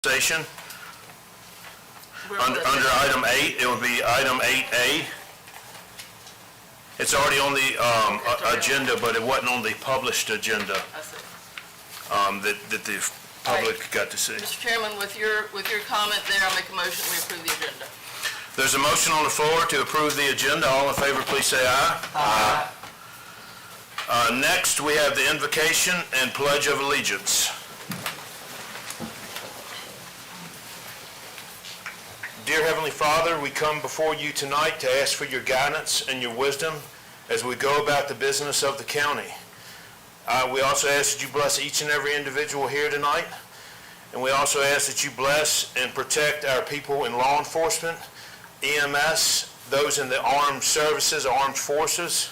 Station. Under item 8, it would be item 8A. It's already on the agenda, but it wasn't on the published agenda that the public got to see. Mr. Chairman, with your comment there, I'll make a motion we approve the agenda. There's a motion on the floor to approve the agenda. All in favor, please say aye. Aye. Next, we have the invocation and pledge of allegiance. Dear Heavenly Father, we come before you tonight to ask for your guidance and your wisdom as we go about the business of the county. We also ask that you bless each and every individual here tonight, and we also ask that you bless and protect our people in law enforcement, EMS, those in the armed services, armed forces,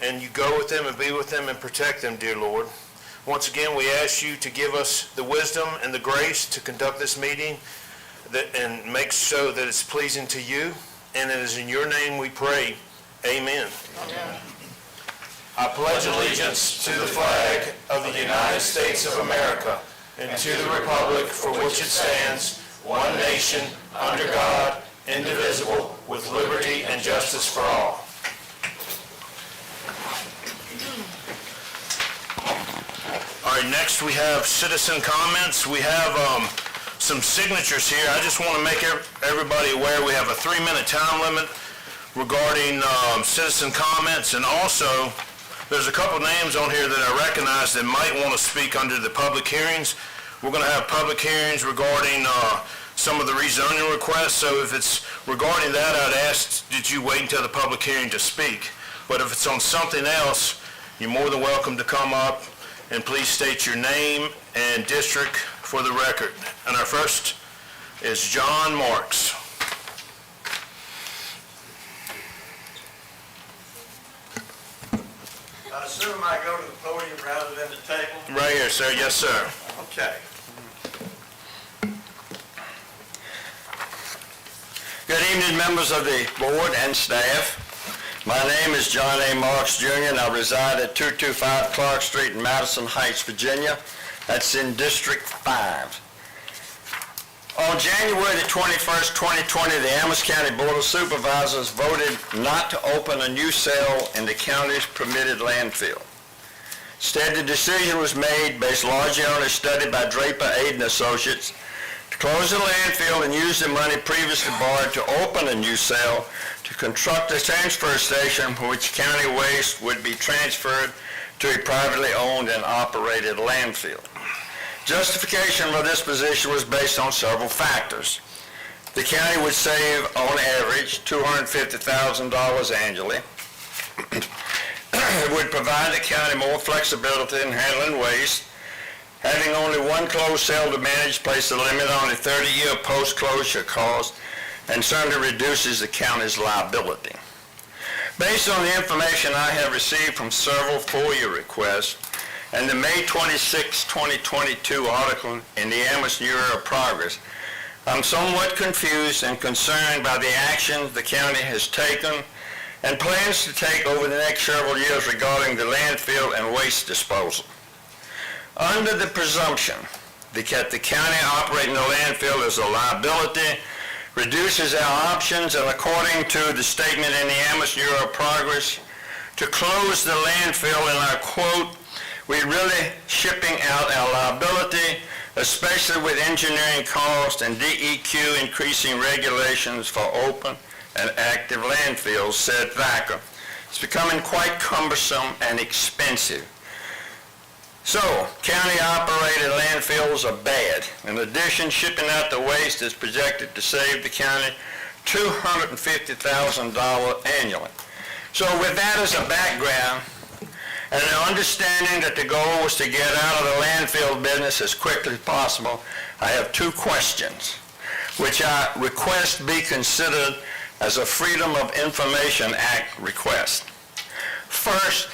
and you go with them and be with them and protect them, dear Lord. Once again, we ask you to give us the wisdom and the grace to conduct this meeting and make so that it's pleasing to you, and it is in your name we pray. Amen. Amen. I pledge allegiance to the flag of the United States of America and to the republic for which it stands, one nation, under God, indivisible, with liberty and justice for all. All right, next we have citizen comments. We have some signatures here. I just want to make everybody aware we have a 3-minute time limit regarding citizen comments, and also there's a couple names on here that I recognize that might want to speak under the public hearings. We're going to have public hearings regarding some of the rezoning requests, so if it's regarding that, I'd ask that you wait until the public hearing to speak. But if it's on something else, you're more than welcome to come up, and please state your name and district for the record. And our first is John Marks. I assume I go to the podium rather than the table? Right here, sir. Yes, sir. Okay. Good evening, members of the board and staff. My name is John A. Marks, Jr., and I reside at 225 Clark Street in Madison Heights, Virginia. That's in District 5. On January the 21st, 2020, the Amherst County Board of Supervisors voted not to open a new cell in the county's permitted landfill. Instead, the decision was made based largely on a study by Draper, Aid & Associates to close the landfill and use the money previously borrowed to open a new cell to construct a transfer station from which county waste would be transferred to a privately owned and operated landfill. Justification for this position was based on several factors. The county would save, on average, $250,000 annually. It would provide the county more flexibility in handling waste. Having only one closed cell to manage placed a limit on the 30-year post-closure cost and certainly reduces the county's liability. Based on the information I have received from several FOIA requests and the May 26, 2022 article in the Amherst News of Progress, I'm somewhat confused and concerned by the actions the county has taken and plans to take over the next several years regarding the landfill and waste disposal. Under the presumption that the county operating the landfill is a liability, reduces our options, and according to the statement in the Amherst News of Progress, to close the landfill, and I quote, "We're really shipping out our liability, especially with engineering costs and DEQ increasing regulations for open and active landfills," said Thacker. "It's becoming quite cumbersome and expensive." So, county-operated landfills are bad. In addition, shipping out the waste is projected to save the county $250,000 annually. So with that as a background, and an understanding that the goal was to get out of the landfill business as quickly as possible, I have two questions, which I request be considered as a Freedom of Information Act request. First,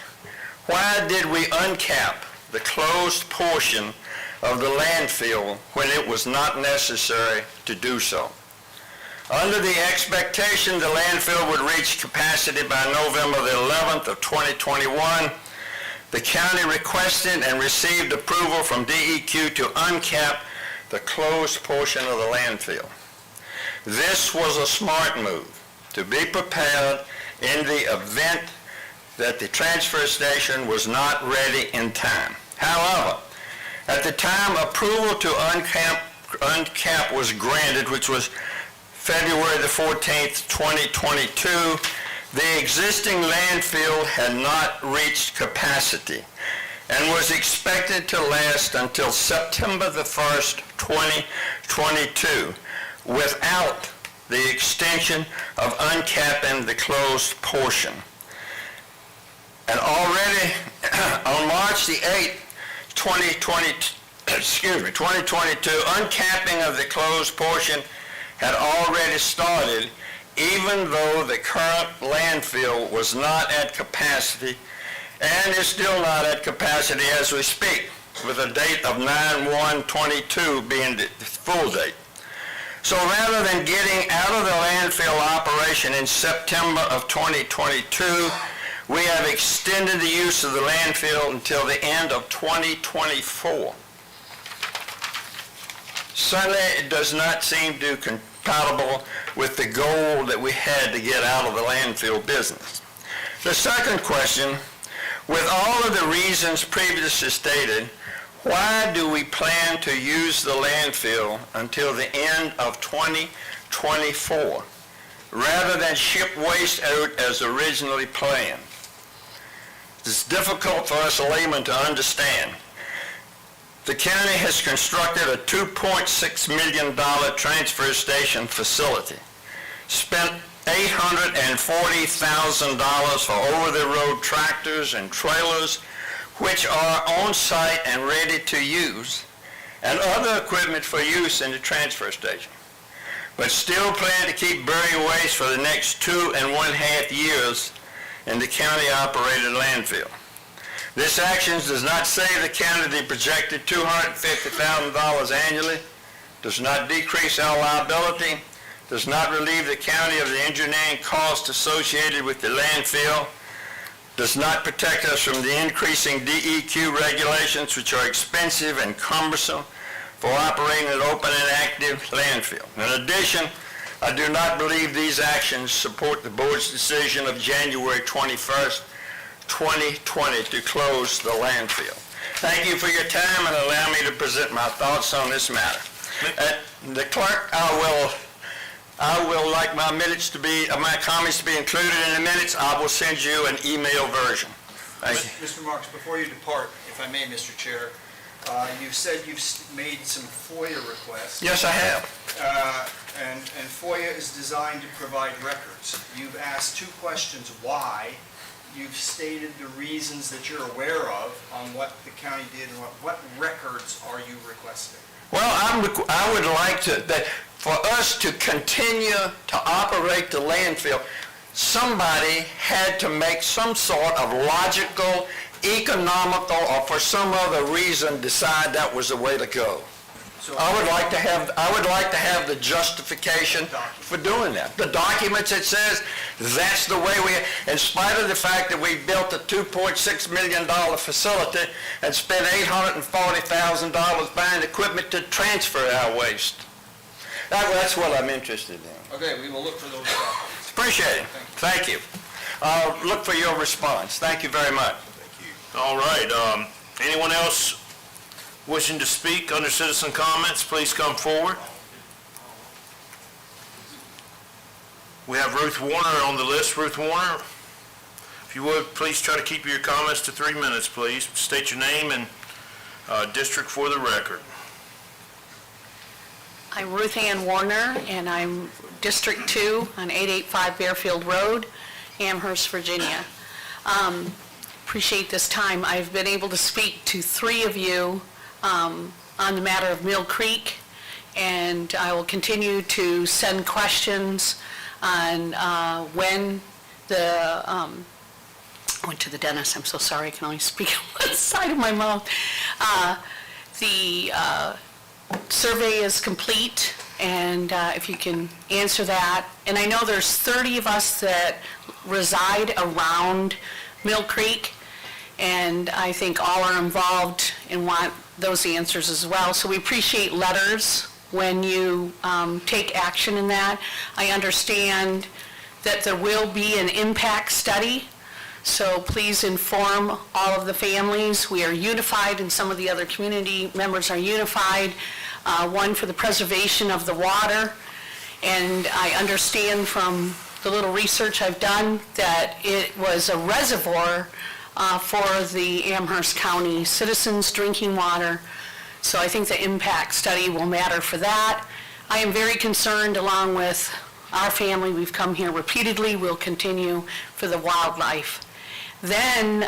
why did we uncap the closed portion of the landfill when it was not necessary to do so? Under the expectation the landfill would reach capacity by November the 11th of 2021, the county requested and received approval from DEQ to uncap the closed portion of the landfill. This was a smart move to be prepared in the event that the transfer station was not ready in time. However, at the time approval to uncap was granted, which was February the 14th, 2022, the existing landfill had not reached capacity and was expected to last until September the 1st, 2022, without the extension of uncapping the closed portion. And already on March the 8th, 2022, uncapping of the closed portion had already started, even though the current landfill was not at capacity and is still not at capacity as we speak, with a date of 9/1/22 being the full date. So rather than getting out of the landfill operation in September of 2022, we have extended the use of the landfill until the end of 2024. Certainly, it does not seem to compatible with the goal that we had to get out of the landfill business. The second question, with all of the reasons previously stated, why do we plan to use the landfill until the end of 2024, rather than ship waste out as originally planned? It's difficult for us laymen to understand. The county has constructed a $2.6 million transfer station facility, spent $840,000 for over-the-road tractors and trailers, which are on site and ready to use, and other equipment for use in the transfer station, but still plan to keep burying waste for the next 2.5 years in the county-operated landfill. This action does not save the county the projected $250,000 annually, does not decrease our liability, does not relieve the county of the engineering costs associated with the landfill, does not protect us from the increasing DEQ regulations, which are expensive and cumbersome for operating an open and active landfill. In addition, I do not believe these actions support the board's decision of January 21st, 2020 to close the landfill. Thank you for your time and allow me to present my thoughts on this matter. The clerk, I will like my minutes to be, my comments to be included in the minutes. I will send you an email version. Thank you. Mr. Marks, before you depart, if I may, Mr. Chair, you said you've made some FOIA requests. Yes, I have. And FOIA is designed to provide records. You've asked two questions why. You've stated the reasons that you're aware of on what the county did and what records are you requesting? Well, I would like that for us to continue to operate the landfill, somebody had to make some sort of logical, economical, or for some other reason decide that was the way to go. So I would like to have the justification for doing that. The documents that says that's the way in spite of the fact that we built a $2.6 million facility and spent $840,000 buying equipment to transfer our waste. That's what I'm interested in. Okay, we will look for those documents. Appreciate it. Thank you. I'll look for your response. Thank you very much. All right, anyone else wishing to speak under citizen comments, please come forward. We have Ruth Warner on the list. Ruth Warner, if you would, please try to keep your comments to 3 minutes, please. State your name and district for the record. I'm Ruth Ann Warner, and I'm District 2 on 885 Bearfield Road, Amherst, Virginia. Appreciate this time. I've been able to speak to 3 of you on the matter of Mill Creek, and I will continue to send questions on when the, I went to the dentist, I'm so sorry, I can only speak on one side of my mouth. The survey is complete, and if you can answer that. And I know there's 30 of us that reside around Mill Creek, and I think all are involved and want those answers as well. So we appreciate letters when you take action in that. I understand that there will be an impact study, so please inform all of the families. We are unified, and some of the other community members are unified, one for the preservation of the water. And I understand from the little research I've done that it was a reservoir for the Amherst County citizens' drinking water. So I think the impact study will matter for that. I am very concerned, along with our family, we've come here repeatedly, we'll continue, for the wildlife. Then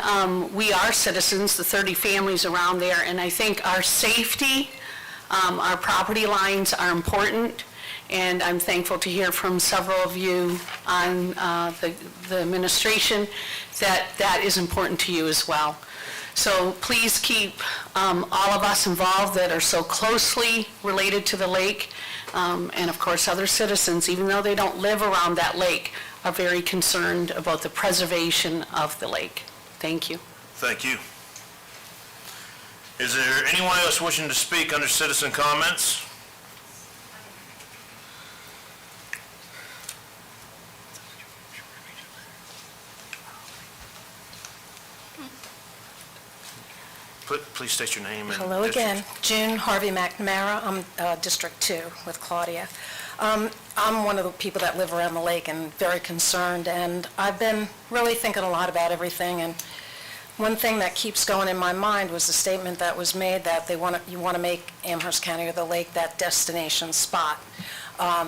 we are citizens, the 30 families around there, and I think our safety, our property lines are important, and I'm thankful to hear from several of you on the administration that that is important to you as well. So please keep all of us involved that are so closely related to the lake, and of course other citizens, even though they don't live around that lake, are very concerned about the preservation of the lake. Thank you. Thank you. Is there anyone else wishing to speak under citizen comments? Please state your name and Hello district. again. June Harvey McNamara. I'm District 2 with Claudia. I'm one of the people that live around the lake and very concerned, and I've been really thinking a lot about everything, and one thing that keeps going in my mind was the statement that was made that you want to make Amherst County or the lake that destination spot,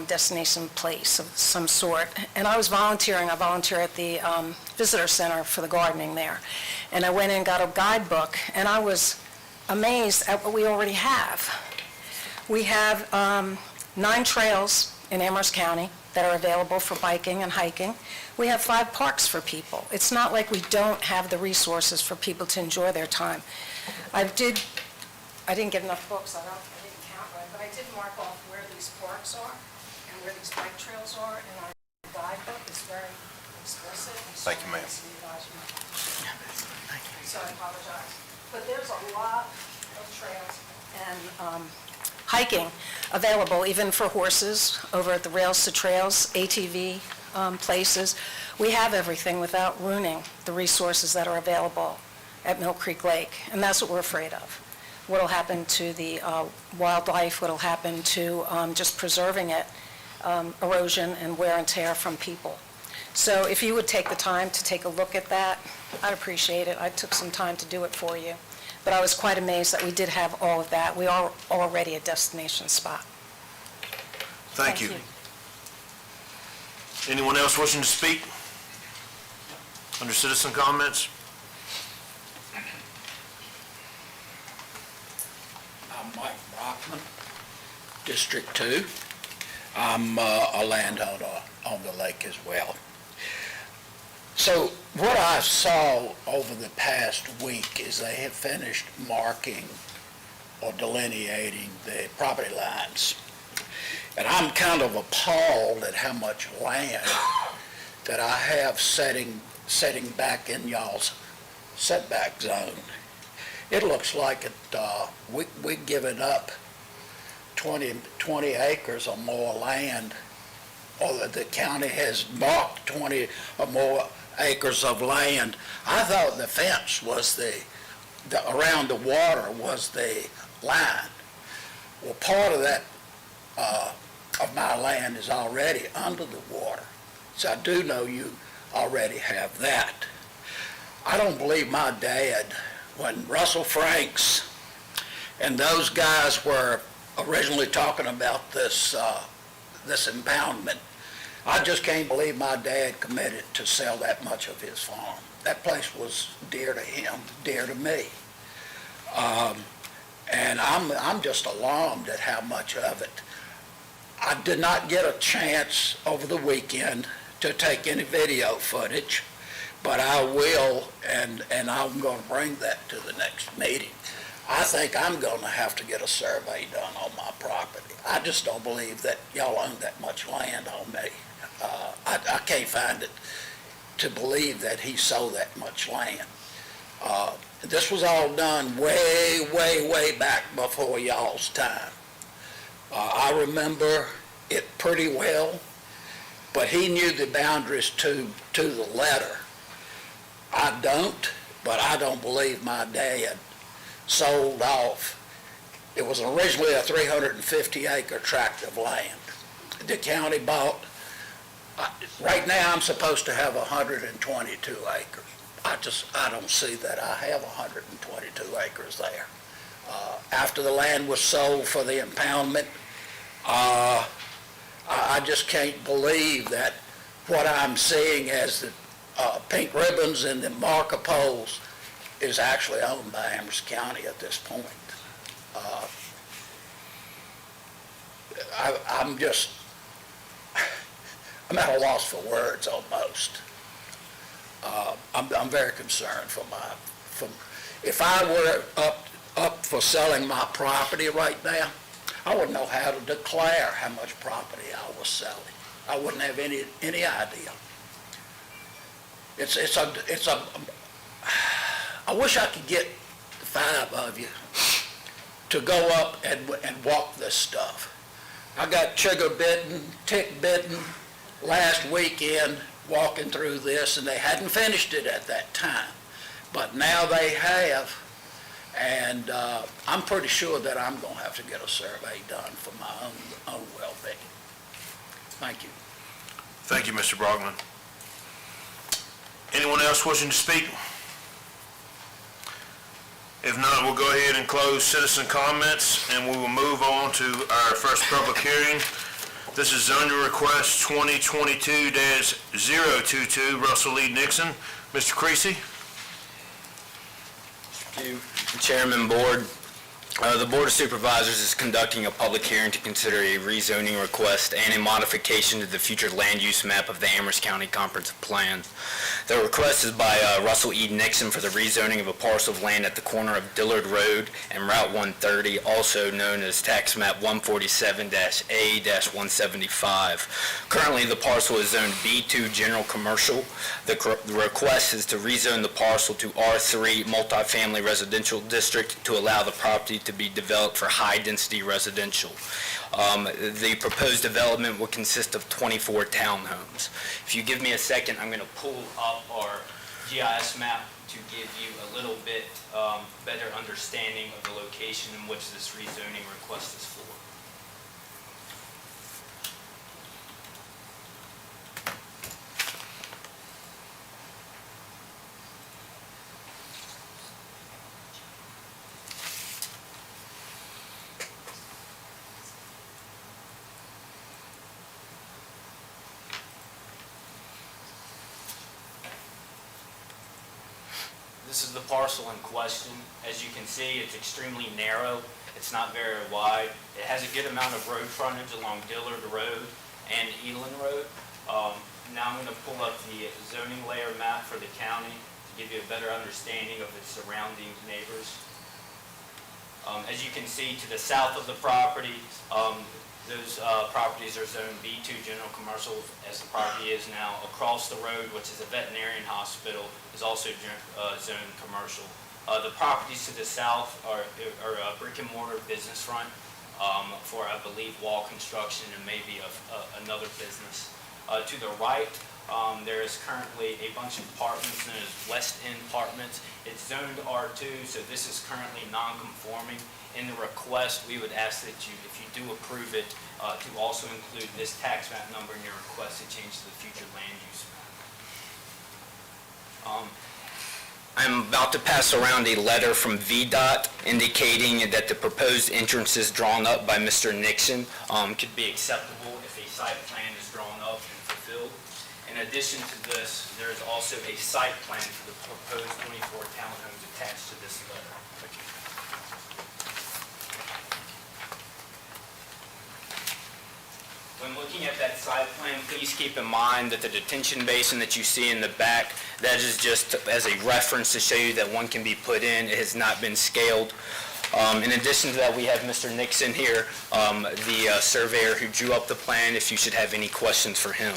destination place of some sort. And I was volunteering. I volunteer at the visitor center for the gardening there. And I went in and got a guidebook, and I was amazed at what we already have. We have 9 trails in Amherst County that are available for biking and hiking. We have 5 parks for people. It's not like we don't have the resources for people to enjoy their time. I didn't get enough books, I didn't count right, but I did mark off where these parks are and where these bike trails are, and our guidebook is very explicit. Thank you, ma'am. So I apologize. But there's a lot of trails and hiking available, even for horses, over at the Rails to Trails, ATV places. We have everything without ruining the resources that are available at Mill Creek Lake, and that's what we're afraid of. What'll happen to the wildlife, what'll happen to just preserving it, erosion and wear and tear from people. So if you would take the time to take a look at that, I'd appreciate it. I took some time to do it for you. But I was quite amazed that we did have all of that. We are already a destination spot. Thank you. Anyone else wishing to speak under citizen comments? I'm Mike Brockman, District 2. I'm a landowner on the lake as well. So what I saw over the past week is they have finished marking or delineating the property lines. And I'm kind of appalled at how much land that I have setting back in y'all's setback zone. It looks like we're giving up 20 acres or more land, or that the county has marked 20 or more acres of land. I thought the fence was around the water was the line. Well, part of that, of my land is already under the water. So I do know you already have that. I don't believe my dad, when Russell Franks and those guys were originally talking about this impoundment, I just can't believe my dad committed to sell that much of his farm. That place was dear to him, dear to me. And I'm just alarmed at how much of it. I did not get a chance over the weekend to take any video footage, but I will, and I'm going to bring that to the next meeting. I think I'm going to have to get a survey done on my property. I just don't believe that y'all own that much land on me. I can't find it to believe that he sold that much land. this was all done way, way, way back before y'all's time. I remember it pretty well, but he knew the boundaries to the letter. I don't, but I don't believe my dad sold off. It was originally a 350-acre tract of land. The county bought, right now I'm supposed to have 122 acres. I don't see that I have 122 acres there. After the land was sold for the impoundment, I just can't believe that what I'm seeing as the pink ribbons and the marker poles is actually owned by Amherst County at this point. I'm at a loss for words almost. I'm very concerned if I were up for selling my property right now, I wouldn't know how to declare how much property I was selling. I wouldn't have any idea. I wish I could get the 5 of you to go up and walk this stuff. I got sugar bitten, tick bitten last weekend walking through this, and they hadn't finished it at that time. But now they have, and I'm pretty sure that I'm going to have to get a survey done for my own well-being. Thank you. Thank you, Mr. Brogman. Anyone else wishing to speak? If not, we'll go ahead and close citizen comments, and we will move on to our first public hearing. This is zoning request 2022-022, Russell Lee Nixon. Mr. Creasy? Thank you, Chairman, Board. The Board of Supervisors is conducting a public hearing to consider a rezoning request and a modification to the future land use map of the Amherst County Comprehensive Plan. The request is by Russell E. Nixon for the rezoning of a parcel of land at the corner of Dillard Road and Route 130, also known as Tax Map 147-A-175. Currently, the parcel is zoned B2 General Commercial. The request is to rezone the parcel to R3 Multifamily Residential District to allow the property to be developed for high-density residential. The proposed development will consist of 24 townhomes. If you give me a second, I'm going to pull up our GIS map to give you a little bit better understanding of the location in which this rezoning request is for. This is the parcel in question. As you can see, it's extremely narrow. It's not very wide. It has a good amount of road frontage along Dillard Road and Elan Road. Now I'm going to pull up the zoning layer map for the county to give you a better understanding of its surrounding neighbors. As you can see, to the south of the property, those properties are zoned B2 General Commercial, as the property is now. Across the road, which is a veterinarian hospital, is also zoned commercial. The properties to the south are a brick and mortar business front for, I believe, wall construction and maybe another business. To the right, there is currently a bunch of apartments known as West End Apartments. It's zoned R2, so this is currently non-conforming. In the request, we would ask that you, if you do approve it, to also include this tax map number in your request to change to the future land use map. I'm about to pass around a letter from VDOT indicating that the proposed entrances drawn up by Mr. Nixon could be acceptable if a site plan is drawn up and fulfilled. In addition to this, there is also a site plan for the proposed 24 townhomes attached to this letter. When looking at that site plan, please keep in mind that the detention basin that you see in the back, that is just as a reference to show you that one can be put in. It has not been scaled. In addition to that, we have Mr. Nixon here, the surveyor who drew up the plan, if you should have any questions for him.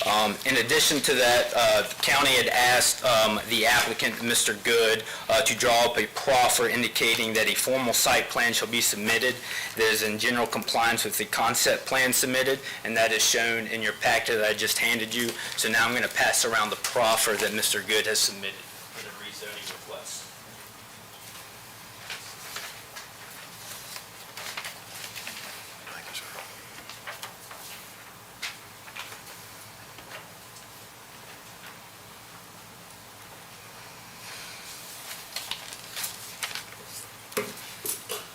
In addition to that, the county had asked the applicant, Mr. Good, to draw up a proffer indicating that a formal site plan shall be submitted that is in general compliance with the concept plan submitted, and that is shown in your packet that I just handed you. So now I'm going to pass around the proffer that Mr. Good has submitted for the rezoning request.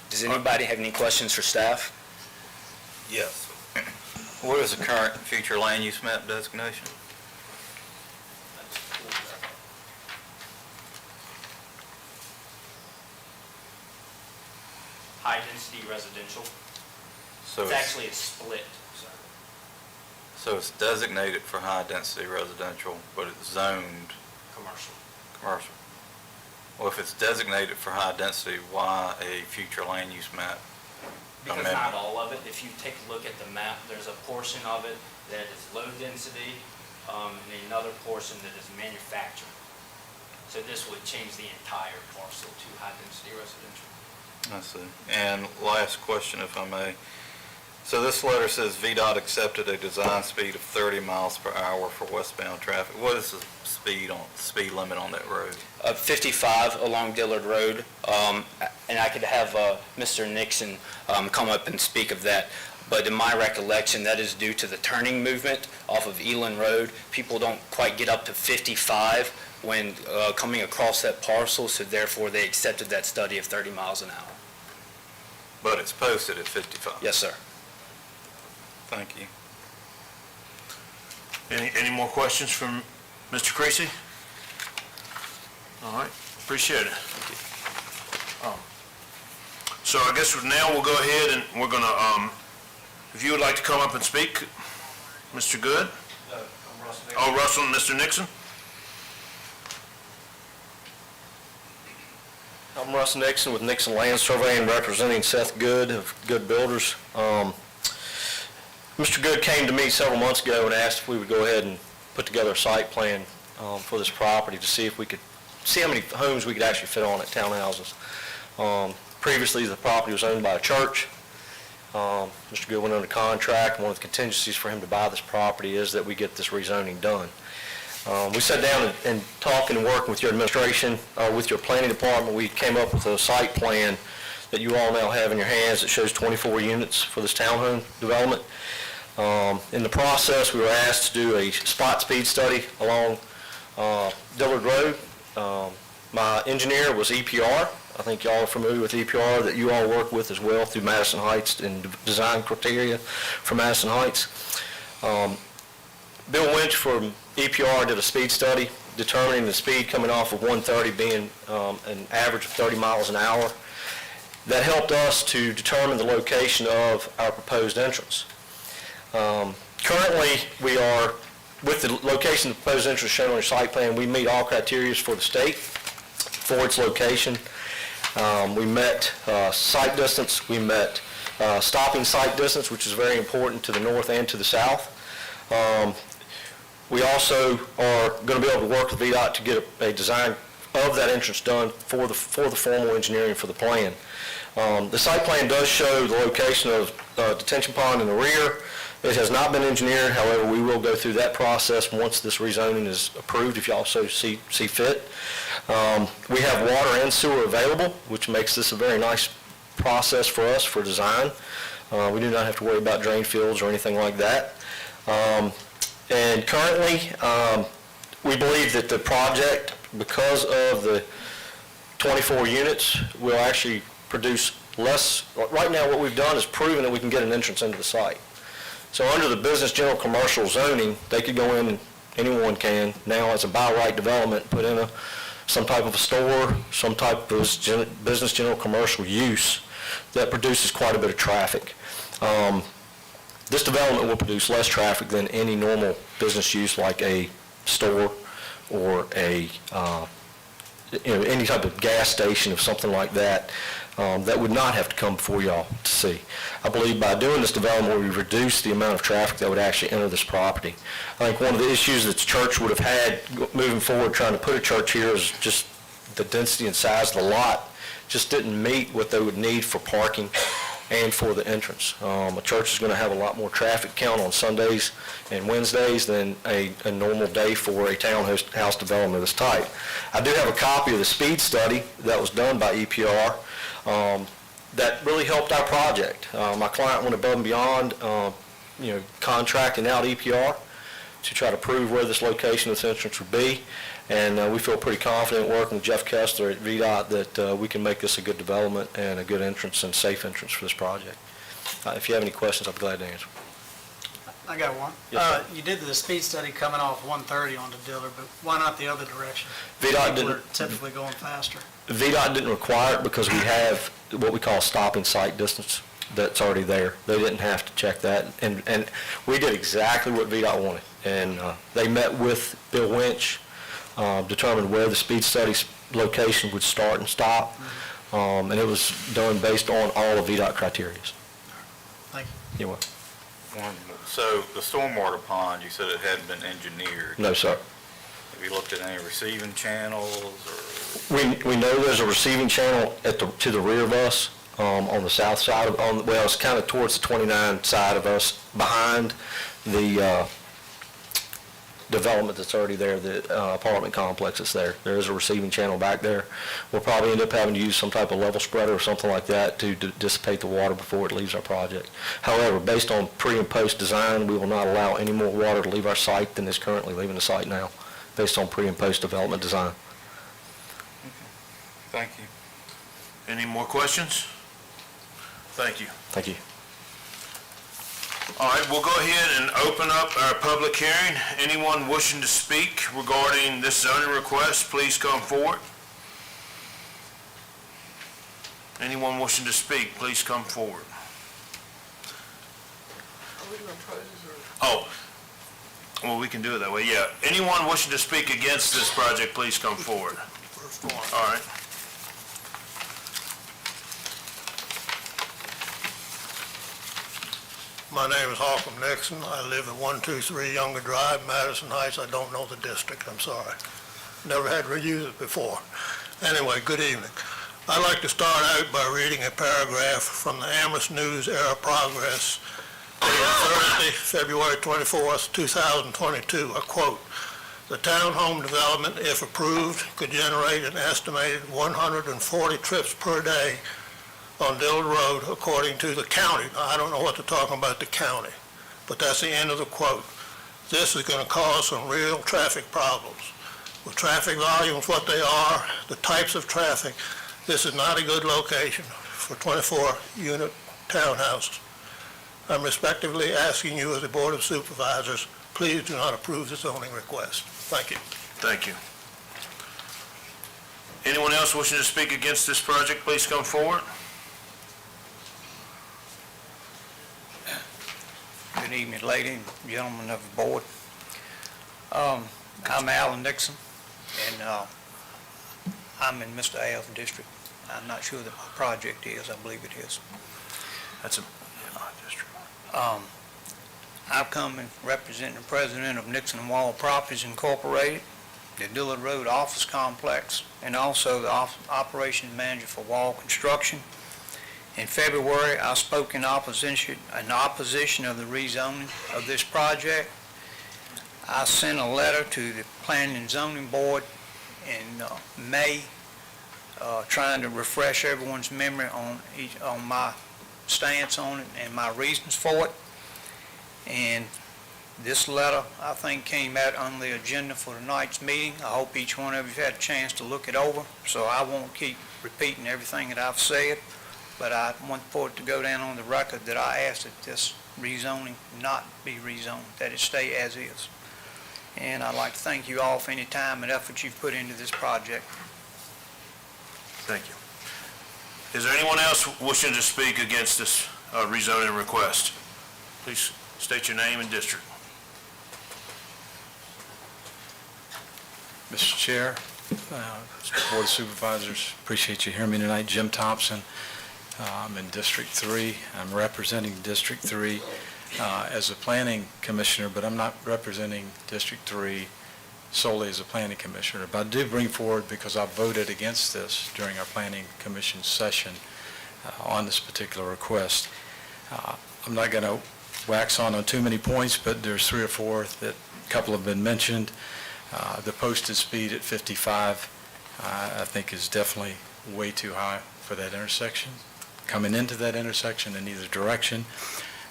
Does anybody have any questions for staff? Yes. What is the current future land use map designation? High-density residential. So It's actually a split. So it's designated for high-density residential, but it's zoned Commercial. commercial. Well, if it's designated for high density, why a future land use map Because amendment? not all of it. If you take a look at the map, there's a portion of it that is low density, and another portion that is manufactured. So this would change the entire parcel to high-density residential. I see. And last question, if I may. So this letter says VDOT accepted a design speed of 30 miles per hour for westbound traffic. What is the speed limit on that road? 55 along Dillard Road, and I could have Mr. Nixon come up and speak of that. But in my recollection, that is due to the turning movement off of Elan Road. People don't quite get up to 55 when coming across that parcel, so therefore they accepted that study of 30 miles an hour. But it's posted at 55. Yes, sir. Thank you. Any more questions from Mr. Creasy? All right, appreciate it. So I guess now we'll go ahead and we're gonna, if you would like to come up and speak, Mr. Good? Oh, Russell and Mr. Nixon? I'm Russ Nixon with Nixon Land Surveying, representing Seth Good of Good Builders. Mr. Good came to me several months ago and asked if we would go ahead and put together a site plan for this property to see if we could, see how many homes we could actually fit on at townhouses. Previously, the property was owned by a church. Mr. Good went under contract. One of the contingencies for him to buy this property is that we get this rezoning done. We sat down and talking and working with your administration, with your planning department, we came up with a site plan that you all now have in your hands that shows 24 units for this townhome development. In the process, we were asked to do a spot speed study along Dillard Road. My engineer was EPR. I think y'all are familiar with EPR, that you all work with as well through Madison Heights and design criteria for Madison Heights. Bill Winch from EPR did a speed study determining the speed coming off of 130 being an average of 30 miles an hour. That helped us to determine the location of our proposed entrance. Currently, we are, with the location of the proposed entrance shown on your site plan, we meet all criteria for the state for its location. We met site distance, we met stopping site distance, which is very important to the north and to the south. We also are going to be able to work with VDOT to get a design of that entrance done for the formal engineering for the plan. The site plan does show the location of detention pond in the rear. It has not been engineered, however, we will go through that process once this rezoning is approved, if you also see fit. We have water and sewer available, which makes this a very nice process for us for design. We do not have to worry about drain fields or anything like that. And currently, we believe that the project, because of the 24 units, will actually produce less. Right now, what we've done is proven that we can get an entrance into the site. So under the business general commercial zoning, they could go in, anyone can, now as a by right development, put in some type of a store, some type of business general commercial use that produces quite a bit of traffic. This development will produce less traffic than any normal business use like a store or a any type of gas station or something like that. that would not have to come before y'all to see. I believe by doing this development, we reduce the amount of traffic that would actually enter this property. I think one of the issues that the church would have had moving forward trying to put a church here is just the density and size of the lot just didn't meet what they would need for parking and for the entrance. A church is going to have a lot more traffic count on Sundays and Wednesdays than a normal day for a townhouse development of this type. I do have a copy of the speed study that was done by EPR that really helped our project. My client went above and beyond, contracting out EPR to try to prove where this location of this entrance would be. And we feel pretty confident working with Jeff Kessler at VDOT that we can make this a good development and a good entrance and safe entrance for this project. If you have any questions, I'll be glad to answer. I got one. Yes, sir. You did the speed study coming off 130 onto Dillard, but why not the other direction? VDOT People didn't, are typically going faster. VDOT didn't require it because we have what we call stopping sight distance that's already there. They didn't have to check that. And we did exactly what VDOT wanted. And they met with Bill Winch, determined where the speed study location would start and stop. And it was done based on all of VDOT criteria. Thank you. You're welcome. So the stormwater pond, you said it hadn't been engineered. No, sir. Have you looked at any receiving channels or? We know there's a receiving channel to the rear of us, on the south side it's kind of towards the 29 side of us, behind the development that's already there, the apartment complex that's there. There is a receiving channel back there. We'll probably end up having to use some type of level spreader or something like that to dissipate the water before it leaves our project. However, based on pre and post design, we will not allow any more water to leave our site than is currently leaving the site now, based on pre and post development design. Thank you. Any more questions? Thank you. Thank you. All right, we'll go ahead and open up our public hearing. Anyone wishing to speak regarding this zoning request, please come forward. Anyone wishing to speak, please come forward. Are we doing pros or? Oh, well, we can do it that way, yeah. Anyone wishing to speak against this project, please come forward. All right. My name is Holcomb Nixon. I live at 123 Younger Drive, Madison Heights. I don't know the district, I'm sorry. Never had to use it before. Anyway, good evening. I'd like to start out by reading a paragraph from the Amherst News Era Progress, dated Thursday, February 24th, 2022. A quote, "The townhome development, if approved, could generate an estimated 140 trips per day on Dillard Road, according to the county." Now, I don't know what they're talking about the county, but that's the end of the quote. This is going to cause some real traffic problems. With traffic volumes what they are, the types of traffic, this is not a good location for 24-unit townhouses. I'm respectively asking you as the Board of Supervisors, please do not approve the zoning request. Thank you. Thank you. Anyone else wishing to speak against this project, please come forward. Good evening, ladies and gentlemen of the board. I'm Alan Nixon, and I'm in Mr. Ayers' district. I'm not sure that my project is. I believe it is. That's my district. I've come in representing the president of Nixon Wall Properties Incorporated, the Dillard Road Office Complex, and also the operations manager for Wall Construction. In February, I spoke in opposition of the rezoning of this project. I sent a letter to the Planning and Zoning Board in May, trying to refresh everyone's memory on my stance on it and my reasons for it. And this letter, I think, came out on the agenda for tonight's meeting. I hope each one of you had a chance to look it over, so I won't keep repeating everything that I've said. But I want for it to go down on the record that I asked that this rezoning not be rezoned, that it stay as is. And I'd like to thank you all for any time and effort you've put into this project. Thank you. Is there anyone else wishing to speak against this rezoning request? Please state your name and district. Mr. Chair, Board of Supervisors, appreciate you hearing me tonight. Jim Thompson. I'm in District 3. I'm representing District 3 as a planning commissioner, but I'm not representing District 3 solely as a planning commissioner. But I do bring forward, because I voted against this during our planning commission session on this particular request. I'm not going to wax on too many points, but there's 3 or 4 that a couple have been mentioned. The posted speed at 55, I think is definitely way too high for that intersection. Coming into that intersection in either direction.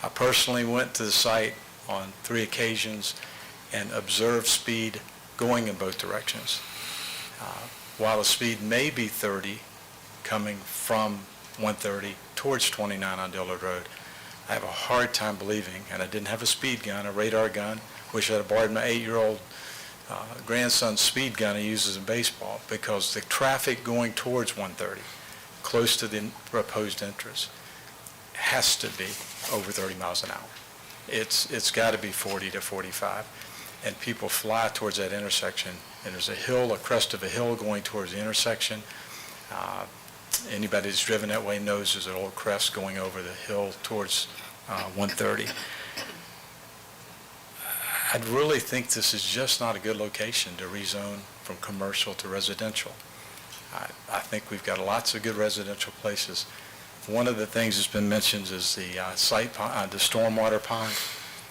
I personally went to the site on 3 occasions and observed speed going in both directions. While the speed may be 30 coming from 130 towards 29 on Dillard Road, I have a hard time believing, and I didn't have a speed gun, a radar gun, wish I'd have borrowed my 8-year-old grandson's speed gun he uses in baseball, because the traffic going towards 130, close to the proposed entrance, has to be over 30 miles an hour. It's got to be 40 to 45, and people fly towards that intersection, and there's a hill, a crest of a hill going towards the intersection. Anybody that's driven that way knows there's an old crest going over the hill towards 130. I really think this is just not a good location to rezone from commercial to residential. I think we've got lots of good residential places. One of the things that's been mentioned is the the stormwater pond.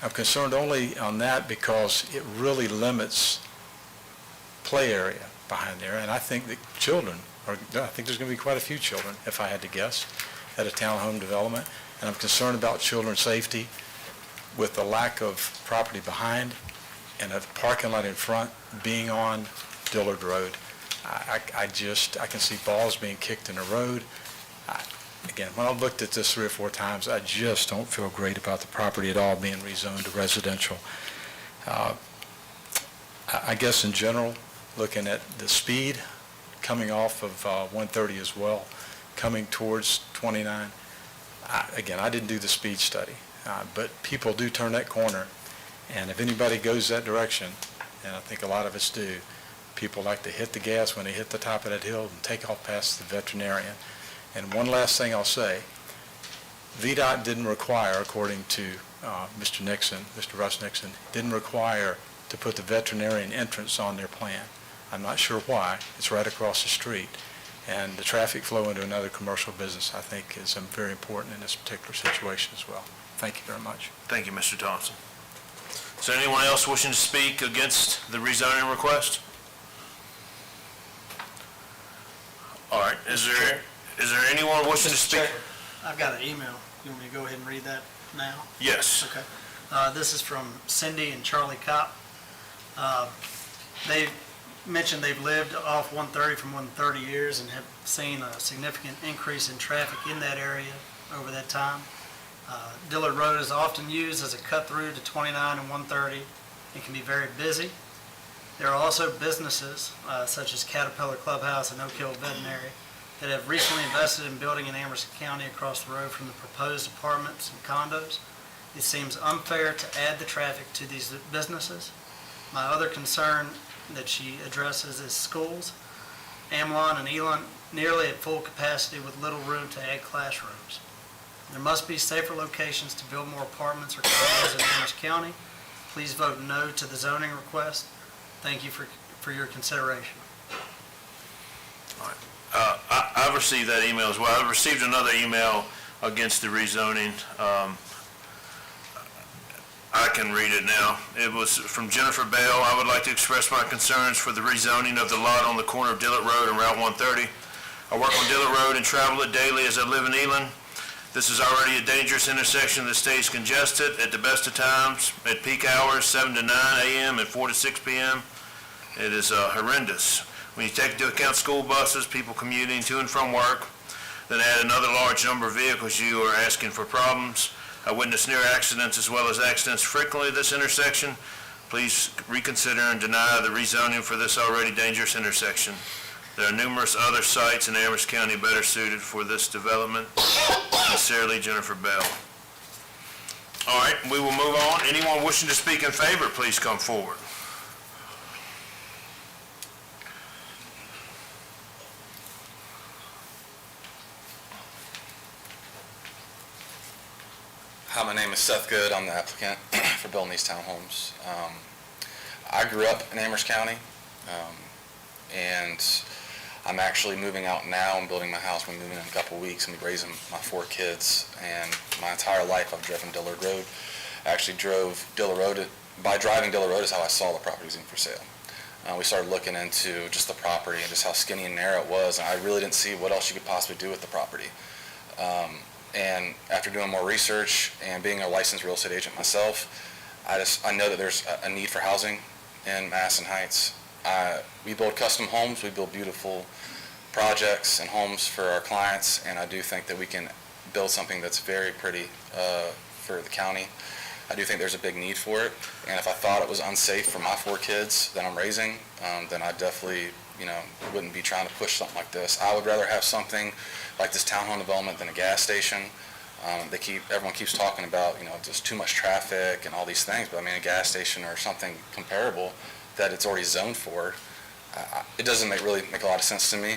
I'm concerned only on that because it really limits play area behind there, and I think that I think there's going to be quite a few children, if I had to guess, at a townhome development, and I'm concerned about children's safety with the lack of property behind and a parking lot in front being on Dillard Road. I can see balls being kicked in the road. Again, when I've looked at this 3 or 4 times, I just don't feel great about the property at all being rezoned to residential. I guess in general, looking at the speed coming off of 130 as well, coming towards 29, again, I didn't do the speed study, but people do turn that corner, and if anybody goes that direction, and I think a lot of us do, people like to hit the gas when they hit the top of that hill and take off past the veterinarian. And one last thing I'll say, VDOT didn't require, according to Mr. Russ Nixon, didn't require to put the veterinarian entrance on their plan. I'm not sure why. It's right across the street. And the traffic flow into another commercial business, I think, is very important in this particular situation as well. Thank you very much. Thank you, Mr. Thompson. Is there anyone else wishing to speak against the rezoning request? All right, is there anyone wishing to speak? I've got an email. You want me to go ahead and read that now? Yes. Okay. This is from Cindy and Charlie Kopp. They mentioned they've lived off 130 for more than 30 years and have seen a significant increase in traffic in that area over that time. Dillard Road is often used as a cut-through to 29 and 130. It can be very busy. There are also businesses, such as Caterpillar Clubhouse and Oak Hill Veterinary, that have recently invested in building in Amherst County across the road from the proposed apartments and condos. It seems unfair to add the traffic to these businesses. My other concern that she addresses is schools. Amlon and Elon nearly at full capacity with little room to add classrooms. There must be safer locations to build more apartments or condos in Amherst County. Please vote no to the zoning request. Thank you for your consideration. All right. I've received that email as well. I've received another email against the rezoning. I can read it now. It was from Jennifer Bell. I would like to express my concerns for the rezoning of the lot on the corner of Dillard Road and Route 130. I work on Dillard Road and travel it daily as I live in Elan. This is already a dangerous intersection that stays congested at the best of times, at peak hours, 7 to 9 a.m. and 4 to 6 p.m. It is horrendous. When you take into account school buses, people commuting to and from work, then add another large number of vehicles, you are asking for problems. I witness near accidents as well as accidents frequently at this intersection. Please reconsider and deny the rezoning for this already dangerous intersection. There are numerous other sites in Amherst County better suited for this development. Sincerely, Jennifer Bell. All right, we will move on. Anyone wishing to speak in favor, please come forward. name is Seth Good. I'm the applicant for building these townhomes. I grew up in Amherst County, and I'm actually moving out now. I'm building my house. I'm moving in a couple weeks. I'm raising my 4 kids, and my entire life I've driven Dillard Road. I actually drove Dillard Road. By driving Dillard Road is how I saw the properties in for sale. We started looking into just the property and just how skinny and narrow it was, and I really didn't see what else you could possibly do with the property. And after doing more research and being a licensed real estate agent myself, I know that there's a need for housing in Madison Heights. We build custom homes, we build beautiful projects and homes for our clients, and I do think that we can build something that's very pretty for the county. I do think there's a big need for it, and if I thought it was unsafe for my 4 kids that I'm raising, then I definitely, wouldn't be trying to push something like this. I would rather have something like this townhome development than a gas station. Everyone keeps talking about, just too much traffic and all these things, but I mean, a gas station or something comparable that it's already zoned for, it doesn't really make a lot of sense to me.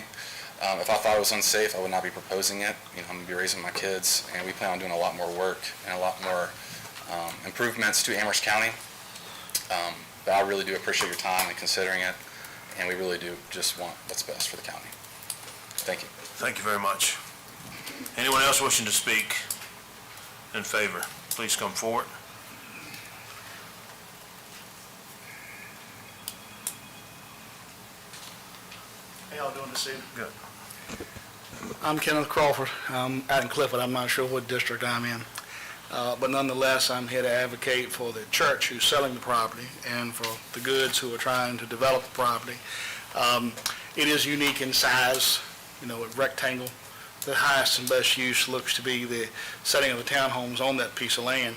If I thought it was unsafe, I would not be proposing it. I'm gonna be raising my kids, and we plan on doing a lot more work and a lot more improvements to Amherst County. But I really do appreciate your time and considering it, and we really do just want what's best for the county. Thank you. Thank you very much. Anyone else wishing to speak in favor, please come forward. How y'all doing this evening? Good. I'm Kenneth Crawford. I'm out in Clifford. I'm not sure what district I'm in. But nonetheless, I'm here to advocate for the church who's selling the property and for the Goods who are trying to develop the property. It is unique in size, a rectangle. The highest and best use looks to be the setting of the townhomes on that piece of land.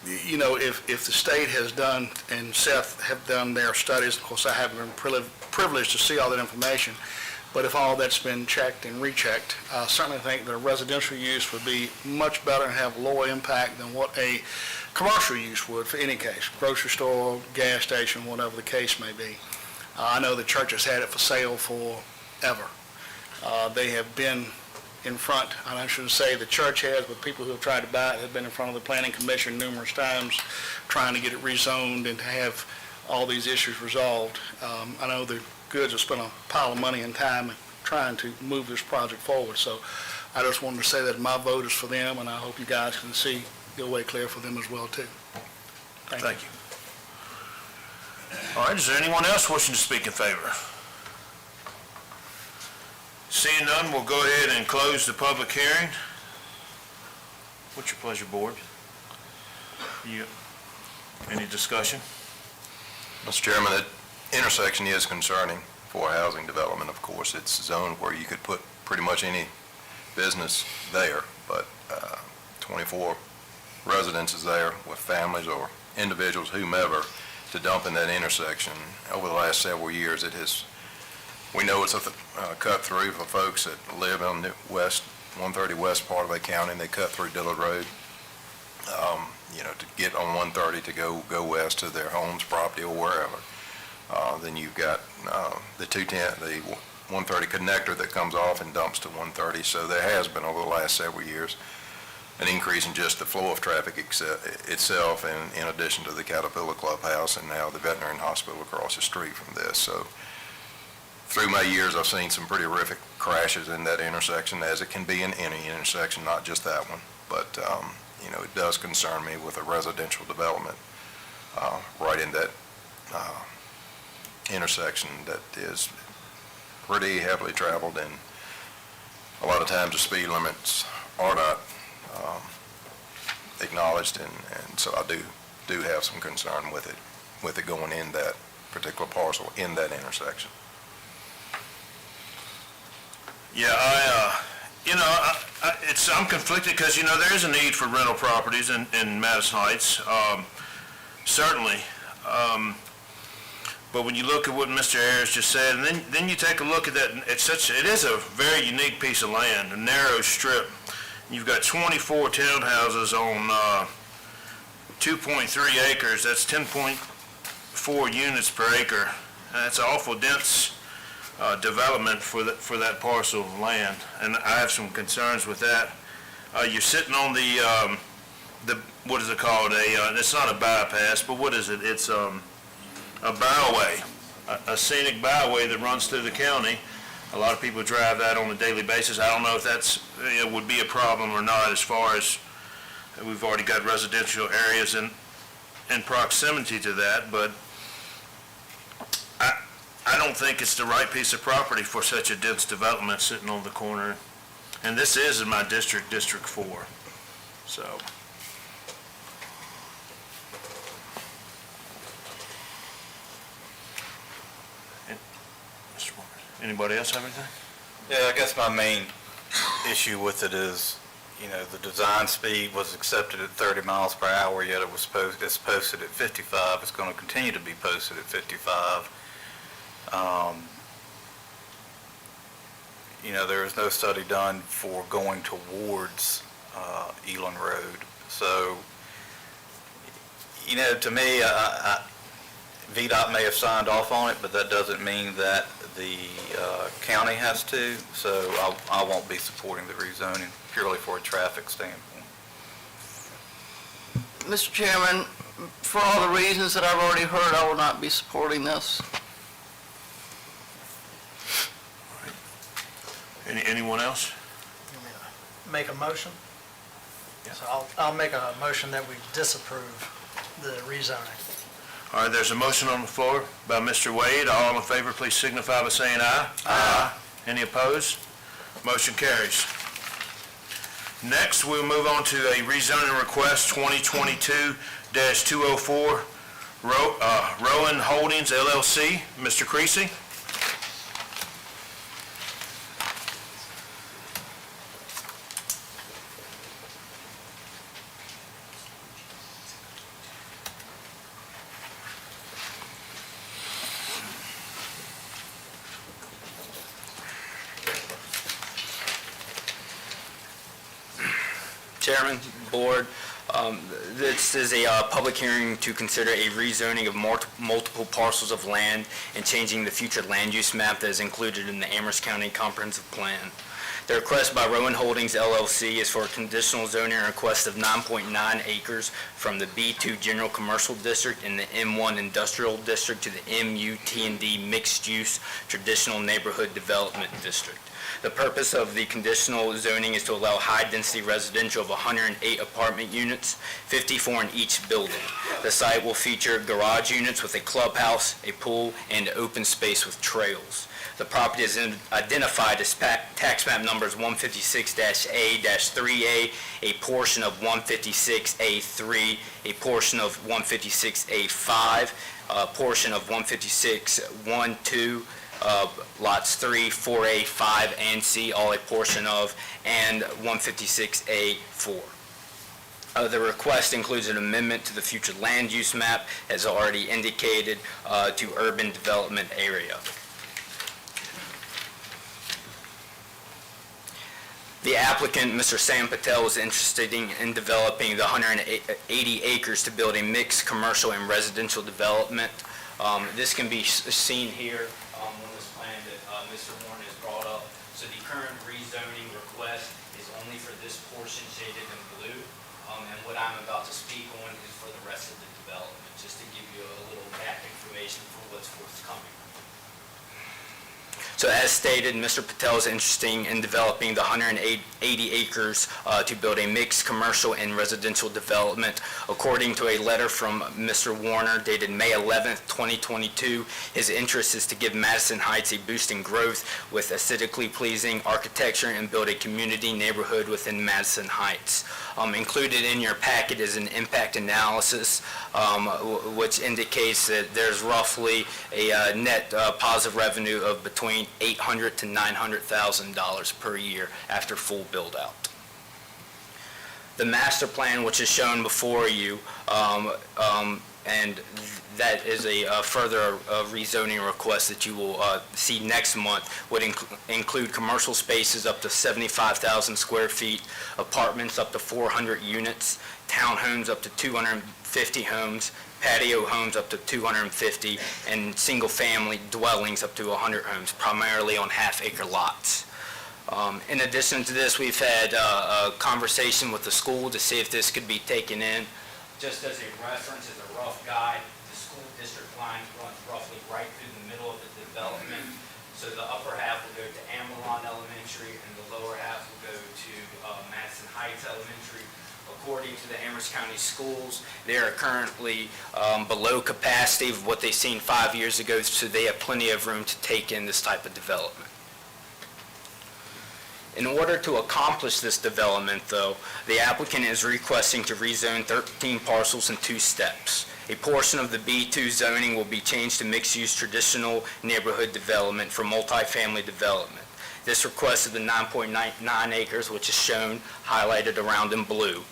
If the state has done, and Seth have done their studies, of course I haven't been privileged to see all that information, but if all that's been checked and rechecked, I certainly think that a residential use would be much better and have lower impact than what a commercial use would for any case, grocery store, gas station, whatever the case may be. I know the church has had it for sale forever. They have been in front, and I shouldn't say the church has, but people who have tried to buy it have been in front of the planning commission numerous times trying to get it rezoned and to have all these issues resolved. I know the Goods have spent a pile of money and time trying to move this project forward, so I just wanted to say that my vote is for them, and I hope you guys can see your way clear for them as well, too. Thank you. All right, is there anyone else wishing to speak in favor? Seeing none, we'll go ahead and close the public hearing. What's your pleasure, board? Any discussion? Mr. Chairman, that intersection is concerning for housing development, of course. It's zoned where you could put pretty much any business there, but 24 residences there with families or individuals, whomever, to dump in that intersection. Over the last several years, we know it's a cut through for folks that live on the 130 west part of the county, and they cut through Dillard Road, to get on 130 to go west to their homes, property, or wherever. Then you've got the 130 connector that comes off and dumps to 130. So there has been over the last several years an increase in just the flow of traffic itself, and in addition to the Caterpillar Clubhouse and now the veterinary hospital across the street from this. So through my years, I've seen some pretty horrific crashes in that intersection, as it can be in any intersection, not just that one. But, it does concern me with a residential development right in that intersection that is pretty heavily traveled, and a lot of times the speed limits are not acknowledged, and so I do have some concern with it going in that particular parcel in that intersection. Yeah, I'm conflicted because, there is a need for rental properties in Madison Heights, certainly. But when you look at what Mr. Ayers just said, and then you take a look at that, it is a very unique piece of land, a narrow strip. You've got 24 townhouses on 2.3 acres. That's 10.4 units per acre. And that's awful dense development for that parcel of land, and I have some concerns with that. You're sitting on the what is it called, it's not a bypass, but what is it? It's a byway, a scenic byway that runs through the county. A lot of people drive that on a daily basis. I don't know if that's, would be a problem or not, as far as we've already got residential areas in proximity to that, but I don't think it's the right piece of property for such a dense development sitting on the corner. And this is in my district, District 4, so. Anybody else have anything? Yeah, I guess my main issue with it is, the design speed was accepted at 30 miles per hour, yet it's posted at 55. It's going to continue to be posted at 55. There is no study done for going towards Elan Road. So, to me, VDOT may have signed off on it, but that doesn't mean that the county has to, so I won't be supporting the rezoning purely for a traffic standpoint. Mr. Chairman, for all the reasons that I've already heard, I will not be supporting this. Anyone else? Make a motion? So I'll make a motion that we disapprove the rezoning. All right, there's a motion on the floor by Mr. Wade. All in favor, please signify by saying aye. Aye. Any opposed? Motion carries. Next, we'll move on to a rezoning request 2022-204, Rowan Holdings LLC. Mr. Creasy? Chairman, Board, this is a public hearing to consider a rezoning of multiple parcels of land and changing the future land use map that is included in the Amherst County Comprehensive Plan. The request by Rowan Holdings LLC is for a conditional zoning request of 9.9 acres from the B2 General Commercial District and the M1 Industrial District to the MUT&D Mixed Use Traditional Neighborhood Development District. The purpose of the conditional zoning is to allow high-density residential of 108 apartment units, 54 in each building. The site will feature garage units with a clubhouse, a pool, and open space with trails. The property is identified as tax map numbers 156-A-3A, a portion of 156A3, a portion of 156A5, a portion of 156-1-2, lots 3, 4A, 5, and C, all a portion of, and 156A4. The request includes an amendment to the future land use map, as already indicated, to urban development area. The applicant, Mr. Sam Patel, is interested in developing the 180 acres to build a mixed commercial and residential development. This can be seen here on this plan that Mr. Warren has brought up. So the current rezoning request is only for this portion shaded in blue, and what I'm about to speak on is for the rest of the development, just to give you a little back information for what's forthcoming. So as stated, Mr. Patel is interested in developing the 180 acres to build a mixed commercial and residential development. According to a letter from Mr. Warner dated May 11th, 2022, his interest is to give Madison Heights a boost in growth with aesthetically pleasing architecture and build a community neighborhood within Madison Heights. Included in your packet is an impact analysis, which indicates that there's roughly a net positive revenue of between $800,000 to $900,000 per year after full build-out. The master plan, which is shown before you, and that is a further rezoning request that you will see next month, would include commercial spaces up to 75,000 square feet, apartments up to 400 units, townhomes up to 250 homes, patio homes up to 250, and single-family dwellings up to 100 homes, primarily on half-acre lots. In addition to this, we've had a conversation with the school to see if this could be taken in. Just as a reference, as a rough guide, the school district line runs roughly right through the middle of the development. So the upper half will go to Amherst Elementary, and the lower half will go to Madison Heights Elementary. According to the Amherst County Schools, they are currently below capacity of what they've seen 5 years ago, so they have plenty of room to take in this type of development. In order to accomplish this development, though, the applicant is requesting to rezone 13 parcels in 2 steps. A portion of the B2 zoning will be changed to mixed-use traditional neighborhood development for multifamily development. This request of the 9.9 acres, which is shown highlighted around in blue,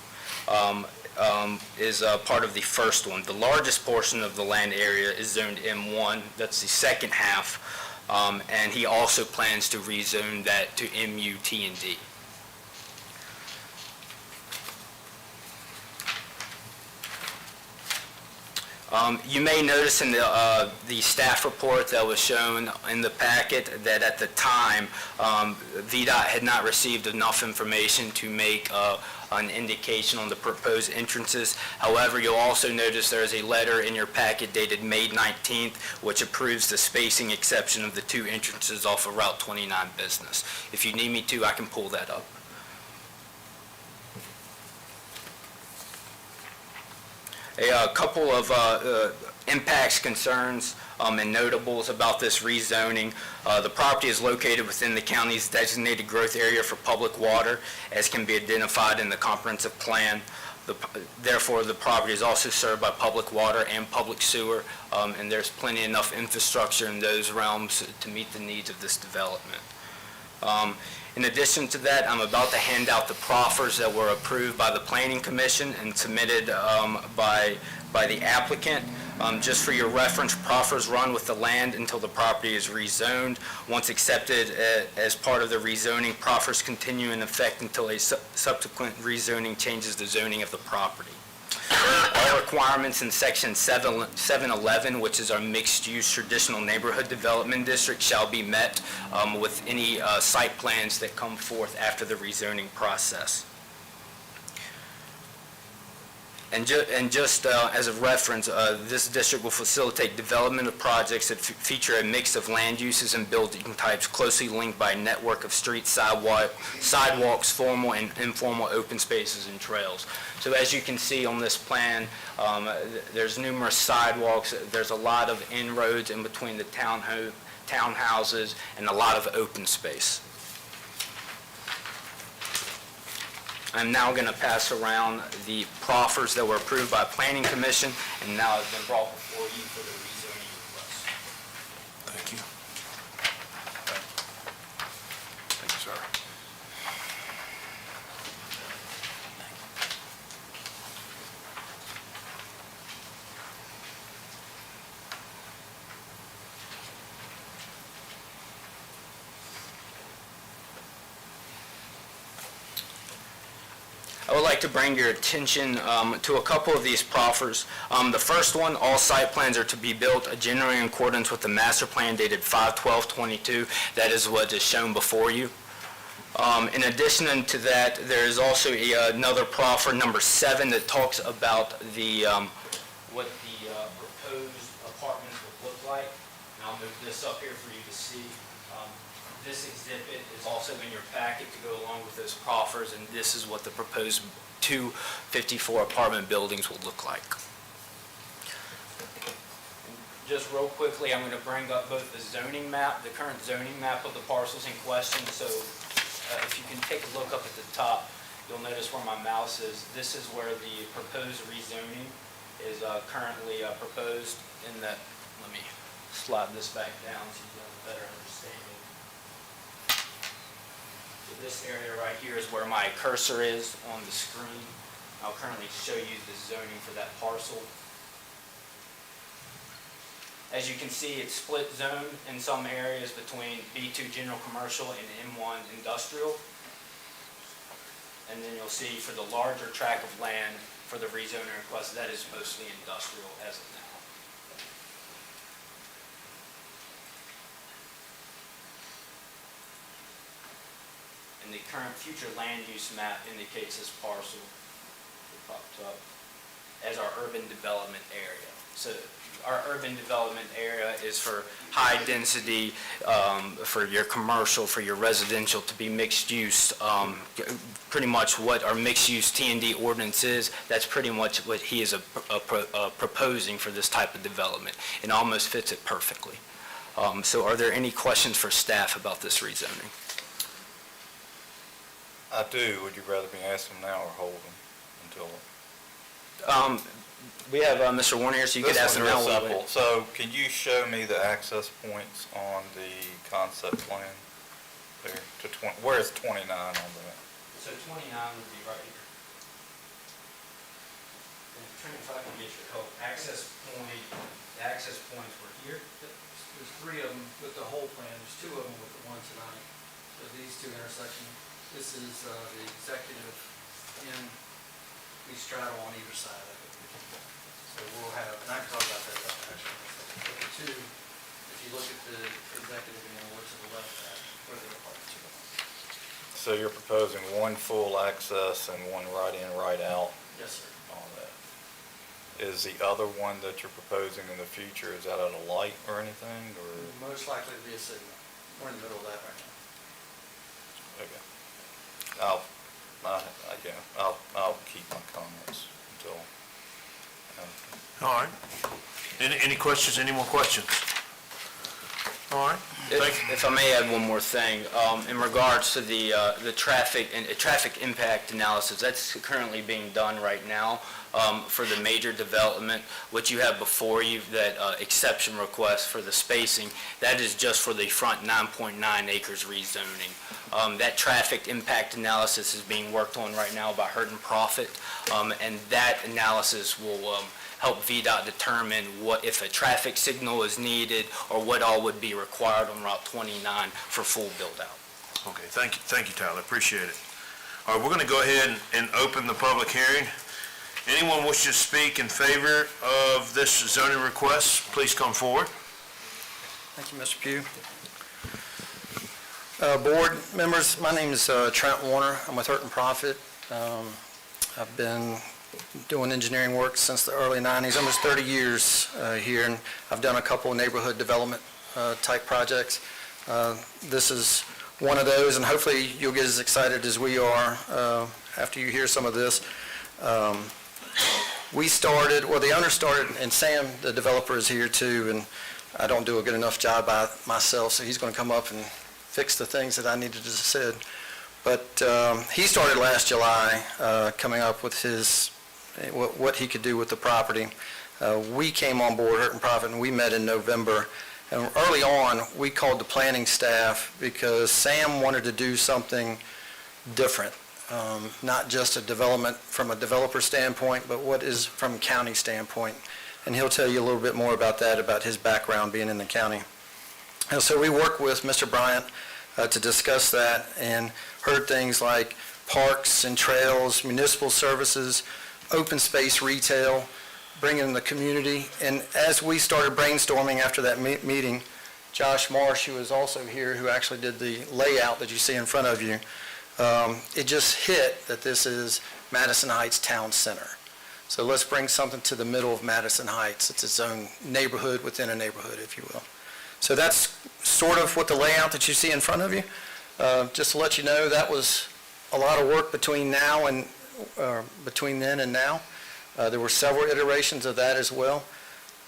is part of the first one. The largest portion of the land area is zoned M1. That's the second half. And he also plans to rezone that to MUT&D. You may notice in the staff report that was shown in the packet that at the time, VDOT had not received enough information to make an indication on the proposed entrances. However, you'll also notice there is a letter in your packet dated May 19th, which approves the spacing exception of the 2 entrances off of Route 29 business. If you need me to, I can pull that up. A couple of impacts, concerns, and notables about this rezoning. The property is located within the county's designated growth area for public water, as can be identified in the comprehensive plan. Therefore, the property is also served by public water and public sewer, and there's plenty enough infrastructure in those realms to meet the needs of this development. In addition to that, I'm about to hand out the proffers that were approved by the Planning Commission and submitted by the applicant. Just for your reference, proffers run with the land until the property is rezoned. Once accepted as part of the rezoning, proffers continue in effect until a subsequent rezoning changes the zoning of the property. All requirements in Section 711, which is our mixed-use traditional neighborhood development district, shall be met with any site plans that come forth after the rezoning process. And just as a reference, this district will facilitate development of projects that feature a mix of land uses and building types closely linked by a network of streets, sidewalks, formal and informal open spaces, and trails. So as you can see on this plan, there's numerous sidewalks. There's a lot of inroads in between the townhouses and a lot of open space. I'm now going to pass around the proffers that were approved by Planning Commission and now have been brought before you for the rezoning request. Thank you. Thank you, sir. I would like to bring your attention to a couple of these proffers. The first one, all site plans are to be built generally in accordance with the master plan dated 5/12/22. That is what is shown before you. In addition to that, there is also another proffer, number 7, that talks about the what the proposed apartments would look like. And I'll move this up here for you to see. This exhibit is also in your packet to go along with those proffers, and this is what the proposed 254 apartment buildings will look like. Just real quickly, I'm going to bring up both the zoning map, the current zoning map of the parcels in question. So if you can take a look up at the top, you'll notice where my mouse is. This is where the proposed rezoning is currently proposed in that. Let me slide this back down so you have a better understanding. So this area right here is where my cursor is on the screen. I'll currently show you the zoning for that parcel. As you can see, it's split zone in some areas between B2 general commercial and M1 industrial. And then you'll see for the larger tract of land for the rezoning request, that is mostly industrial as of now. and the current future land use map indicates this parcel, it popped up, as our urban development area. So our urban development area is for high density, for your commercial, for your residential to be mixed use. Pretty much what our mixed use T&D ordinance is, that's pretty much what he is proposing for this type of development. It almost fits it perfectly. So are there any questions for staff about this rezoning? I do. Would you rather me ask them now or hold them until? We have Mr. Warner here, so you could ask him now. This one's real simple. So can you show me the access points on the concept plan there to where is 29 on that? So 29 would be right here. And Trent, if I can get your help, the access points were here. There's three of them with the whole plan, there's two of them with the one tonight. So these two intersections, this is the executive, and we straddle on either side of it. So we'll have, and I can talk about that actually. But the two, if you look at the executive and then look to the left, where the apartments are going. So you're proposing one full access and one right in, right out? Yes, sir. On that. Is the other one that you're proposing in the future, is that at a light or anything, or? Most likely to be a signal. We're in the middle of that right now. Okay. I'll keep my comments until. All right. Any questions, any more questions? All right. If I may add one more thing, in regards to the traffic impact analysis, that's currently being done right now for the major development. What you have before you, that exception request for the spacing, that is just for the front 9.9 acres rezoning. That traffic impact analysis is being worked on right now by Hurd and Profit, and that analysis will help VDOT determine if a traffic signal is needed or what all would be required on Route 29 for full build-out. Okay, thank you, Tyler, appreciate it. All right, we're going to go ahead and open the public hearing. Anyone wish to speak in favor of this zoning request, please come forward. Thank you, Mr. Pugh. Board members, my name is Trent Warner. I'm with Hurd and Profit. I've been doing engineering work since the early 90s, almost 30 years here, and I've done a couple of neighborhood development type projects. This is one of those, and hopefully you'll get as excited as we are after you hear some of this. The owner started, and Sam, the developer, is here too, and I don't do a good enough job by myself, so he's going to come up and fix the things that I needed to said. But he started last July coming up with what he could do with the property. We came on board, Hurd and Profit, and we met in November. And early on, we called the planning staff because Sam wanted to do something different, not just a development from a developer standpoint, but what is from a county standpoint. And he'll tell you a little bit more about that, about his background being in the county. And so we worked with Mr. Bryant to discuss that and heard things like parks and trails, municipal services, open space retail, bringing in the community. And as we started brainstorming after that meeting, Josh Marsh, who is also here, who actually did the layout that you see in front of you, it just hit that this is Madison Heights Town Center. So let's bring something to the middle of Madison Heights. It's its own neighborhood within a neighborhood, if you will. So that's sort of what the layout that you see in front of you. Just to let you know, that was a lot of work between then and now. There were several iterations of that as well.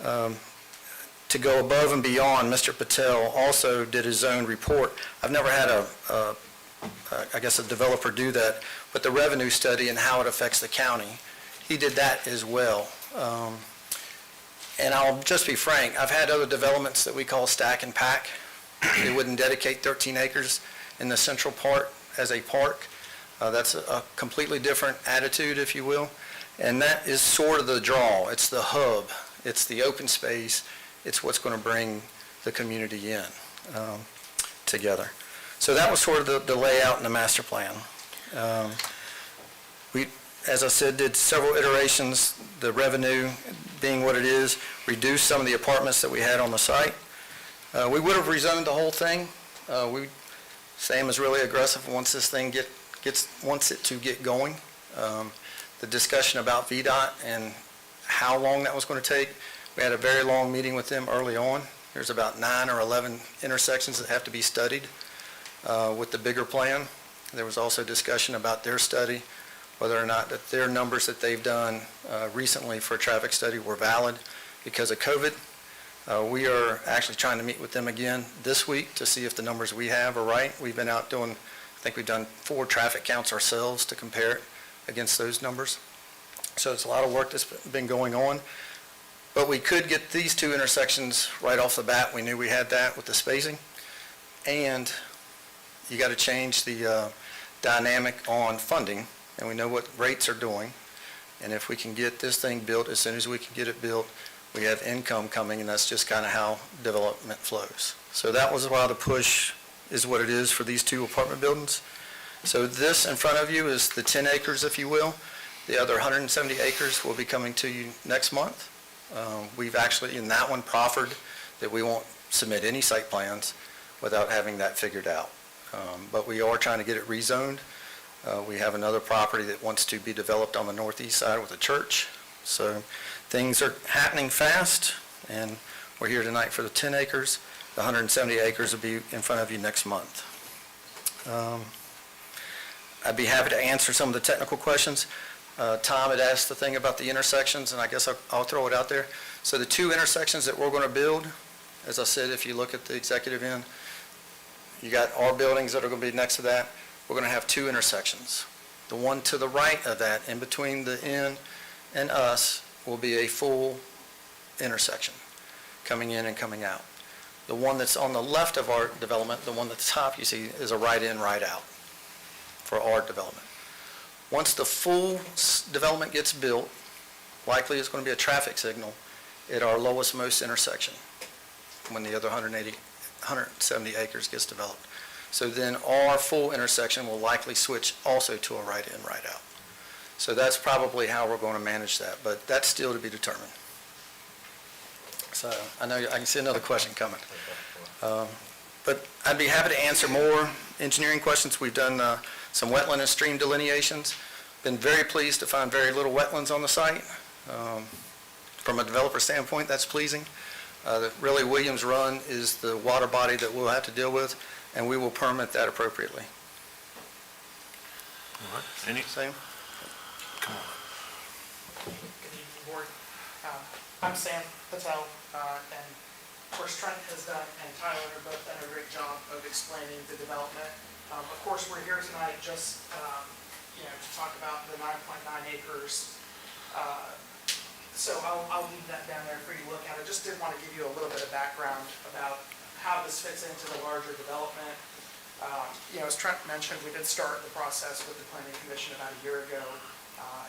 To go above and beyond, Mr. Patel also did his own report. I've never had I guess a developer do that, but the revenue study and how it affects the county, he did that as well. And I'll just be frank, I've had other developments that we call stack and pack. They wouldn't dedicate 13 acres in the central part as a park. That's a completely different attitude, if you will. And that is sort of the draw. It's the hub. It's the open space. It's what's going to bring the community in together. So that was sort of the layout and the master plan. We, as I said, did several iterations, the revenue being what it is, reduced some of the apartments that we had on the site. We would have rezoned the whole thing. We Sam is really aggressive once this thing wants it to get going. The discussion about VDOT and how long that was going to take, we had a very long meeting with them early on. There's about 9 or 11 intersections that have to be studied with the bigger plan. There was also discussion about their study, whether or not that their numbers that they've done recently for a traffic study were valid because of COVID. We are actually trying to meet with them again this week to see if the numbers we have are right. We've been out doing, I think we've done 4 traffic counts ourselves to compare it against those numbers. So it's a lot of work that's been going on. But we could get these 2 intersections right off the bat. We knew we had that with the spacing. And you got to change the dynamic on funding, and we know what rates are doing. And if we can get this thing built, as soon as we can get it built, we have income coming, and that's just kind of how development flows. So that was why the push is what it is for these 2 apartment buildings. So this in front of you is the 10 acres, if you will. The other 170 acres will be coming to you next month. We've actually, in that one, proffered that we won't submit any site plans without having that figured out. But we are trying to get it rezoned. We have another property that wants to be developed on the northeast side with a church. So things are happening fast, and we're here tonight for the 10 acres. The 170 acres will be in front of you next month. I'd be happy to answer some of the technical questions. Tom had asked the thing about the intersections, and I guess I'll throw it out there. So the 2 intersections that we're going to build, as I said, if you look at the executive end, you got our buildings that are going to be next to that. We're going to have 2 intersections. The one to the right of that, in between the inn and us, will be a full intersection, coming in and coming out. The one that's on the left of our development, the one at the top you see, is a right in, right out for our development. Once the full development gets built, likely it's going to be a traffic signal at our lowest most intersection when the other 170 acres gets developed. So then our full intersection will likely switch also to a right in, right out. So that's probably how we're going to manage that, but that's still to be determined. So I know I can see another question coming. But I'd be happy to answer more engineering questions. We've done some wetland and stream delineations. Been very pleased to find very little wetlands on the site. From a developer standpoint, that's pleasing. Really, Williams Run is the water body that we'll have to deal with, and we will permit that appropriately. All right. Any? Sam? Come on. Good evening, Board. I'm Sam Patel, and of course Trent has done, and Tyler have both done a great job of explaining the development. Of course, we're here tonight just, to talk about the 9.9 acres. So I'll leave that down there for you to look at. I just did want to give you a little bit of background about how this fits into the larger development. As Trent mentioned, we did start the process with the Planning Commission about a year ago.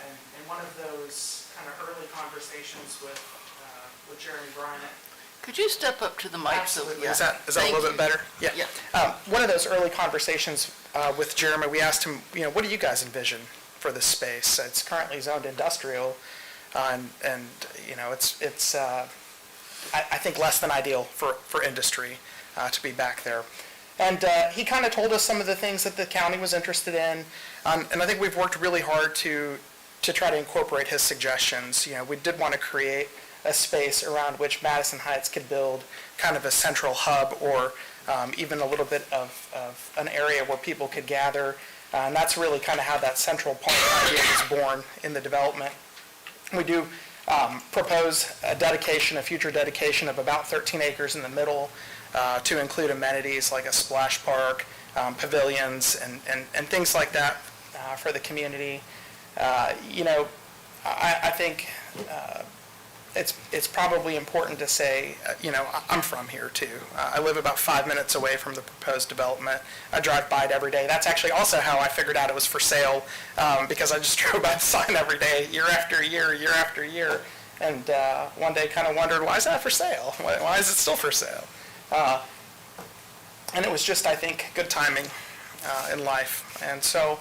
And in one of those kind of early conversations with Jeremy Bryant. Could you step up to the mic? Absolutely. Is that a little bit better? Yeah. One of those early conversations with Jeremy, we asked him, what do you guys envision for this space? It's currently zoned industrial, and it's I think less than ideal for industry to be back there. And he kind of told us some of the things that the county was interested in, and I think we've worked really hard to try to incorporate his suggestions. We did want to create a space around which Madison Heights could build kind of a central hub, or even a little bit of an area where people could gather. And that's really kind of how that central point idea was born in the development. We do propose a future dedication of about 13 acres in the middle to include amenities like a splash park, pavilions, and things like that for the community. I think it's probably important to say, I'm from here too. I live about 5 minutes away from the proposed development. I drive by it every day. That's actually also how I figured out it was for sale, because I just drove by the sign every day, year after year, year after year. And one day kind of wondered, why is that for sale? Why is it still for sale? And it was just, I think, good timing in life. And so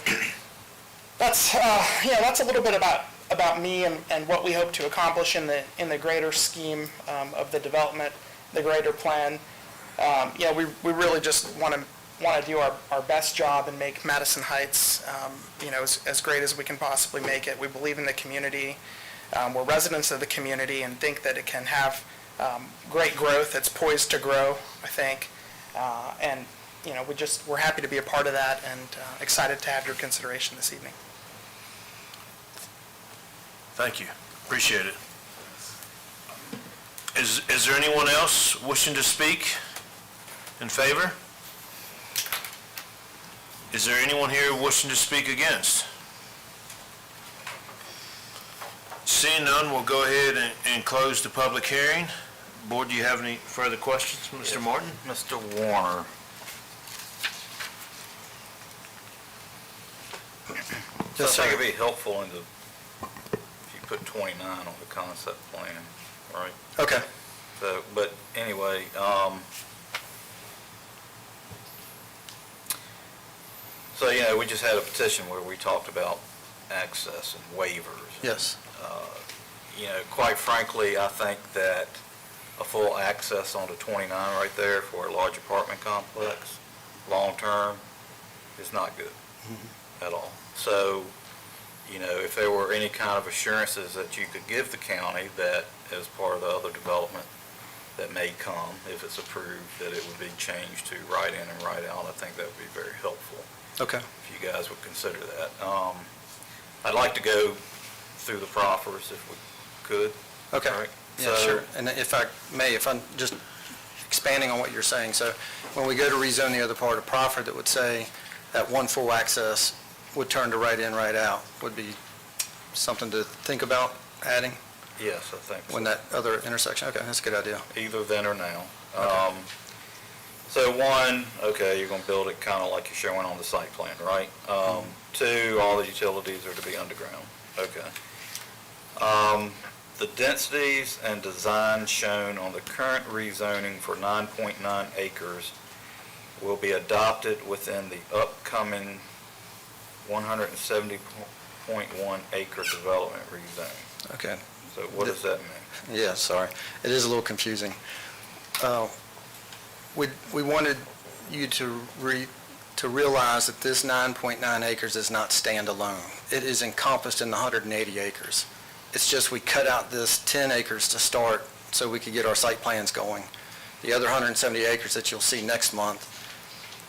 that's a little bit about me and what we hope to accomplish in the greater scheme of the development, the greater plan. We really just want to want to do our best job and make Madison Heights, as great as we can possibly make it. We believe in the community. We're residents of the community and think that it can have great growth. It's poised to grow, I think. And, we're happy to be a part of that and excited to have your consideration this evening. Thank you. Appreciate it. Is there anyone else wishing to speak in favor? Is there anyone here wishing to speak against? Seeing none, we'll go ahead and close the public hearing. Board, do you have any further questions, Mr. Martin? Mr. Warner. So I think it'd be helpful if you put 29 on the concept plan, right? Okay. So, but anyway, so, we just had a petition where we talked about access and waivers. Yes. Quite frankly, I think that a full access onto 29 right there for a large apartment complex, long-term, is not good at all. So, if there were any kind of assurances that you could give the county that as part of the other development that may come, if it's approved, that it would be changed to right in and right out, I think that would be very helpful. Okay. If you guys would consider that. I'd like to go through the proffers if we could. Okay. All right? Yeah, sure. And if I may, if I'm just expanding on what you're saying, so when we go to rezone the other part of proffer, that would say that one full access would turn to right in, right out, would be something to think about adding? Yes, I think so. When that other intersection, okay, that's a good idea. Either then or now. Okay. So one, okay, you're going to build it kind of like you're showing on the site plan, right? Two, all the utilities are to be underground. Okay. The densities and design shown on the current rezoning for 9.9 acres will be adopted within the upcoming 170.1 acre development rezone. Okay. So what does that mean? Yeah, sorry. It is a little confusing. We wanted you to realize that this 9.9 acres is not standalone. It is encompassed in the 180 acres. It's just we cut out this 10 acres to start so we could get our site plans going. The other 170 acres that you'll see next month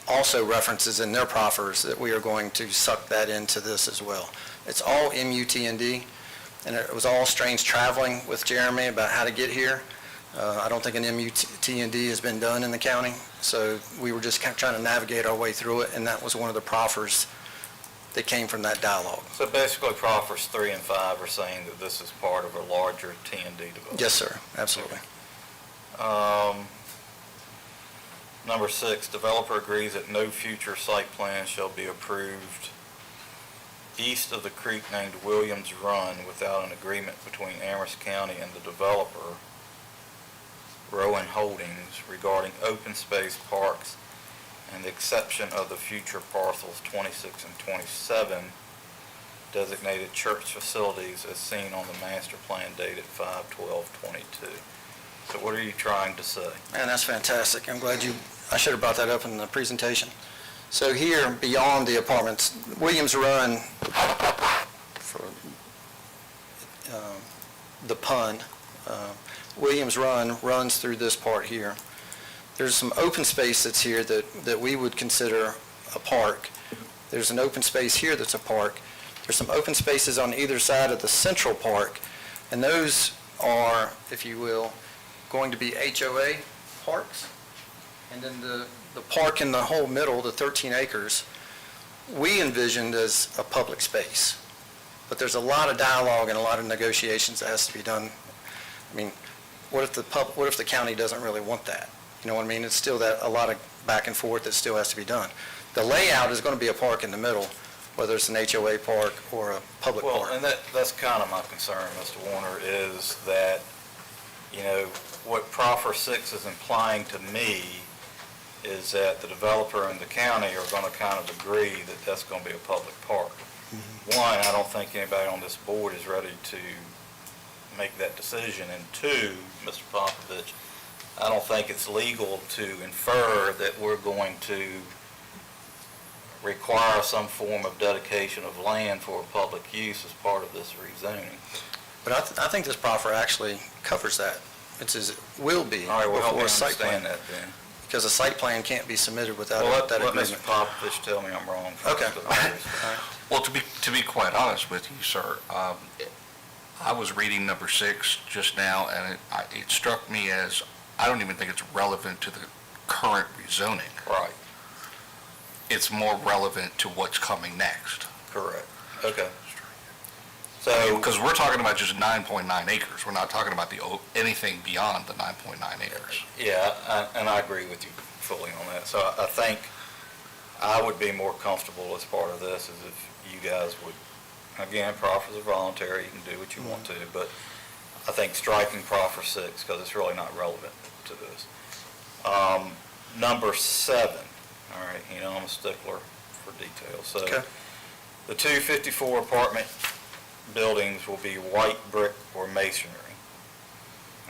also references in their proffers that we are going to suck that into this as well. It's all MUT&D, and it was all strange traveling with Jeremy about how to get here. I don't think an MUT&D has been done in the county, so we were just kind of trying to navigate our way through it, and that was one of the proffers that came from that dialogue. So basically, proffers 3 and 5 are saying that this is part of a larger T&D development. Yes, sir, absolutely. Number 6, developer agrees that no future site plan shall be approved east of the creek named Williams Run without an agreement between Amherst County and the developer, Rowan Holdings, regarding open space parks and the exception of the future parcels 26 and 27 designated church facilities as seen on the master plan dated 5/12/22. So what are you trying to say? Man, that's fantastic. I'm glad I should have brought that up in the presentation. So here, beyond the apartments, Williams Run, for the pun, Williams Run runs through this part here. There's some open space that's here that we would consider a park. There's an open space here that's a park. There's some open spaces on either side of the central park, and those are, if you will, going to be HOA parks. And then the park in the whole middle, the 13 acres, we envisioned as a public space. But there's a lot of dialogue and a lot of negotiations that has to be done. I mean, what if the county doesn't really want that? You know what I mean? It's still a lot of back and forth that still has to be done. The layout is going to be a park in the middle, whether it's an HOA park or a public park. Well, and that's kind of my concern, Mr. Warner, is that, what Proffer 6 is implying to me is that the developer and the county are going to kind of agree that that's going to be a public park. Mm-hmm. One, I don't think anybody on this board is ready to make that decision. And two, Mr. Popovich, I don't think it's legal to infer that we're going to require some form of dedication of land for public use as part of this rezoning. But I think this proffer actually covers that. It says it will be All right, well, help me before a site plan. understand that then. Because a site plan can't be submitted without Well, that let agreement. Mr. Popovich tell me I'm wrong. Okay. Well, to be quite honest with you, sir, I was reading number 6 just now, and it struck me as, I don't even think it's relevant to the current rezoning. Right, It's more relevant to what's coming next. correct. Okay. So, Because we're talking about just 9.9 acres. We're not talking about anything beyond the 9.9 acres. yeah, and I agree with you fully on that. So I think I would be more comfortable as part of this is if you guys would, again, proffers are voluntary, you can do what you want to, but I think striking proffer 6, because it's really not relevant to this. Number 7, all right, I'm a stickler for details. So Okay. the 254 apartment buildings will be white brick or masonry.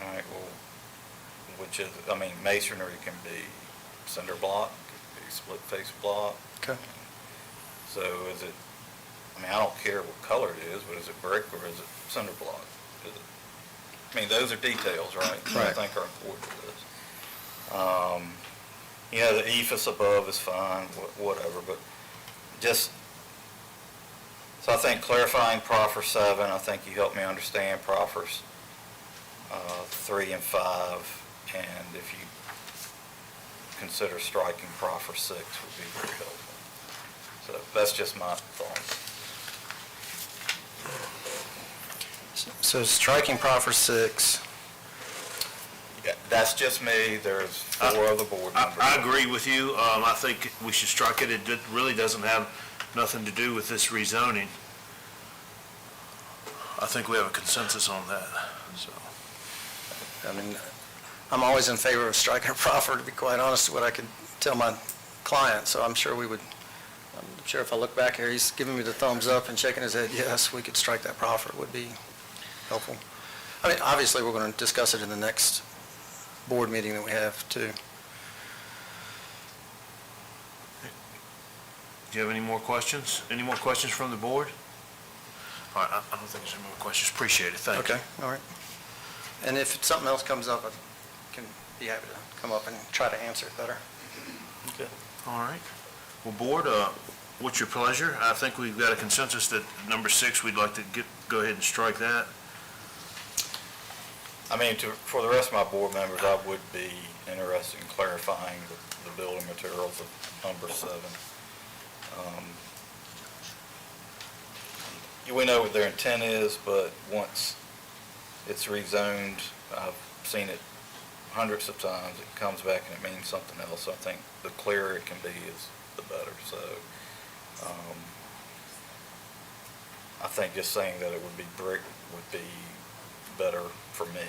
All right, well, masonry can be cinder block, could be split face block. Okay. So is it, I don't care what color it is, but is it brick or is it cinder block? Those are details, right? That I think are important to this. The ephes above is fine, whatever, but just, so I think clarifying proffer 7, I think you helped me understand proffers 3 and 5, and if you consider striking proffer 6 would be very helpful. So that's just my thoughts. So striking proffer 6. Yeah, that's just me, there's 4 other board members. I agree with you. I think we should strike it. It really doesn't have nothing to do with this rezoning. I think we have a consensus on that, so. I'm always in favor of striking a proffer, to be quite honest, what I could tell my client, so I'm sure if I look back here, he's giving me the thumbs up and shaking his head, yes, we could strike that proffer, it would be helpful. Obviously, we're going to discuss it in the next board meeting that we have, too. Do you have any more questions? Any more questions from the board? All right, I don't think there's any more questions. Appreciate it, thank you. Okay, all right. And if something else comes up, I can be happy to come up and try to answer it better. Okay. All right. Well, board, what's your pleasure? I think we've got a consensus that number 6, we'd like to go ahead and strike that. For the rest of my board members, I would be interested in clarifying the building materials of number 7. We know what their intent is, but once it's rezoned, I've seen it hundreds of times, it comes back and it means something else. I think the clearer it can be is the better. So I think just saying that it would be brick would be better for me.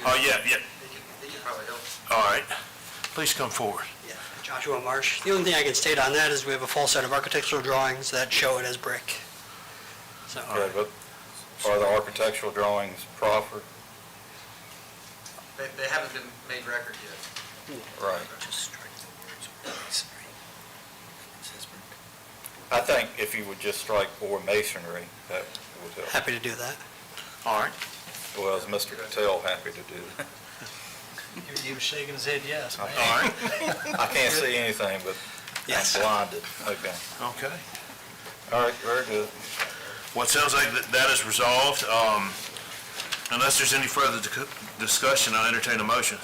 Oh, yeah. He can probably help. All right. Please come forward. Yeah, Joshua Marsh. The only thing I can state on that is we have a full set of architectural drawings that show it as brick. So. Okay, but are the architectural drawings proffered? They haven't been made record yet. Right. I think if you would just strike or masonry, that would help. Happy to do that. All right. Well, is Mr. Patel happy to do that? He was shaking his head yes. All right. I can't see anything, but Yes. I'm blinded. Okay. Okay. All right, very good. Well, it sounds like that is resolved. Unless there's any further discussion, I'll entertain a motion.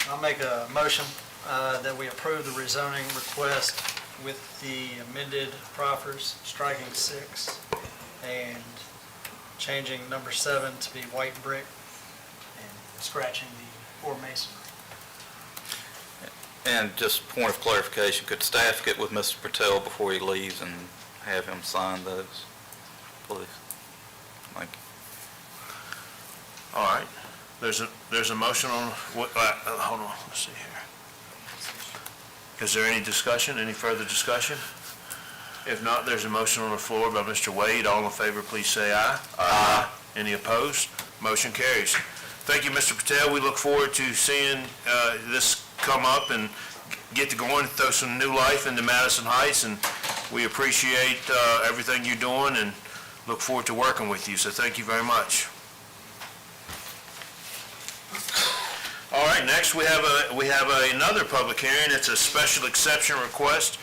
I'll make a motion that we approve the rezoning request with the amended proffers, striking 6 and changing number 7 to be white brick and scratching the or masonry. And just point of clarification, could staff get with Mr. Patel before he leaves and have him sign those, please? Thank you. All right. There's a motion on, hold on, let's see here. Is there any discussion, any further discussion? If not, there's a motion on the floor by Mr. Wade. All in favor, please say aye. Aye. Any opposed? Motion carries. Thank you, Mr. Patel. We look forward to seeing this come up and get to going, throw some new life into Madison Heights, and we appreciate everything you're doing and look forward to working with you, so thank you very much. All right, next we have another public hearing. It's a special exception request,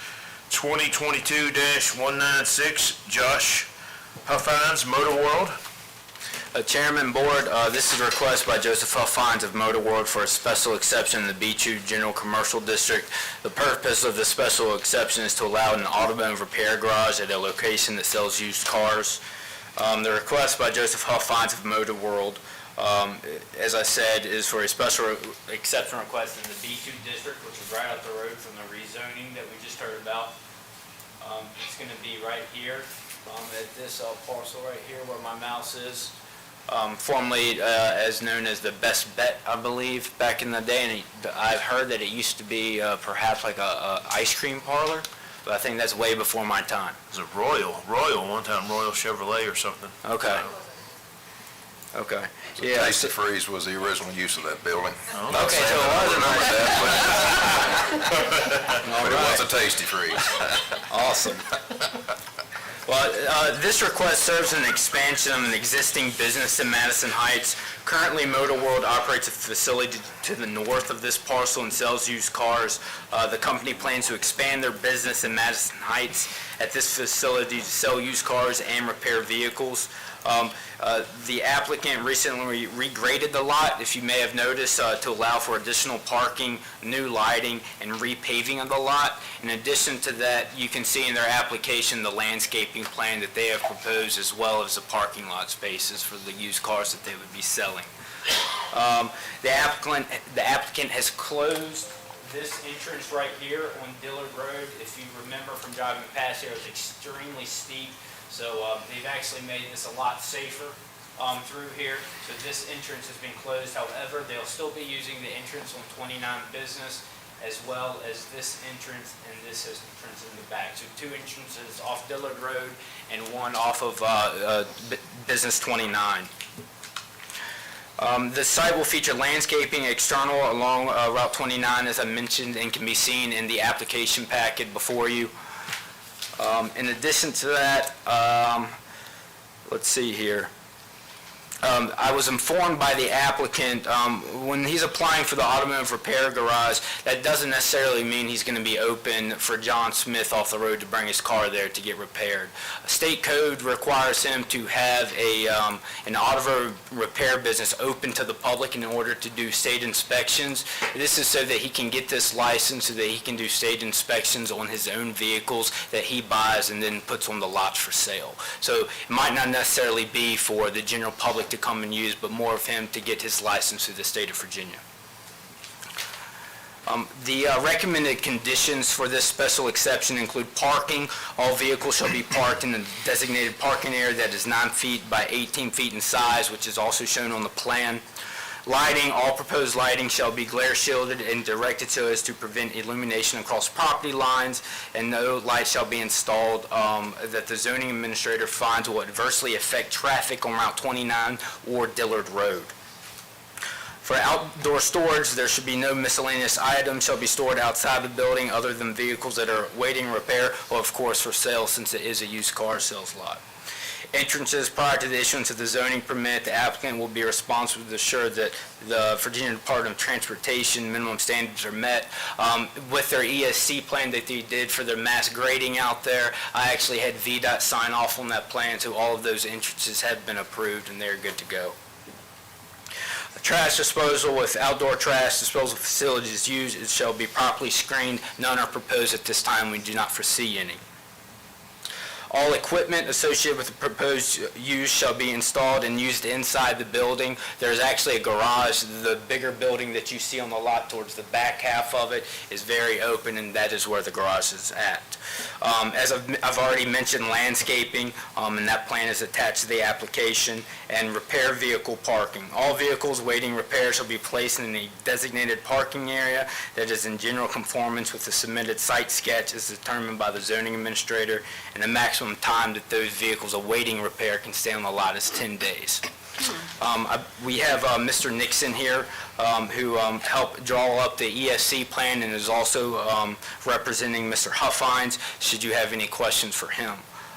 2022-196, Josh Huffines, Motor World. Chairman, Board, this is a request by Joseph Huffines of Motor World for a special exception in the B2 General Commercial District. The purpose of the special exception is to allow an automotive repair garage at a location that sells used cars. The request by Joseph Huffines of Motor World, as I said, is for a special exception request in the B2 district, which is right up the road from the rezoning that we just heard about. It's going to be right here at this parcel right here where my mouse is. Formerly as known as the Best Bet, I believe, back in the day, and I've heard that it used to be perhaps like a ice cream parlor, but I think that's way before my time. It was a Royal one time, Royal Chevrolet or something. Okay. Okay. So Tasty Freeze was the original use of that building. Okay, so it wasn't but it was a Tasty Freeze. Awesome. Well, this request serves an expansion of an existing business in Madison Heights. Currently, Motor World operates a facility to the north of this parcel and sells used cars. The company plans to expand their business in Madison Heights at this facility to sell used cars and repair vehicles. The applicant recently regraded the lot, if you may have noticed, to allow for additional parking, new lighting, and repaving of the lot. In addition to that, you can see in their application the landscaping plan that they have proposed, as well as the parking lot spaces for the used cars that they would be selling. The applicant has closed this entrance right here on Dillard Road. If you remember from driving past here, it was extremely steep. So they've actually made this a lot safer through here. So this entrance has been closed. However, they'll still be using the entrance on 29 Business, as well as this entrance and this entrance in the back. So two entrances off Dillard Road and one off of Business 29. The site will feature landscaping external along Route 29, as I mentioned, and can be seen in the application packet before you. In addition to that, let's see here. I was informed by the applicant, when he's applying for the automotive repair garage, that doesn't necessarily mean he's going to be open for John Smith off the road to bring his car there to get repaired. State code requires him to have an auto repair business open to the public in order to do state inspections. This is so that he can get this license so that he can do state inspections on his own vehicles that he buys and then puts on the lots for sale. So it might not necessarily be for the general public to come and use, but more of him to get his license through the state of Virginia. The recommended conditions for this special exception include parking. All vehicles shall be parked in a designated parking area that is 9 feet by 18 feet in size, which is also shown on the plan. Lighting, all proposed lighting shall be glare shielded and directed so as to prevent illumination across property lines, and no light shall be installed that the zoning administrator finds will adversely affect traffic on Route 29 or Dillard Road. For outdoor storage, there should be no miscellaneous items shall be stored outside the building other than vehicles that are waiting repair, or of course for sale, since it is a used car sales lot. Entrances prior to the issuance of the zoning permit, the applicant will be responsible to ensure that the Virginia Department of Transportation minimum standards are met. With their ESC plan that they did for their mass grading out there, I actually had VDOT sign off on that plan, so all of those entrances have been approved and they're good to go. Trash disposal, with outdoor trash disposal facilities used, it shall be properly screened. None are proposed at this time. We do not foresee any. All equipment associated with the proposed use shall be installed and used inside the building. There's actually a garage. The bigger building that you see on the lot towards the back half of it is very open, and that is where the garage is at. As I've already mentioned, landscaping, and that plan is attached to the application, and repair vehicle parking. All vehicles waiting repair shall be placed in a designated parking area that is in general conformance with the submitted site sketch as determined by the zoning administrator, and the maximum time that those vehicles awaiting repair can stay on the lot is 10 days. We have Mr. Nixon here, who helped draw up the ESC plan and is also representing Mr. Huffines, should you have any questions for him.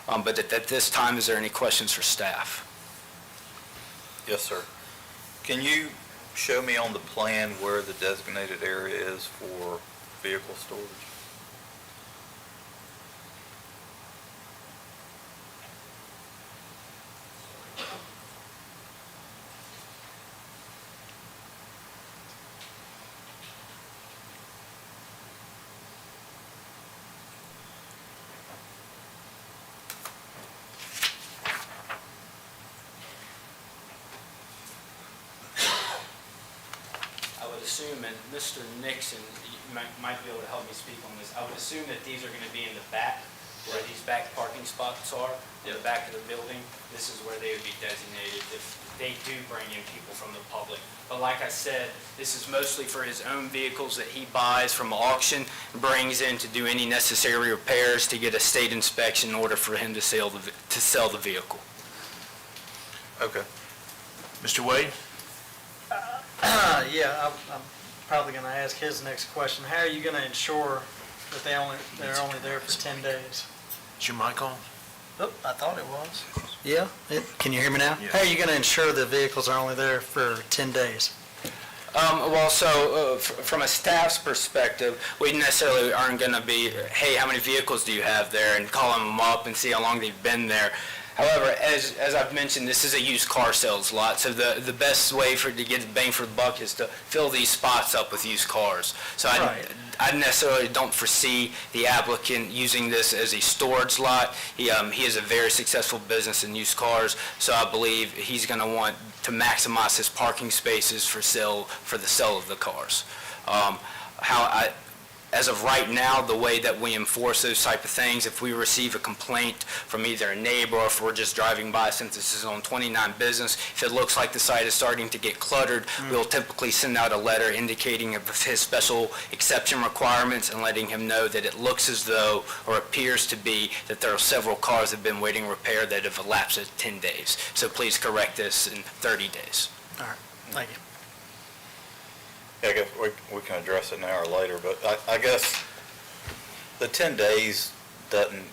But at this time, is there any questions for staff? Yes, sir. Can you show me on the plan where the designated area is for vehicle storage? I would assume, and Mr. Nixon, you might be able to help me speak on this, I would assume that these are going to be in the back, where these back parking spots are, in the back of the building. This is where they would be designated if they do bring in people from the public. But like I said, this is mostly for his own vehicles that he buys from auction, brings in to do any necessary repairs to get a state inspection in order for him to sell the vehicle. Okay. Mr. Wade? Yeah, I'm probably going to ask his next question. How are you going to ensure that they're only there for 10 days? Is your mic on? Oh, I thought it was. Yeah? Can you hear me now? Yeah. How are you going to ensure the vehicles are only there for 10 days? From a staff's perspective, we necessarily aren't going to be, hey, how many vehicles do you have there, and calling them up and see how long they've been there. However, as I've mentioned, this is a used car sales lot, so the best way to get the bang for the buck is to fill these spots up with used cars. So I necessarily don't foresee the applicant using this as a storage lot. He is a very successful business in used cars, so I believe he's going to want to maximize his parking spaces for the sale of the cars. As of right now, the way that we enforce those type of things, if we receive a complaint from either a neighbor or if we're just driving by, since this is on 29 business, if it looks like the site is starting to get cluttered, we'll typically send out a letter indicating of his special exception requirements and letting him know that it looks as though, or appears to be, that there are several cars that have been waiting repair that have elapsed at 10 days. So please correct this in 30 days. All right, thank you. Yeah, I guess we can address it now or later, but I guess the 10 days doesn't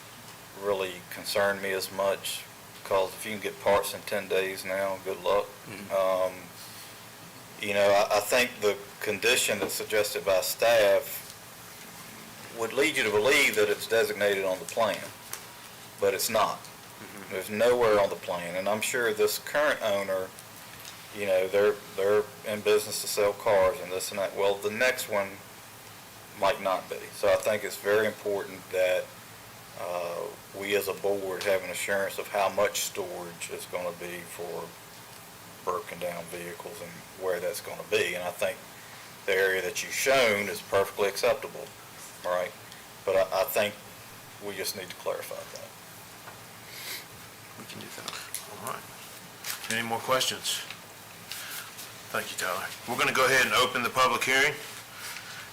really concern me as much, because if you can get parts in 10 days now, good luck. I think the condition that's suggested by staff would lead you to believe that it's designated on the plan, but it's not. There's nowhere on the plan, and I'm sure this current owner, they're in business to sell cars and this and that. Well, the next one might not be. So I think it's very important that we as a board have an assurance of how much storage is going to be for broken down vehicles and where that's going to be. And I think the area that you've shown is perfectly acceptable, right? But I think we just need to clarify that. We can do that. All right. Any more questions? Thank you, Tyler. We're going to go ahead and open the public hearing.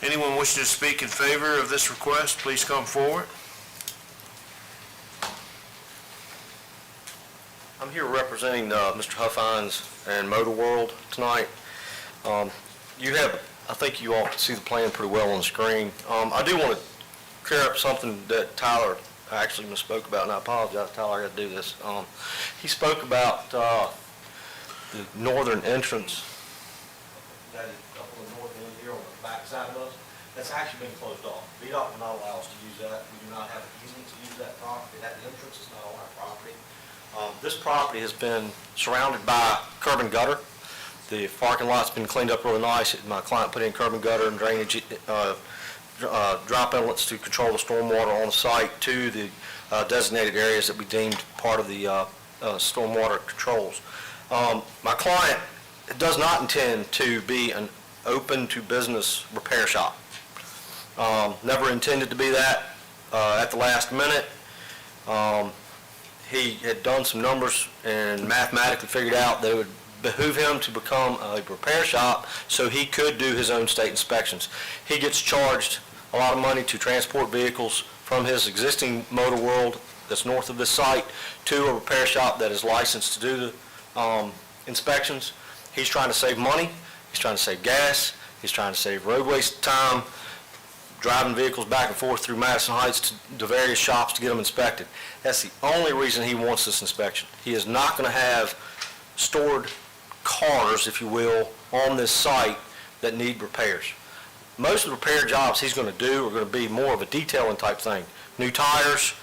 Anyone wishing to speak in favor of this request, please come forward. I'm here representing Mr. Huffines and Motor World tonight. I think you all can see the plan pretty well on the screen. I do want to clear up something that Tyler actually misspoke about, and I apologize, Tyler, I got to do this. He spoke about the northern entrance. That is up on the north end here on the back side of us. That's actually been closed off. VDOT will not allow us to use that. We do not have an easement to use that property. That entrance is not on our property. This property has been surrounded by curb and gutter. The parking lot's been cleaned up really nice. My client put in curb and gutter and drainage, drop inlets to control the stormwater on the site to the designated areas that we deemed part of the stormwater controls. My client does not intend to be an open-to-business repair shop. Never intended to be that at the last minute. He had done some numbers and mathematically figured out that it would behoove him to become a repair shop so he could do his own state inspections. He gets charged a lot of money to transport vehicles from his existing Motor World that's north of this site to a repair shop that is licensed to do inspections. He's trying to save money, he's trying to save gas, he's trying to save roadway time, driving vehicles back and forth through Madison Heights to various shops to get them inspected. That's the only reason he wants this inspection. He is not going to have stored cars, if you will, on this site that need repairs. Most of the repair jobs he's going to do are going to be more of a detailing type thing. New tires,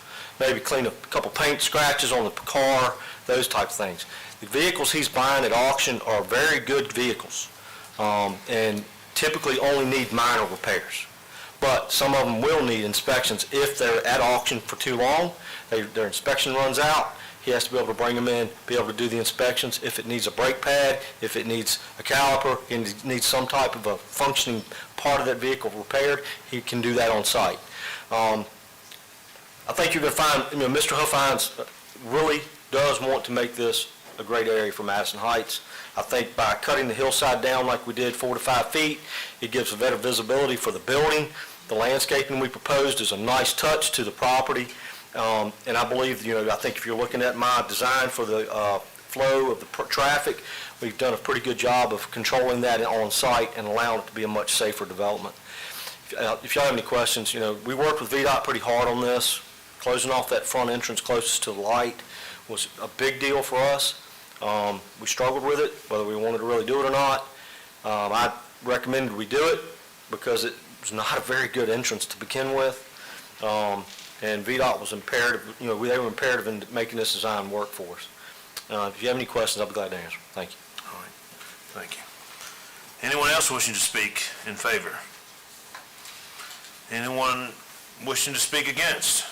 maybe clean a couple paint scratches on the car, those type of things. The vehicles he's buying at auction are very good vehicles, and typically only need minor repairs. But some of them will need inspections if they're at auction for too long. Their inspection runs out. He has to be able to bring them in, be able to do the inspections. If it needs a brake pad, if it needs a caliper, it needs some type of a functioning part of that vehicle repaired, he can do that on site. I think you're going to find, Mr. Huffines really does want to make this a great area for Madison Heights. I think by cutting the hillside down like we did 4 to 5 feet, it gives a better visibility for the building. The landscaping we proposed is a nice touch to the property. And I believe, I think if you're looking at my design for the flow of the traffic, we've done a pretty good job of controlling that on site and allowing it to be a much safer development. If y'all have any questions, we worked with VDOT pretty hard on this. Closing off that front entrance closest to the light was a big deal for us. We struggled with it, whether we wanted to really do it or not. I recommended we do it because it was not a very good entrance to begin with. And VDOT was imperative, they were imperative in making this design work for us. If you have any questions, I'll be glad to answer. Thank you. All right, thank you. Anyone else wishing to speak in favor? Anyone wishing to speak against?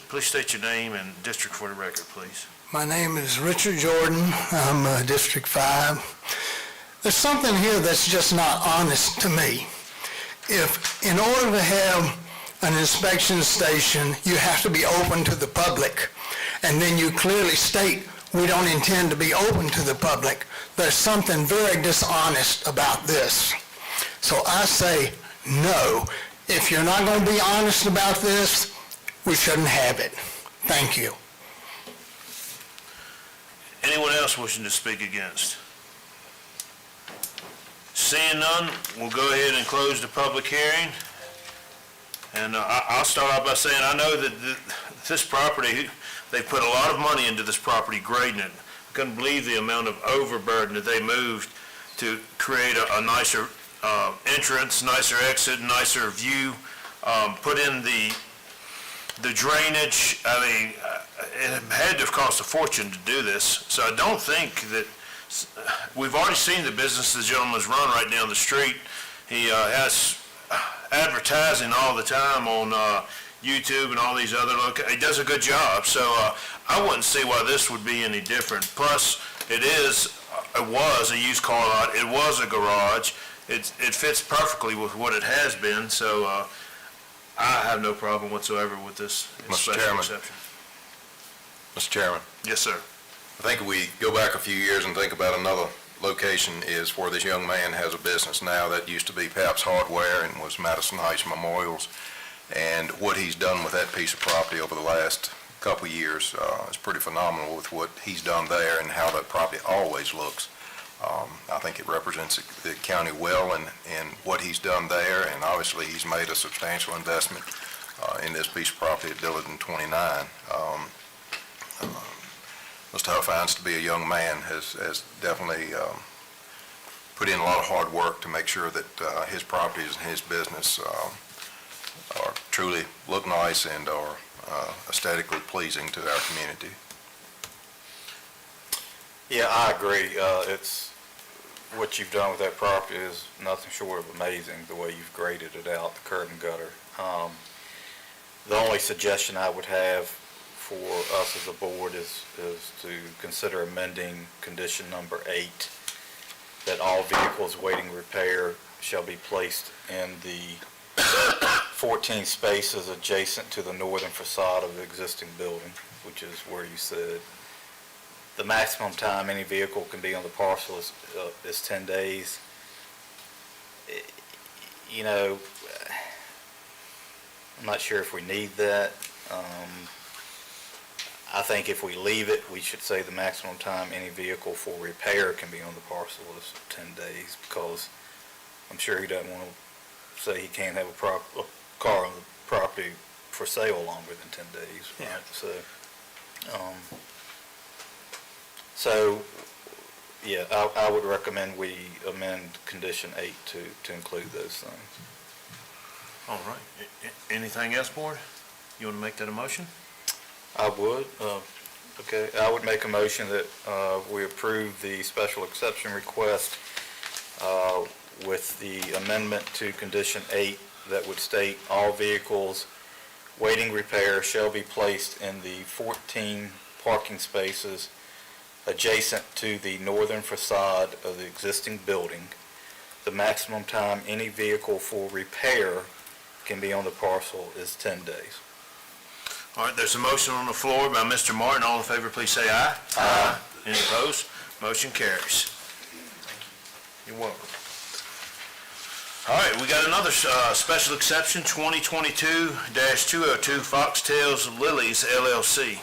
Please state your name and district for the record, please. My name is Richard Jordan. I'm District 5. There's something here that's just not honest to me. If, in order to have an inspection station, you have to be open to the public, and then you clearly state, we don't intend to be open to the public, there's something very dishonest about this. So I say, no. If you're not going to be honest about this, we shouldn't have it. Thank you. Anyone else wishing to speak against? Seeing none, we'll go ahead and close the public hearing. And I'll start off by saying I know that this property, they put a lot of money into this property grading it. I couldn't believe the amount of overburden that they moved to create a nicer entrance, nicer exit, nicer view, put in the drainage. I mean, it had to have cost a fortune to do this, so I don't think that, we've already seen the business the gentleman's run right down the street. He has advertising all the time on YouTube and all these other he does a good job, so I wouldn't see why this would be any different. Plus, it was a used car lot, it was a garage, it fits perfectly with what it has been, so I have no problem whatsoever with this Mr. special Chairman. exception. Mr. Chairman, Yes, sir. I think if we go back a few years and think about another location is where this young man has a business now. That used to be Pap's Hardware and was Madison Heights Memorials. And what he's done with that piece of property over the last couple of years is pretty phenomenal with what he's done there and how that property always looks. I think it represents the county well and what he's done there, and obviously he's made a substantial investment in this piece of property at Dillard 29. Mr. Huffines, to be a young man, has definitely put in a lot of hard work to make sure that his properties and his business are truly look nice and are aesthetically pleasing to our community. Yeah, I agree. It's, what you've done with that property is nothing short of amazing, the way you've graded it out, the curb and gutter. The only suggestion I would have for us as a board is to consider amending condition number 8, that all vehicles waiting repair shall be placed in the 14 spaces adjacent to the northern facade of the existing building, which is where you said the maximum time any vehicle can be on the parcel is 10 days. You know, I'm not sure if we need that. I think if we leave it, we should say the maximum time any vehicle for repair can be on the parcel is 10 days, because I'm sure he doesn't want to say he can't have a car on the property for sale longer than 10 days. Right? So, yeah, I would recommend we amend condition 8 to include those things. All right. Anything else, board? You want to make that a motion? I would. Okay, I would make a motion that we approve the special exception request with the amendment to condition 8 that would state all vehicles waiting repair shall be placed in the 14 parking spaces adjacent to the northern facade of the existing building. The maximum time any vehicle for repair can be on the parcel is 10 days. All right, there's a motion on the floor by Mr. Martin. All in favor, please say aye. Aye. Any opposed? Motion carries. You're welcome. All right, we got another special exception, 2022-202 Foxtails Lilies LLC.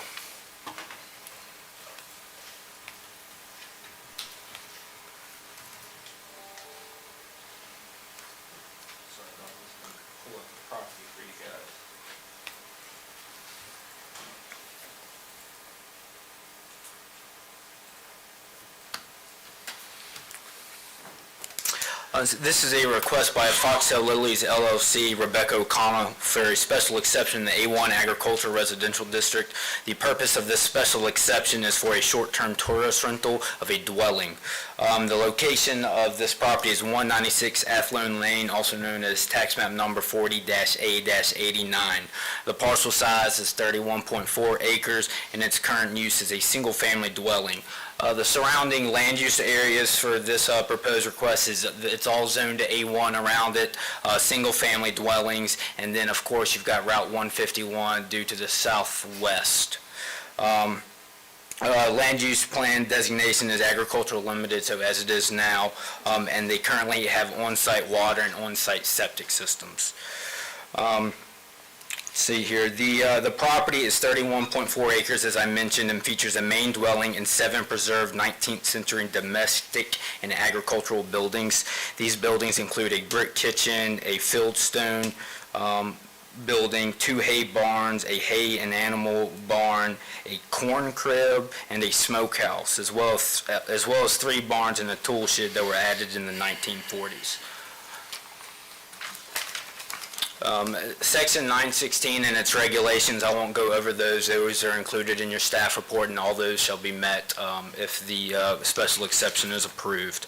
This is a request by Foxtail Lilies LLC, Rebecca O'Connell, for a special exception in the A1 Agricultural Residential District. The purpose of this special exception is for a short-term tourist rental of a dwelling. The location of this property is 196 Athlone Lane, also known as tax map number 40-A-89. The parcel size is 31.4 acres, and its current use is a single-family dwelling. The surrounding land use areas for this proposed request is it's all zoned to A1 around it, single-family dwellings, and then, of course, you've got Route 151 due to the southwest. Land use plan designation is agricultural limited, so as it is now, and they currently have on-site water and on-site septic systems. See here, the property is 31.4 acres, as I mentioned, and features a main dwelling and 7 preserved 19th century domestic and agricultural buildings. These buildings include a brick kitchen, a fieldstone building, 2 hay barns, a hay and animal barn, a corn crib, and a smokehouse, as well as 3 barns and a tool shed that were added in the 1940s. Section 916 and its regulations, I won't go over those. Those are included in your staff report, and all those shall be met if the special exception is approved.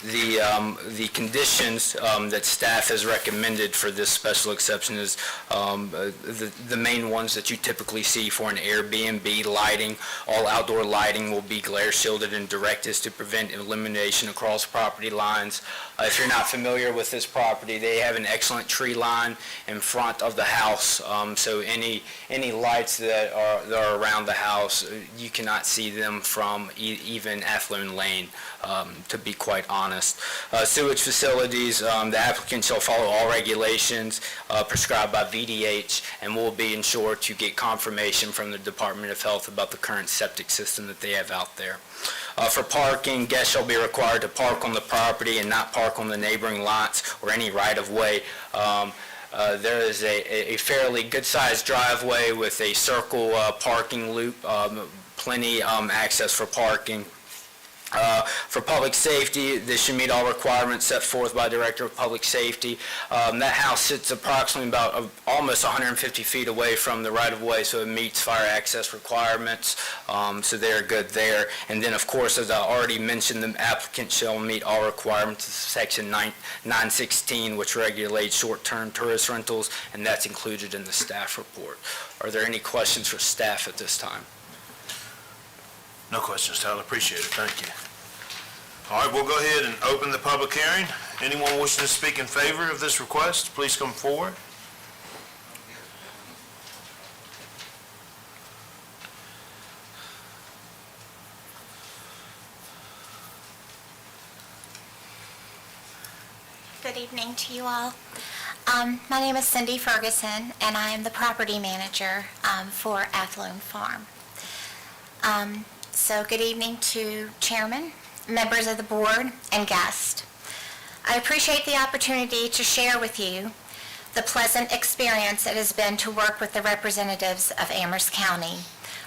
The conditions that staff has recommended for this special exception is the main ones that you typically see for an Airbnb: lighting. All outdoor lighting will be glare shielded and directed to prevent illumination across property lines. If you're not familiar with this property, they have an excellent tree line in front of the house, so any lights that are around the house, you cannot see them from even Athlone Lane, to be quite honest. Sewage facilities, the applicant shall follow all regulations prescribed by VDH and will be ensured to get confirmation from the Department of Health about the current septic system that they have out there. For parking, guests shall be required to park on the property and not park on the neighboring lots or any right-of-way. There is a fairly good-sized driveway with a circle parking loop, plenty access for parking. For public safety, this should meet all requirements set forth by Director of Public Safety. That house sits approximately about almost 150 feet away from the right-of-way, so it meets fire access requirements, so they're good there. And then, of course, as I already mentioned, the applicant shall meet all requirements of Section 916, which regulates short-term tourist rentals, and that's included in the staff report. Are there any questions for staff at this time? No questions, Tyler. Appreciate it. Thank you. All right, we'll go ahead and open the public hearing. Anyone wishing to speak in favor of this request, please come forward. Good evening to you all. My name is Cindy Ferguson, and I am the property manager for Athlone Farm. So good evening to Chairman, members of the board, and guests. I appreciate the opportunity to share with you the pleasant experience it has been to work with the representatives of Amherst County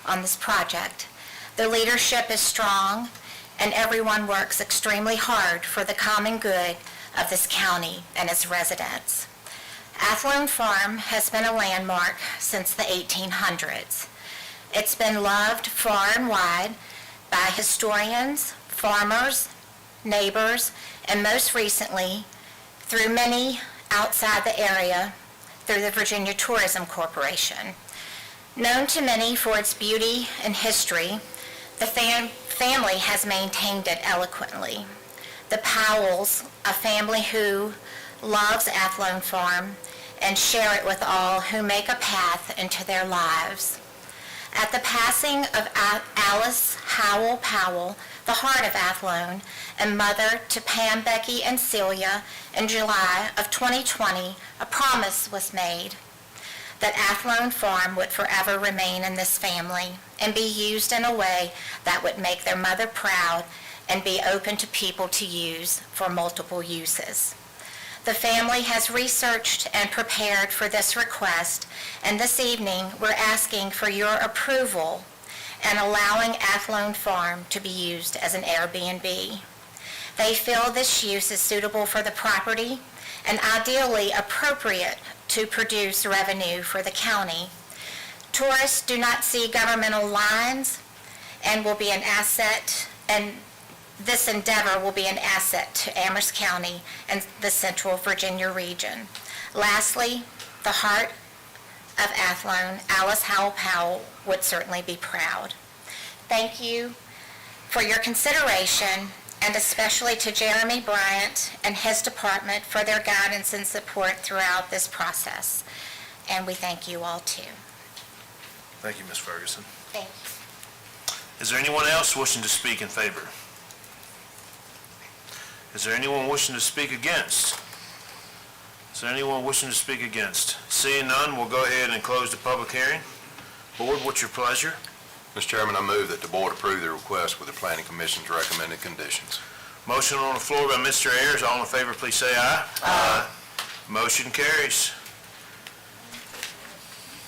on this project. The leadership is strong, and everyone works extremely hard for the common good of this county and its residents. Athlone Farm has been a landmark since the 1800s. It's been loved far and wide by historians, farmers, neighbors, and most recently, through many outside the area, through the Virginia Tourism Corporation. Known to many for its beauty and history, the family has maintained it eloquently. The Powells, a family who loves Athlone Farm and share it with all who make a path into their lives. At the passing of Alice Howell Powell, the heart of Athlone, and mother to Pam, Becky, and Celia in July of 2020, a promise was made that Athlone Farm would forever remain in this family and be used in a way that would make their mother proud and be open to people to use for multiple uses. The family has researched and prepared for this request, and this evening we're asking for your approval and allowing Athlone Farm to be used as an Airbnb. They feel this use is suitable for the property and ideally appropriate to produce revenue for the county. Tourists do not see governmental lines and will be an asset, and this endeavor will be an asset to Amherst County and the Central Virginia region. Lastly, the heart of Athlone, Alice Howell Powell, would certainly be proud. Thank you for your consideration, and especially to Jeremy Bryant and his department for their guidance and support throughout this process. And we thank you all too. Thank you, Ms. Ferguson. Thank you. Is there anyone else wishing to speak in favor? Is there anyone wishing to speak against? Is there anyone wishing to speak against? Seeing none, we'll go ahead and close the public hearing. Board, what's your pleasure? Mr. Chairman, I move that the board approve the request with the Planning Commission's recommended conditions. Motion on the floor by Mr. Ayers. All in favor, please say aye. Aye. Motion carries.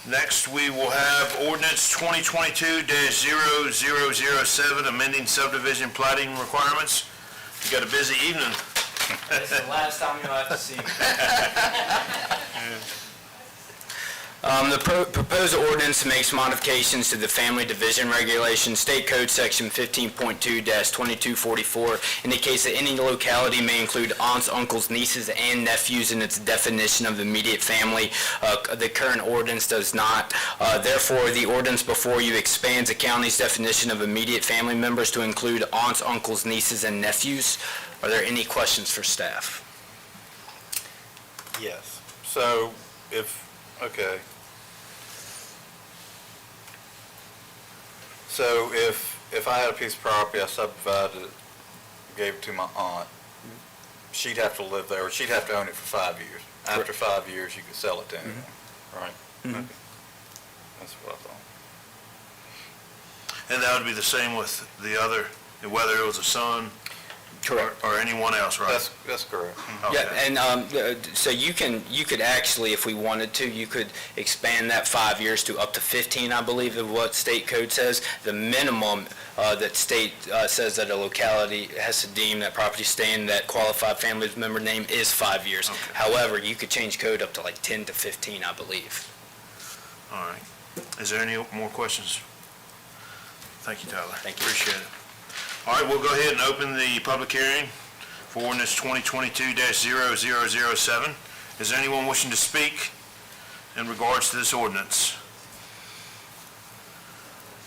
Next, we will have ordinance 2022-0007, amending subdivision plating requirements. You got a busy evening. This is the last time you'll have to see me. The proposed ordinance makes modifications to the Family Division Regulation, State Code Section 15.2-2244, indicates that any locality may include aunts, uncles, nieces, and nephews in its definition of immediate family. The current ordinance does not. Therefore, the ordinance before you expands the county's definition of immediate family members to include aunts, uncles, nieces, and nephews. Are there any questions for staff? Yes. So okay. So if I had a piece of property, I subdivided it, gave it to my aunt, she'd have to live there, or she'd have to own it for 5 years. After 5 years, you could sell it to anyone, right? Okay. That's what I thought. And that would be the same with the other, whether it was a son or anyone else, right? That's correct. Okay. Yeah, and so you could actually, if we wanted to, you could expand that 5 years to up to 15, I believe, of what state code says. The minimum that state says that a locality has to deem that property stay in that qualified family member name is 5 years. Okay. However, you could change code up to like 10 to 15, I believe. All right. Is there any more questions? Thank you, Tyler. Thank you. Appreciate it. All right, we'll go ahead and open the public hearing for ordinance 2022-0007. Is there anyone wishing to speak in regards to this ordinance?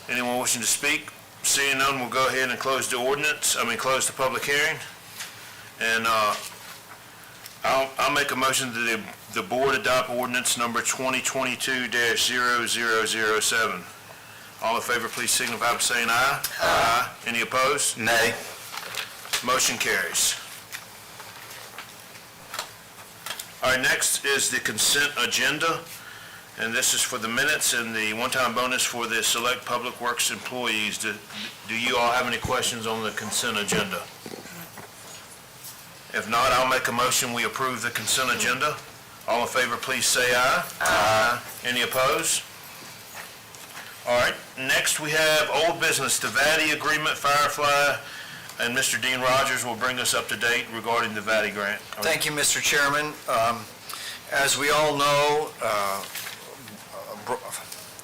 Anyone wishing to speak? Seeing none, we'll go ahead and close the close the public hearing. And I'll make a motion that the board adopt ordinance number 2022-0007. All in favor, please signify by saying aye. Aye. Any opposed? Nay. Motion carries. All right, next is the consent agenda, and this is for the minutes and the one-time bonus for the Select Public Works employees. Do you all have any questions on the consent agenda? If not, I'll make a motion, we approve the consent agenda. All in favor, please say aye. Aye. Any opposed? All right, next we have old business, the VADI agreement, Firefly, and Mr. Dean Rogers will bring us up to date regarding the VADI grant. Thank you, Mr. Chairman. As we all know,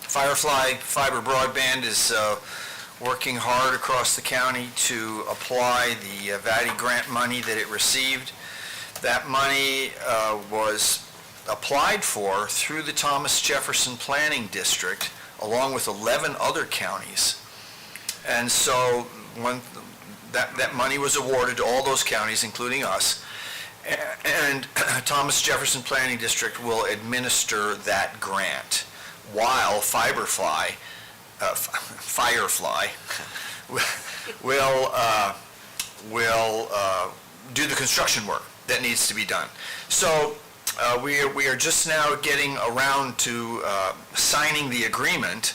Firefly Fiber Broadband is working hard across the county to apply the VADI grant money that it received. That money was applied for through the Thomas Jefferson Planning District, along with 11 other counties. And so when that money was awarded to all those counties, including us, and Thomas Jefferson Planning District will administer that grant, while Firefly will do the construction work that needs to be done. So we are just now getting around to signing the agreement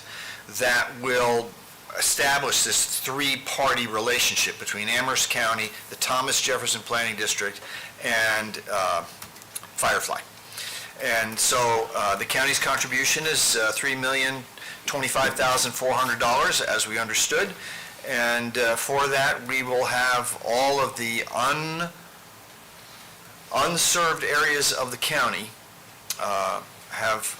that will establish this three-party relationship between Amherst County, the Thomas Jefferson Planning District, and Firefly. And so the county's contribution is $3,025,400, as we understood. And for that, we will have all of the unserved areas of the county have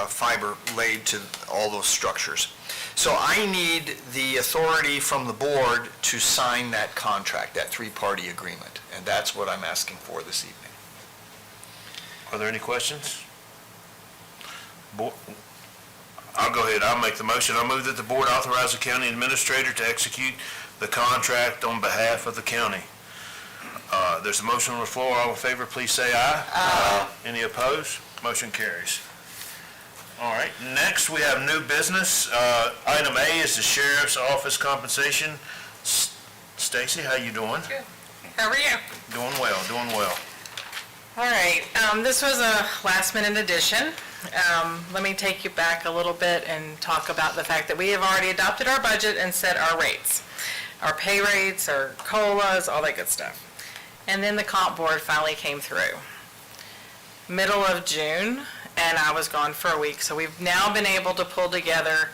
fiber laid to all those structures. So I need the authority from the board to sign that contract, that three-party agreement, and that's what I'm asking for this evening. Are there any questions? I'll go ahead, I'll make the motion. I'll move that the board authorize the county administrator to execute the contract on behalf of the county. There's a motion on the floor. All in favor, please say aye. Aye. Any opposed? Motion carries. All right, next we have new business. Item A is the sheriff's office compensation. Stacy, how you doing? Good. How are you? Doing well, doing well. All right, this was a last-minute addition. Let me take you back a little bit and talk about the fact that we have already adopted our budget and set our rates. Our pay rates, our COLAs, all that good stuff. And then the comp board finally came through. Middle of June, and I was gone for a week. So we've now been able to pull together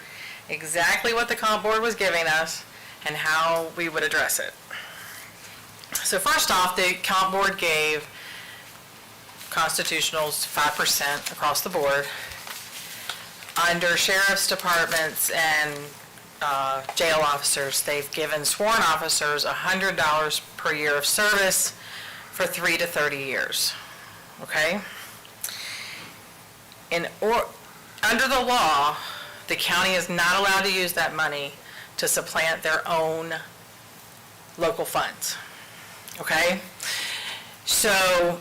exactly what the comp board was giving us and how we would address it. So first off, the comp board gave constitutionals 5% across the board. Under sheriff's departments and jail officers, they've given sworn officers $100 per year of service for 3 to 30 years. Okay? Under the law, the county is not allowed to use that money to supplant their own local funds. Okay? So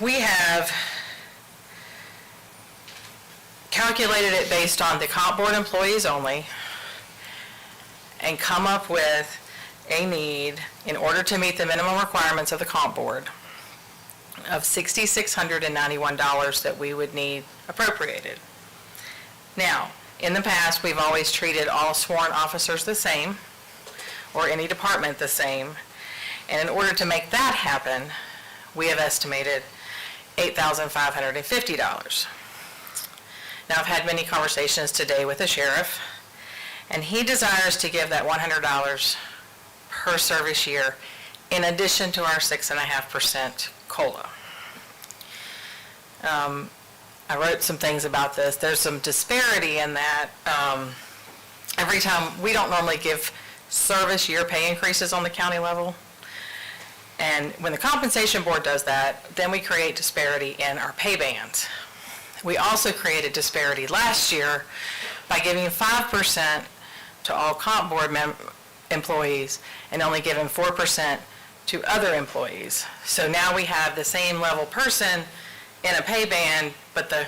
we have calculated it based on the comp board employees only and come up with a need, in order to meet the minimum requirements of the comp board, of $6,691 that we would need appropriated. Now, in the past, we've always treated all sworn officers the same, or any department the same, and in order to make that happen, we have estimated $8,550. Now, I've had many conversations today with the sheriff, and he desires to give that $100 per service year in addition to our 6.5% COLA. I wrote some things about this. There's some disparity in that. Every time, we don't normally give service year pay increases on the county level. And when the compensation board does that, then we create disparity in our pay bands. We also created disparity last year by giving 5% to all comp board employees and only giving 4% to other employees. So now we have the same level person in a pay band, but the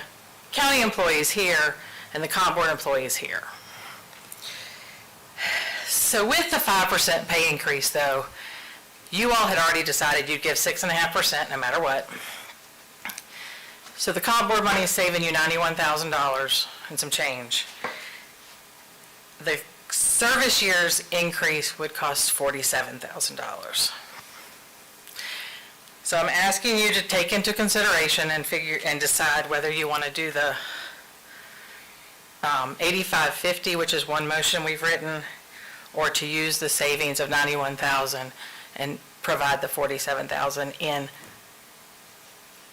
county employees here and the comp board employees here. So with the 5% pay increase though, You all had already decided you'd give 6.5% no matter what. So the comp board money is saving you $91,000 and some change. The service year's increase would cost $47,000. So I'm asking you to take into consideration and decide whether you want to do the 8550, which is one motion we've written, or to use the savings of $91,000 and provide the $47,000 in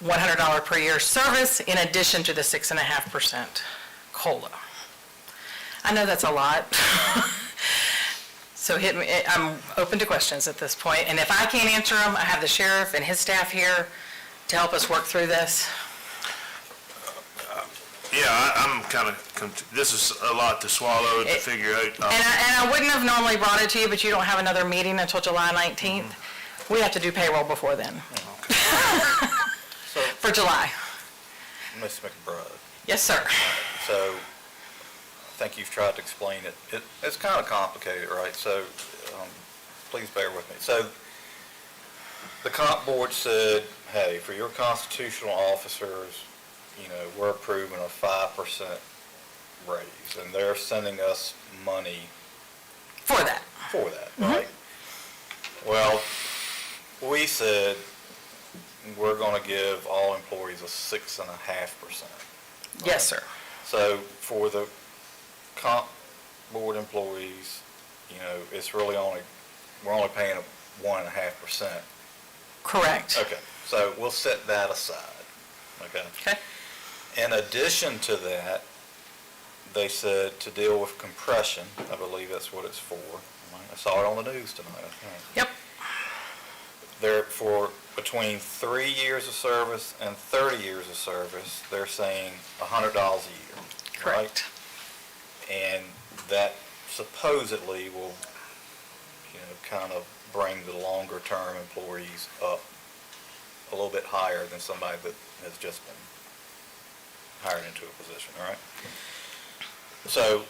$100 per year service in addition to the 6.5% COLA. I know that's a lot. So hit me, I'm open to questions at this point, and if I can't answer them, I have the sheriff and his staff here to help us work through this. Yeah, I'm kind of, this is a lot to swallow to figure out. And I wouldn't have normally brought it to you, but you don't have another meeting until July 19th. We have to do payroll before then. For July. Ms. McBride, Yes, sir. so I think you've tried to explain it. It's kind of complicated, right? So please bear with me. So the comp board said, hey, for your constitutional officers, we're approving a 5% raise, and they're sending us money For that. right? Well, we said we're going to give all employees a 6.5%. Yes, sir. So for the comp board employees, it's really we're only paying 1.5%. Correct. Okay, so we'll set that aside, okay? Okay. In addition to that, they said to deal with compression, I believe that's what it's for. I saw it on the news tonight, I think. Yep. They're for between 3 years of service and 30 years of service, they're saying $100 a year. Correct. Right? And that supposedly will, kind of bring the longer-term employees up a little bit higher than somebody that has just been hired into a position, all right? So,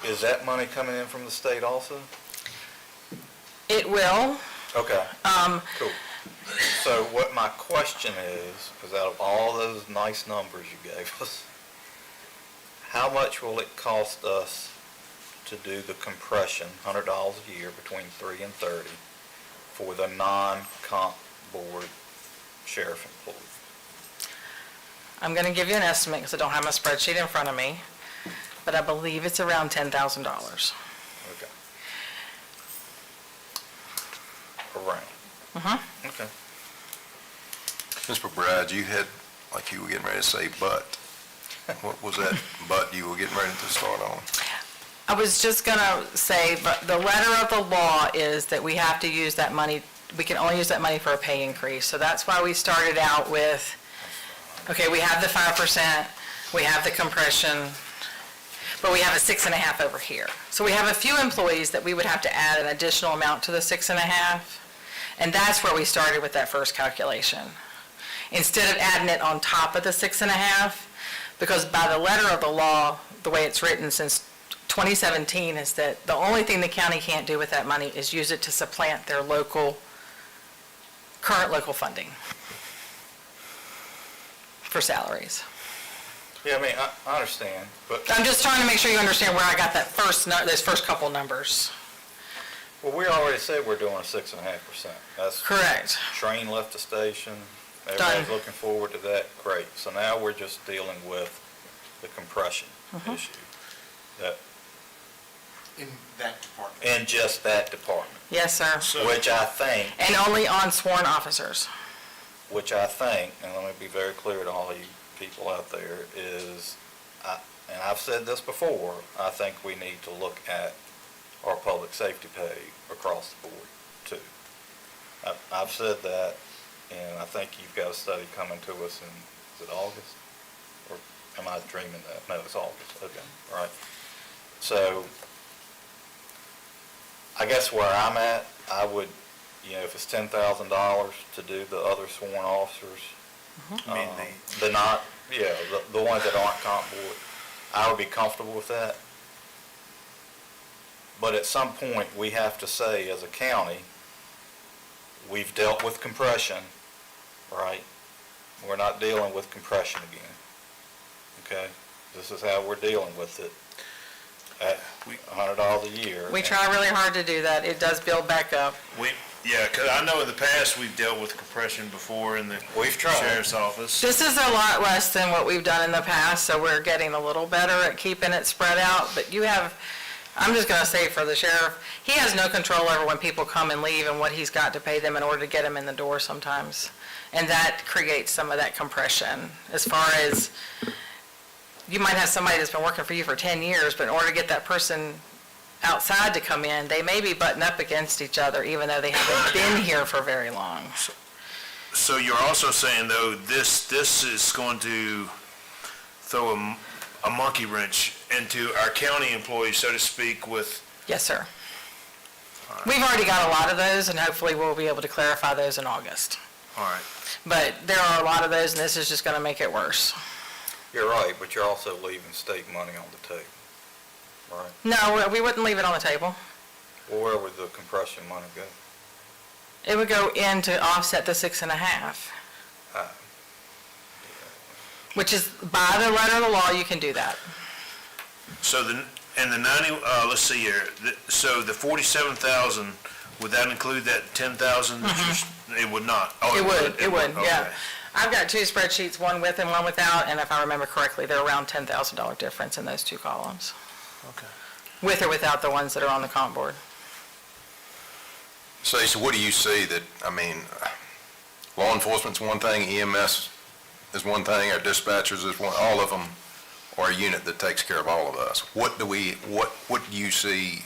is that money coming in from the state also? It will. Okay. Cool. So what my question is out of all those nice numbers you gave us, how much will it cost us to do the compression, $100 a year between 3 and 30, for the non-comp board sheriff employee? I'm going to give you an estimate because I don't have my spreadsheet in front of me, but I believe it's around $10,000. Okay. Around. Mm-hmm. Okay. Ms. McBride, you had, like you were getting ready to say, but. What was that but you were getting ready to start on? I was just going to say, but the letter of the law is that we have to use that money, we can only use that money for a pay increase. So that's why we started out with, okay, we have the 5%, we have the compression, but we have a 6.5 over here. So we have a few employees that we would have to add an additional amount to the 6.5, and that's where we started with that first calculation. Instead of adding it on top of the 6.5, because by the letter of the law, the way it's written since 2017, is that the only thing the county can't do with that money is use it to supplant their current local funding for salaries. Yeah, I mean, I understand, but... I'm just trying to make sure you understand where I got that those first couple numbers. Well, we already said we're doing a 6.5%. That's correct. Train left the station. Done. Everybody's looking forward to that. Great. So now we're just dealing with the compression issue. In that department. In just that department. Yes, sir. Which I think... And only on sworn officers. Which I think, and let me be very clear to all you people out there, is, and I've said this before, I think we need to look at our public safety pay across the board, too. I've said that, and I think you've got a study coming to us in, is it August? Or am I dreaming that? No, it's August. Okay, all right. So, I guess where I'm at, I would, if it's $10,000 to do the other sworn officers, I mean, the ones that aren't comp board, I would be comfortable with that. But at some point, we have to say, as a county, we've dealt with compression, right? We're not dealing with compression again, okay? This is how we're dealing with it at $100 a year. We try really hard to do that. It does build back up. Yeah, because I know in the past, we've dealt with compression before in the We've tried. sheriff's office. This is a lot less than what we've done in the past, so we're getting a little better at keeping it spread out. But you have, I'm just gonna say for the sheriff, he has no control over when people come and leave and what he's got to pay them in order to get them in the door sometimes. And that creates some of that compression. As far as, you might have somebody that's been working for you for 10 years, but in order to get that person outside to come in, they may be butting up against each other even though they haven't been here for very long. So you're also saying, though, this is going to throw a monkey wrench into our county employees, so to speak, with... Yes, sir. We've already got a lot of those, and hopefully we'll be able to clarify those in August. All right. But there are a lot of those, and this is just going to make it worse. You're right, but you're also leaving state money on the table, right? No, we wouldn't leave it on the table. Well, where would the compression money go? It would go in to offset the 6.5, which is, by the letter of the law, you can do that. So the 90, let's see here, so the 47,000, would that include that 10,000? It would not? Oh, It would, yeah. Okay. I've got two spreadsheets, one with and one without, and if I remember correctly, they're around $10,000 difference in those two columns, Okay. with or without the ones that are on the comp board. So what do you see that, I mean, law enforcement's one thing, EMS is one thing, our dispatchers is one, all of them are a unit that takes care of all of us. What do you see,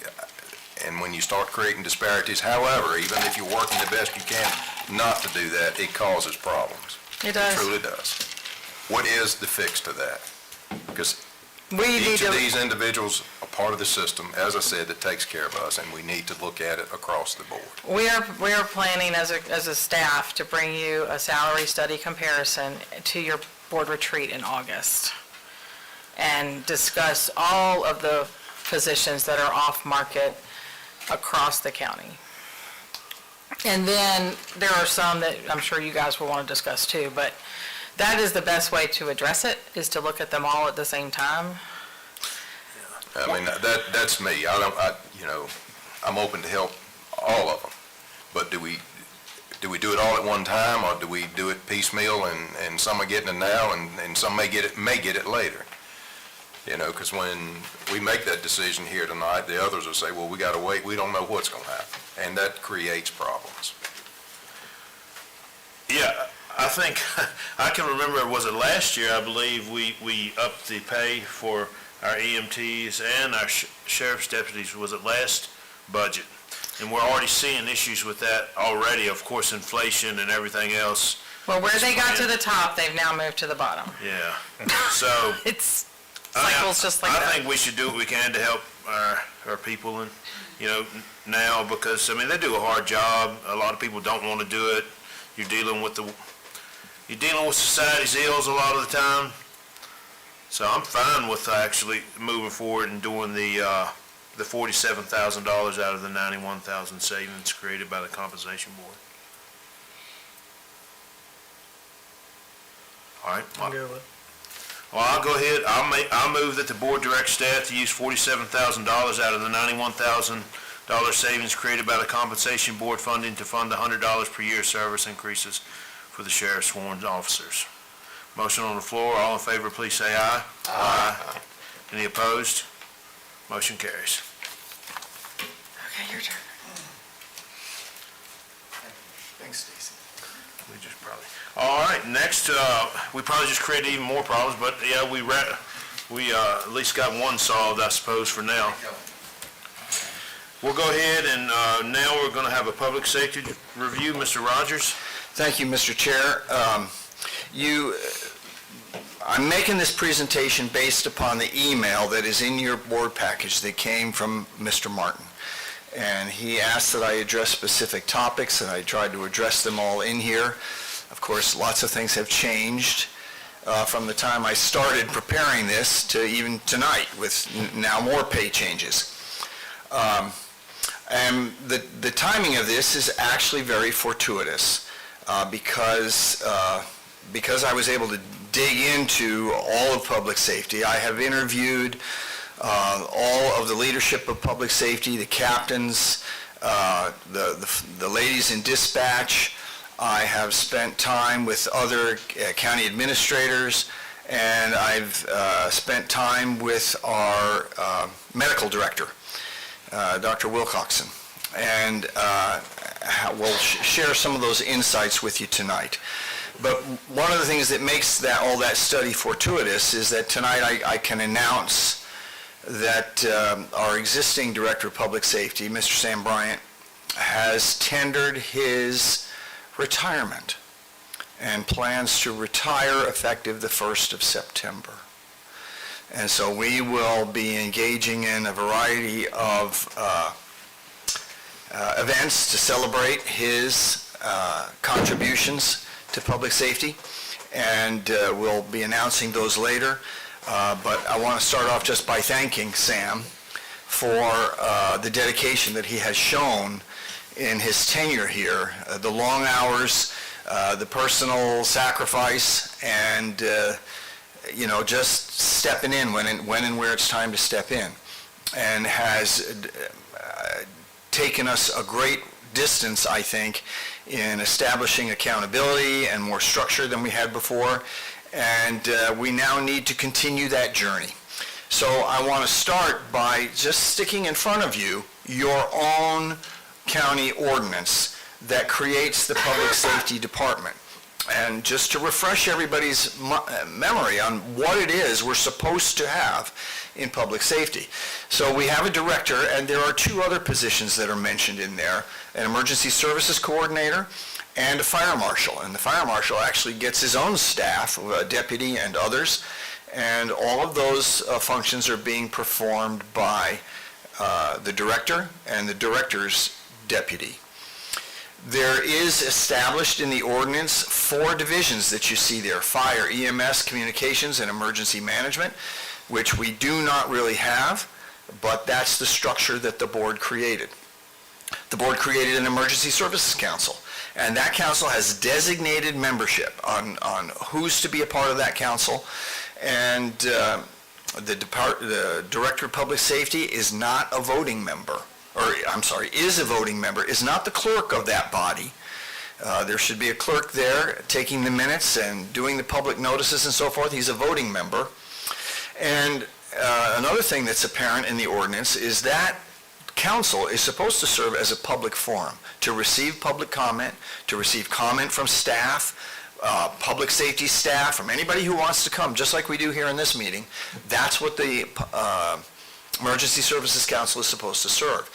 and when you start creating disparities, however, even if you're working the best you can not to do that, it causes problems. It does. It truly does. What is the fix to that? Because each of these individuals are part of the system, as I said, that takes care of us, and we need to look at it across the board. We are planning as a staff to bring you a salary study comparison to your board retreat in August and discuss all of the positions that are off-market across the county. And then there are some that I'm sure you guys will want to discuss too, but that is the best way to address it, is to look at them all at the same time. I mean, that's me. I'm open to help all of them. But do we do it all at one time, or do we do it piecemeal, and some are getting it now, and some may get it later? Because when we make that decision here tonight, the others will say, well, we got to wait, we don't know what's going to happen. And that creates problems. Yeah, I think, I can remember, was it last year, I believe, we upped the pay for our EMTs and our sheriff's deputies, was it last budget? And we're already seeing issues with that already, of course, inflation and everything else. Well, where they got to the top, they've now moved to the bottom. Yeah, so... It's cycles just like that. I think we should do what we can to help our people, and, now, because, I mean, they do a hard job. A lot of people don't want to do it. You're dealing with society's ills a lot of the time. So I'm fine with actually moving forward and doing the $47,000 out of the $91,000 savings created by the compensation board. All right. I'm good with it. Well, I'll go ahead, I'll move that the board direct staff to use $47,000 out of the $91,000 savings created by the compensation board funding to fund the $100 per year service increases for the sheriff's sworn officers. Motion on the floor, all in favor, please say aye. Aye. Any opposed? Motion carries. Okay, your turn. Thanks, Stacy. We just probably, all right, next, we probably just created even more problems, but yeah, we at least got one solved, I suppose, for now. We'll go ahead and now we're going to have a public safety review. Mr. Rogers? Thank you, Mr. Chair. I'm making this presentation based upon the email that is in your board package that came from Mr. Martin. And he asked that I address specific topics, and I tried to address them all in here. Of course, lots of things have changed from the time I started preparing this to even tonight, with now more pay changes. And the timing of this is actually very fortuitous because I was able to dig into all of public safety. I have interviewed all of the leadership of public safety, the captains, the ladies in dispatch. I have spent time with other county administrators, and I've spent time with our medical director, Dr. Wilcoxon, and we'll share some of those insights with you tonight. But one of the things that makes all that study fortuitous is that tonight I can announce that our existing Director of Public Safety, Mr. Sam Bryant, has tendered his retirement and plans to retire effective the 1st of September. And so we will be engaging in a variety of events to celebrate his contributions to public safety, and we'll be announcing those later. But I want to start off just by thanking Sam for the dedication that he has shown in his tenure here, the long hours, the personal sacrifice, and just stepping in when and where it's time to step in, and has taken us a great distance, I think, in establishing accountability and more structure than we had before, and we now need to continue that journey. So I want to start by just sticking in front of you your own county ordinance that creates the Public Safety Department. And just to refresh everybody's memory on what it is we're supposed to have in public safety. So we have a director, and there are two other positions that are mentioned in there, an emergency services coordinator and a fire marshal. And the fire marshal actually gets his own staff, a deputy and others, and all of those functions are being performed by the director and the director's deputy. There is established in the ordinance 4 divisions that you see there: fire, EMS, communications, and emergency management, which we do not really have, but that's the structure that the board created. The board created an emergency services council, and that council has designated membership on who's to be a part of that council, and the director of public safety is not a voting member. Is a voting member, is not the clerk of that body. There should be a clerk there taking the minutes and doing the public notices and so forth. He's a voting member. And another thing that's apparent in the ordinance is that council is supposed to serve as a public forum, to receive public comment, to receive comment from staff, public safety staff, from anybody who wants to come, just like we do here in this meeting. That's what the Emergency Services Council is supposed to serve.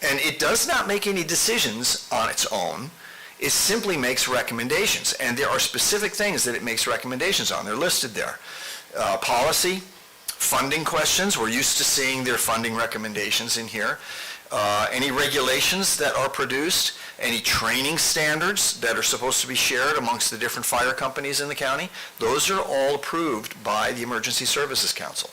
And it does not make any decisions on its own. It simply makes recommendations. And there are specific things that it makes recommendations on. They're listed there. Policy, funding questions. We're used to seeing their funding recommendations in here. Any regulations that are produced, any training standards that are supposed to be shared amongst the different fire companies in the county, those are all approved by the Emergency Services Council.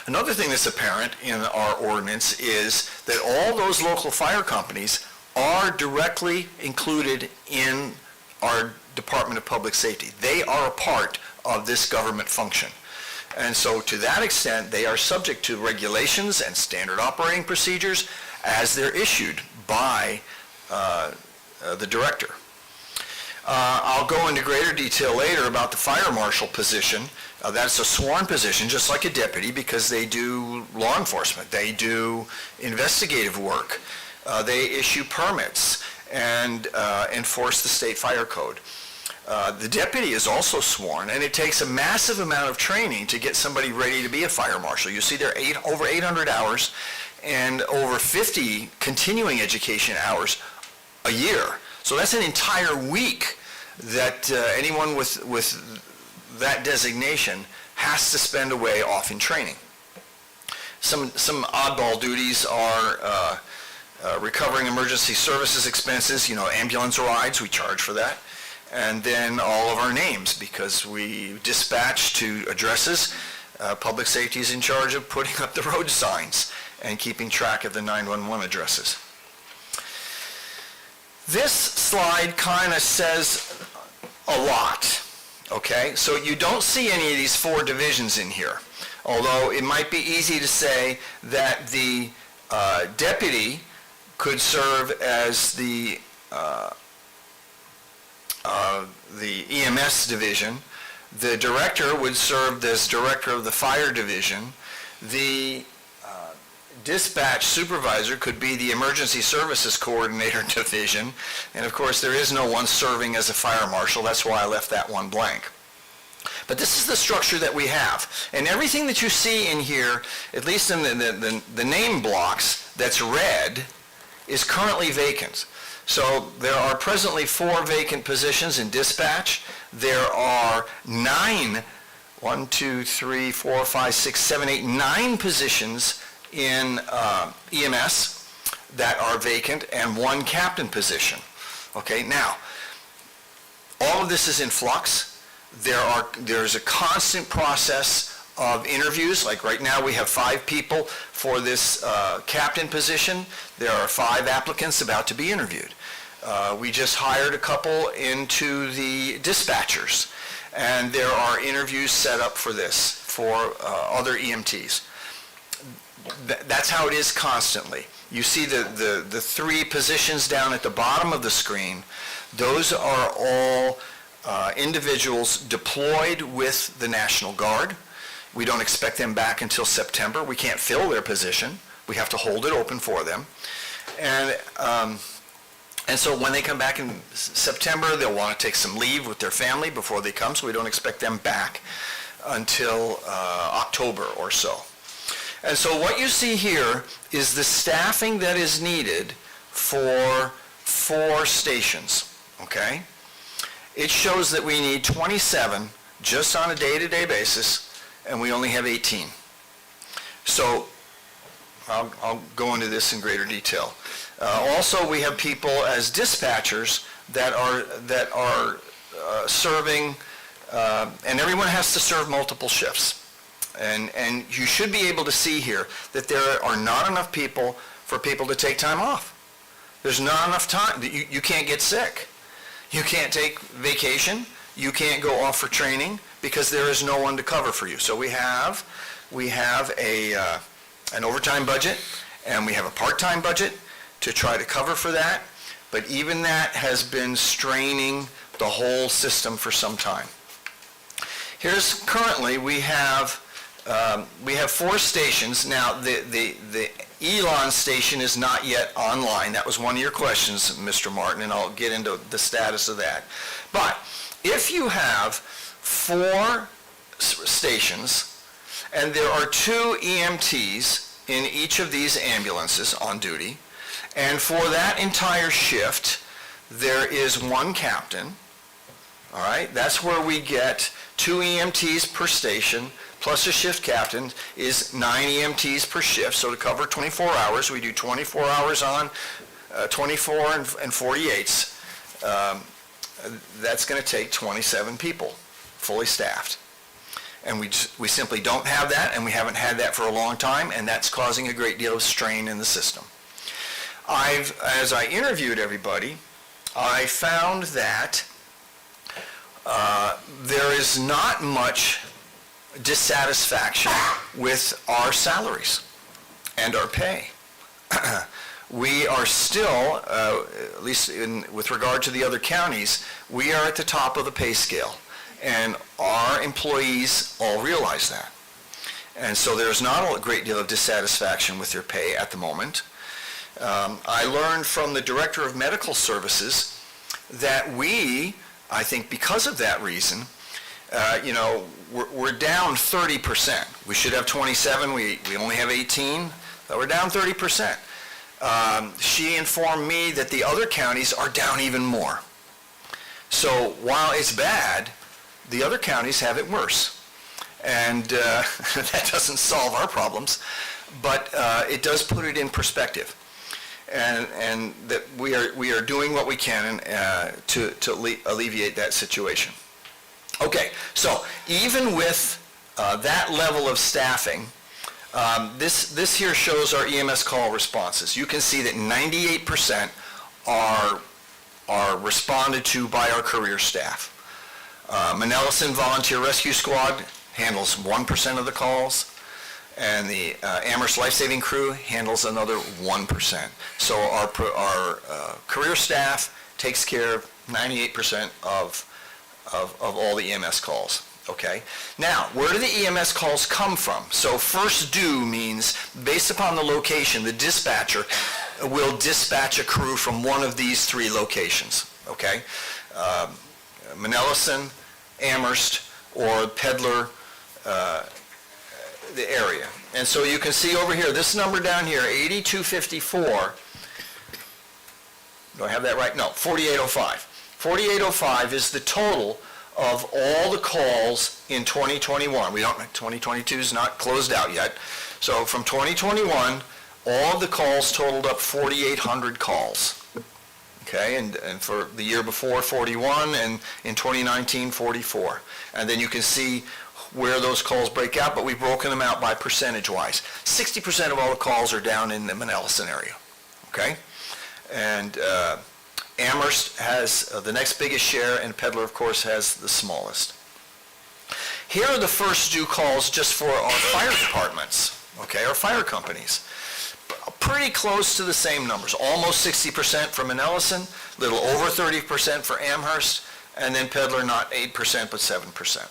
Another thing that's apparent in our ordinance is that all those local fire companies are directly included in our Department of Public Safety. They are a part of this government function. And so to that extent, they are subject to regulations and standard operating procedures as they're issued by the director. I'll go into greater detail later about the fire marshal position. That's a sworn position, just like a deputy, because they do law enforcement. They do investigative work. They issue permits and enforce the state fire code. The deputy is also sworn, and it takes a massive amount of training to get somebody ready to be a fire marshal. You see there are over 800 hours and over 50 continuing education hours a year. So that's an entire week that anyone with that designation has to spend away off in training. Some oddball duties are recovering emergency services expenses, ambulance rides, we charge for that, and then all of our names, because we dispatch to addresses. Public safety is in charge of putting up the road signs and keeping track of the 911 addresses. This slide kind of says a lot, okay? So you don't see any of these 4 divisions in here, although it might be easy to say that the deputy could serve as the EMS division. The director would serve as director of the fire division. The dispatch supervisor could be the emergency services coordinator division. And of course, there is no one serving as a fire marshal. That's why I left that one blank. But this is the structure that we have. And everything that you see in here, at least in the name blocks that's red, is currently vacant. So there are presently 4 vacant positions in dispatch. There are 9 positions in EMS that are vacant, and 1 captain position. Okay, now, all of this is in flux. There's a constant process of interviews. Like right now, we have 5 people for this captain position. There are 5 applicants about to be interviewed. We just hired a couple into the dispatchers, and there are interviews set up for this, for other EMTs. That's how it is constantly. You see the 3 positions down at the bottom of the screen. Those are all individuals deployed with the National Guard. We don't expect them back until September. We can't fill their position. We have to hold it open for them. And so when they come back in September, they'll want to take some leave with their family before they come, so we don't expect them back until October or so. And so what you see here is the staffing that is needed for 4 stations, okay? It shows that we need 27 just on a day-to-day basis, and we only have 18. So I'll go into this in greater detail. Also, we have people as dispatchers that are serving, and everyone has to serve multiple shifts. And you should be able to see here that there are not enough people for people to take time off. There's not enough time. You can't get sick. You can't take vacation. You can't go off for training because there is no one to cover for you. So we have an overtime budget, and we have a part-time budget to try to cover for that. But even that has been straining the whole system for some time. Here's currently we have 4 stations. Now, the Elon station is not yet online. That was one of your questions, Mr. Martin, and I'll get into the status of that. But if you have 4 stations, and there are 2 EMTs in each of these ambulances on duty, and for that entire shift, there is 1 captain, all right? That's where we get 2 EMTs per station, plus a shift captain is 9 EMTs per shift. So to cover 24 hours, we do 24 hours on, 24 and 48s. That's going to take 27 people, fully staffed. And we simply don't have that, and we haven't had that for a long time, and that's causing a great deal of strain in the system. As I interviewed everybody, I found that there is not much dissatisfaction with our salaries and our pay. We are still, at least with regard to the other counties, we are at the top of the pay scale, and our employees all realize that. And so there's not a great deal of dissatisfaction with their pay at the moment. I learned from the Director of Medical Services that I think because of that reason, we're down 30%. We should have 27, we only have 18, so we're down 30%. She informed me that the other counties are down even more. So while it's bad, the other counties have it worse. And that doesn't solve our problems, but it does put it in perspective. And that we are doing what we can to alleviate that situation. Okay, so even with that level of staffing, This here shows our EMS call responses. You can see that 98% are responded to by our career staff. Manelison Volunteer Rescue Squad handles 1% of the calls, and the Amherst Life Saving Crew handles another 1%. So our career staff takes care of 98% of all the EMS calls. Okay? Now, where do the EMS calls come from? So first due means, based upon the location, the dispatcher will dispatch a crew from one of these three locations. Okay? Manelison, Amherst, or Peddler, the area. And so you can see over here, this number down here, 8254, do I have that right? No, 4805. 4805 is the total of all the calls in 2021. 2022 is not closed out yet. So from 2021, all of the calls totaled up 4,800 calls. Okay, and for the year before, 41, and in 2019, 44. And then you can see where those calls break out, but we've broken them out by percentage-wise. 60% of all the calls are down in the Manelison area. Okay? And Amherst has the next biggest share, and Peddler, of course, has the smallest. Here are the first due calls just for our fire departments, okay, our fire companies. Pretty close to the same numbers, almost 60% for Manelison, a little over 30% for Amherst, and then Peddler not 8% but 7%,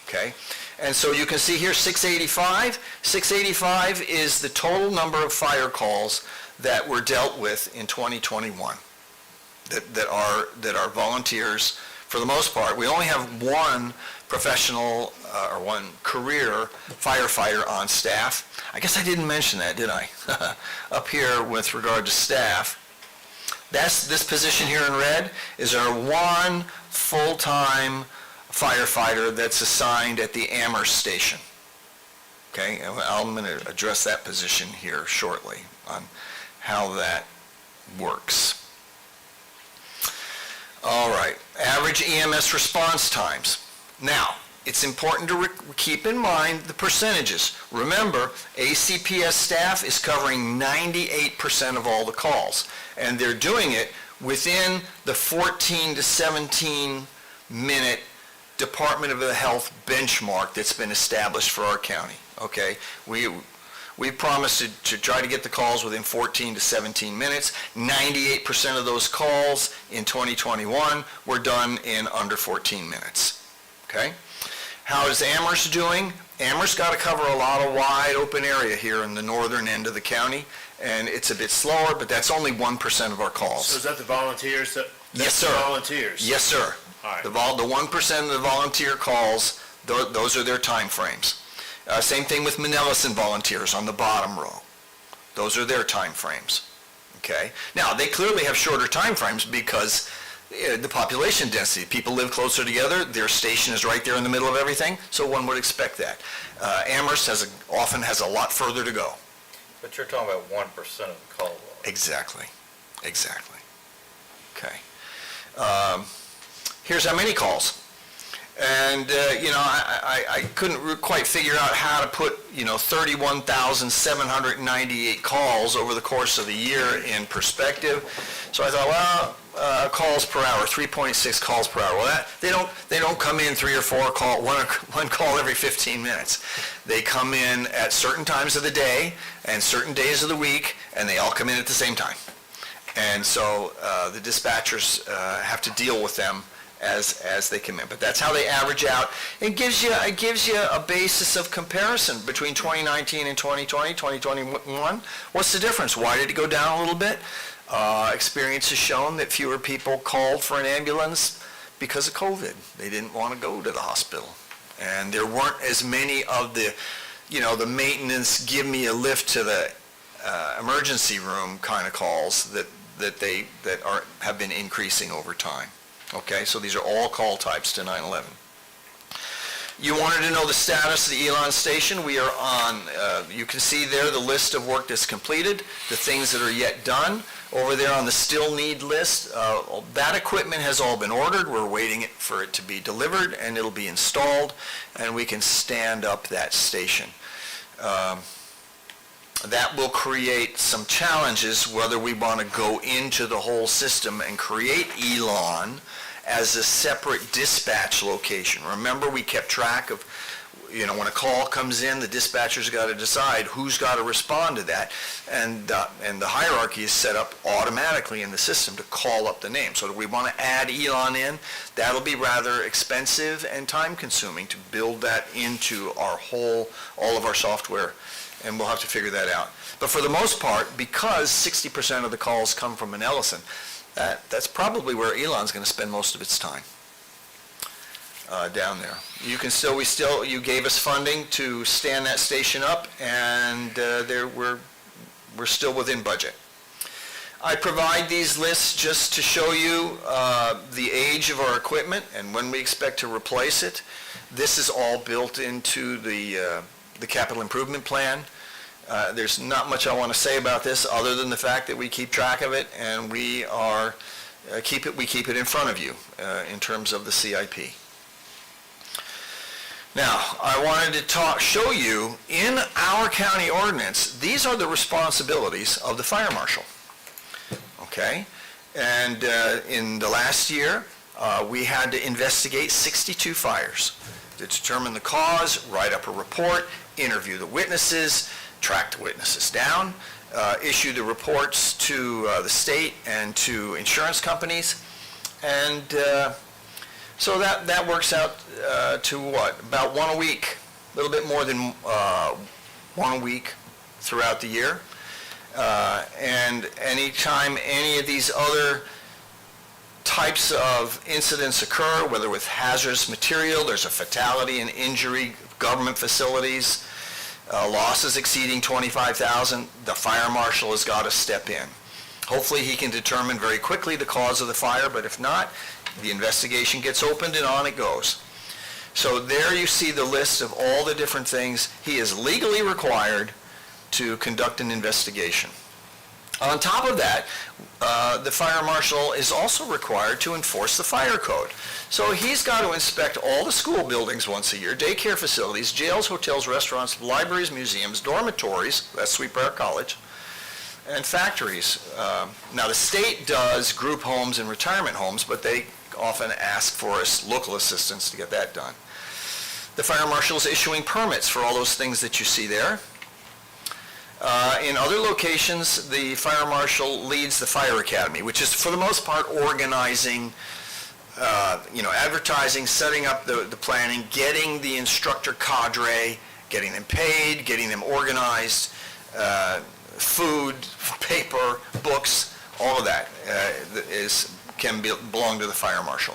okay? And so you can see here 685. 685 is the total number of fire calls that were dealt with in 2021. That are volunteers for the most part. We only have one professional or one career firefighter on staff. I guess I didn't mention that, did I? Up here with regard to staff. This position here in red is our one full-time firefighter that's assigned at the Amherst station. Okay, and I'm going to address that position here shortly on how that works. All right, average EMS response times. Now, it's important to keep in mind the percentages. Remember, ACPS staff is covering 98% of all the calls, and they're doing it within the 14 to 17 minute Department of Health benchmark that's been established for our county. Okay, we promised to try to get the calls within 14 to 17 minutes. 98% of those calls in 2021 were done in under 14 minutes. Okay? How is Amherst doing? Amherst got to cover a lot of wide open area here in the northern end of the county, and it's a bit slower, but that's only 1% of our calls. So is that the volunteers? Yes, sir. Volunteers? Yes, sir. All right. The 1% of the volunteer calls, those are their time frames. Same thing with Manelison volunteers on the bottom row. Those are their time frames. Okay? Now, they clearly have shorter time frames because the population density. People live closer together. Their station is right there in the middle of everything, so one would expect that. Amherst often has a lot further to go. But you're talking about 1% of the call volume. Exactly. Okay. Here's how many calls. And, I couldn't quite figure out how to put, 31,798 calls over the course of the year in perspective. So I thought, calls per hour, 3.6 calls per hour. Well, they don't come in 3 or 4 one call every 15 minutes. They come in at certain times of the day and certain days of the week, and they all come in at the same time. And so the dispatchers have to deal with them as they come in. But that's how they average out. It gives you a basis of comparison between 2019 and 2020, 2021. What's the difference? Why did it go down a little bit? Experience has shown that fewer people called for an ambulance because of COVID. They didn't want to go to the hospital. And there weren't as many of the maintenance, give me a lift to the emergency room kind of calls that have been increasing over time. Okay, so these are all call types to 911. You wanted to know the status of the Elon station. We are on, you can see there the list of work that's completed, the things that are yet done. Over there on the still need list, that equipment has all been ordered. We're waiting for it to be delivered, and it'll be installed, and we can stand up that station. That will create some challenges whether we want to go into the whole system and create Elon as a separate dispatch location. Remember, we kept track of, when a call comes in, the dispatcher's got to decide who's got to respond to that, and the hierarchy is set up automatically in the system to call up the name. So do we want to add Elon in? That'll be rather expensive and time-consuming to build that into all of our software, and we'll have to figure that out. But for the most part, because 60% of the calls come from an Ellison, that's probably where Elon's going to spend most of its time. Down there. You gave us funding to stand that station up, and we're still within budget. I provide these lists just to show you the age of our equipment and when we expect to replace it. This is all built into the capital improvement plan. There's not much I want to say about this other than the fact that we keep track of it, and we keep it in front of you in terms of the CIP. Now, I wanted to show you, in our county ordinance, these are the responsibilities of the fire marshal, okay? And in the last year, we had to investigate 62 fires to determine the cause, write up a report, interview the witnesses, track the witnesses down, issue the reports to the state and to insurance companies, and so that works out to what? About one a week, a little bit more than one a week throughout the year. And anytime any of these other types of incidents occur, whether with hazardous material, there's a fatality and injury, government facilities, losses exceeding $25,000, the fire marshal has got to step in. Hopefully he can determine very quickly the cause of the fire, but if not, the investigation gets opened and on it goes. So there you see the list of all the different things he is legally required to conduct an investigation. On top of that, the fire marshal is also required to enforce the fire code. So he's got to inspect all the school buildings once a year, daycare facilities, jails, hotels, restaurants, libraries, museums, dormitories, that's Sweetbriar College, and factories. Now the state does group homes and retirement homes, but they often ask for us local assistance to get that done. The fire marshal is issuing permits for all those things that you see there. In other locations, the fire marshal leads the fire academy, which is for the most part organizing, advertising, setting up the planning, getting the instructor cadre, getting them paid, getting them organized, food, paper, books, all of that can belong to the fire marshal.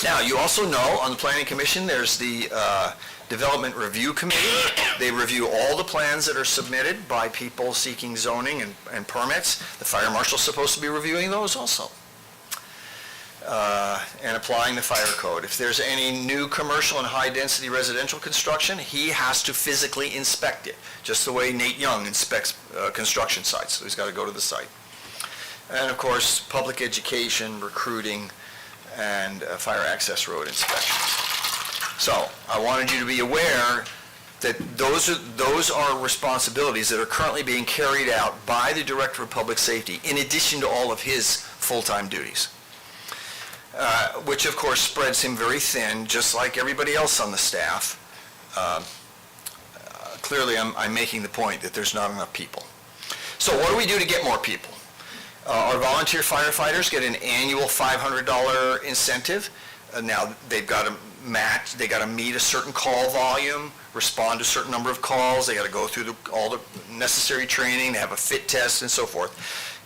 Now, you also know on the Planning Commission there's the Development Review Committee. They review all the plans that are submitted by people seeking zoning and permits. The fire marshal's supposed to be reviewing those also. And applying the fire code. If there's any new commercial and high-density residential construction, he has to physically inspect it, just the way Nate Young inspects construction sites. So he's got to go to the site. And of course, public education, recruiting, and fire access road inspections. So I wanted you to be aware that those are responsibilities that are currently being carried out by the Director of Public Safety in addition to all of his full-time duties, which of course spreads him very thin, just like everybody else on the staff. Clearly, I'm making the point that there's not enough people. So what do we do to get more people? Our volunteer firefighters get an annual $500 incentive. Now, they've got to meet a certain call volume, respond to a certain number of calls, they got to go through all the necessary training, they have a fit test and so forth,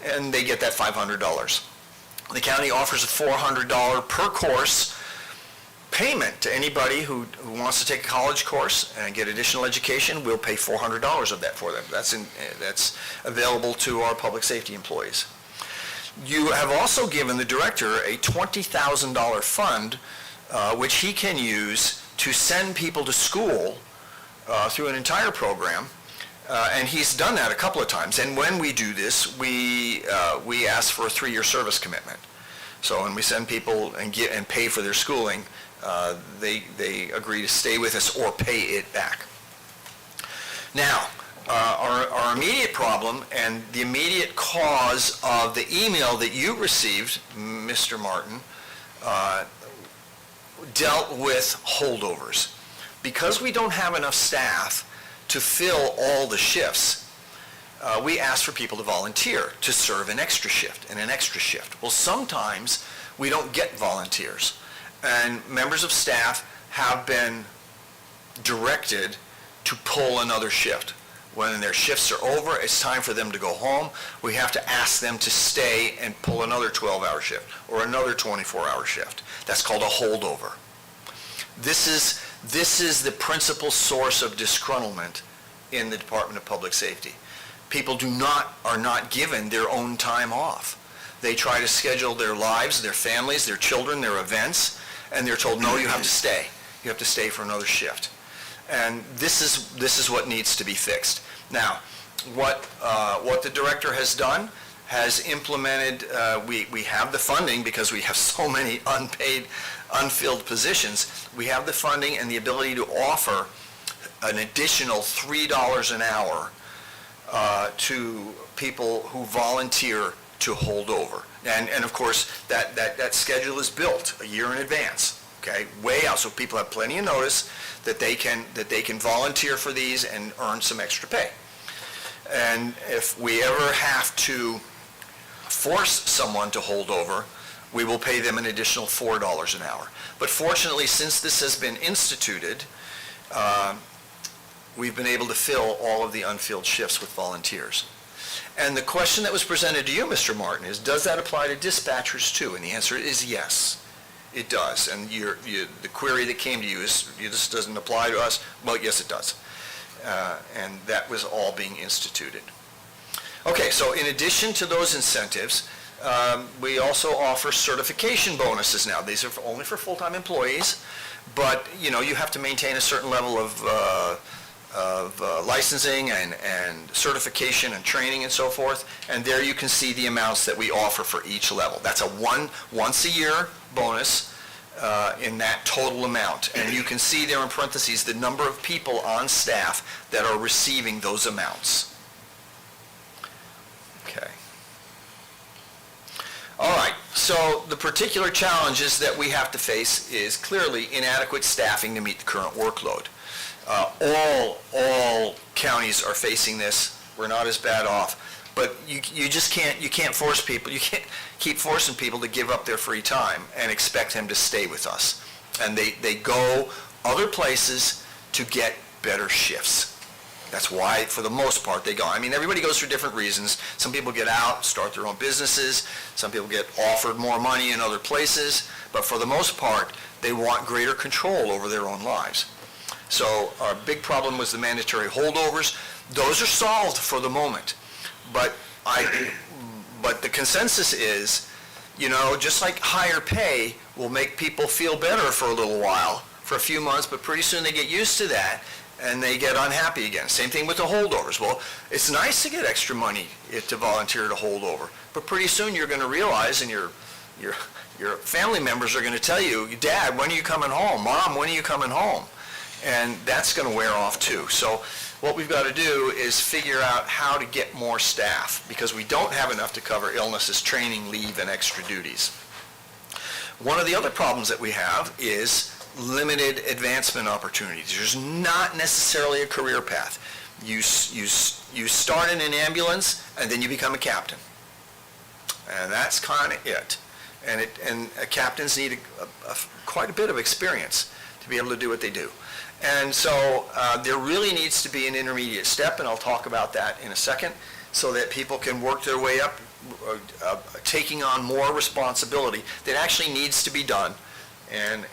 and they get that $500. The county offers a $400 per course payment to anybody who wants to take a college course and get additional education. We'll pay $400 of that for them. That's available to our public safety employees. You have also given the director a $20,000 fund, which he can use to send people to school through an entire program, and he's done that a couple of times. And when we do this, we ask for a 3-year service commitment. So when we send people and pay for their schooling, they agree to stay with us or pay it back. Now, Our immediate problem and the immediate cause of the email that you received, Mr. Martin, dealt with holdovers. Because we don't have enough staff to fill all the shifts, we ask for people to volunteer to serve an extra shift and an extra shift. Well, sometimes we don't get volunteers, and members of staff have been directed to pull another shift. When their shifts are over, it's time for them to go home. We have to ask them to stay and pull another 12-hour shift or another 24-hour shift. That's called a holdover. This is the principal source of disgruntlement in the Department of Public Safety. People are not given their own time off. They try to schedule their lives, their families, their children, their events, and they're told, no, you have to stay. You have to stay for another shift. And this is what needs to be fixed. Now, what the director has done has implemented, we have the funding because we have so many unpaid, unfilled positions. We have the funding and the ability to offer an additional $3 an hour to people who volunteer to hold over. And of course, that schedule is built a year in advance, okay, way out, so people have plenty of notice that they can volunteer for these and earn some extra pay. And if we ever have to force someone to hold over, we will pay them an additional $4 an hour. But fortunately, since this has been instituted, we've been able to fill all of the unfilled shifts with volunteers. And the question that was presented to you, Mr. Martin, is does that apply to dispatchers too? And the answer is yes, it does. And the query that came to you is, this doesn't apply to us? Well, yes, it does. And that was all being instituted. Okay, so in addition to those incentives, we also offer certification bonuses now. These are only for full-time employees, but you have to maintain a certain level of licensing and certification and training and so forth, and there you can see the amounts that we offer for each level. That's a once-a-year bonus in that total amount, and you can see there in parentheses the number of people on staff that are receiving those amounts. Okay. All right, so the particular challenges that we have to face is clearly inadequate staffing to meet the current workload. All counties are facing this. We're not as bad off, but you just can't force people. You can't keep forcing people to give up their free time and expect them to stay with us. And they go other places to get better shifts. That's why, for the most part, they go. I mean, everybody goes for different reasons. Some people get out, start their own businesses. Some people get offered more money in other places. But for the most part, they want greater control over their own lives. So our big problem was the mandatory holdovers. Those are solved for the moment. But the consensus is, just like higher pay will make people feel better for a little while, for a few months, but pretty soon they get used to that and they get unhappy again. Same thing with the holdovers. Well, it's nice to get extra money to volunteer to hold over, but pretty soon you're going to realize, and your family members are going to tell you, Dad, when are you coming home? Mom, when are you coming home? And that's going to wear off too. So what we've got to do is figure out how to get more staff, because we don't have enough to cover illnesses, training, leave, and extra duties. One of the other problems that we have is limited advancement opportunities. There's not necessarily a career path. You start in an ambulance and then you become a captain. And that's kind of it. And captains need quite a bit of experience to be able to do what they do. And so there really needs to be an intermediate step, and I'll talk about that in a second, so that people can work their way up, taking on more responsibility that actually needs to be done, and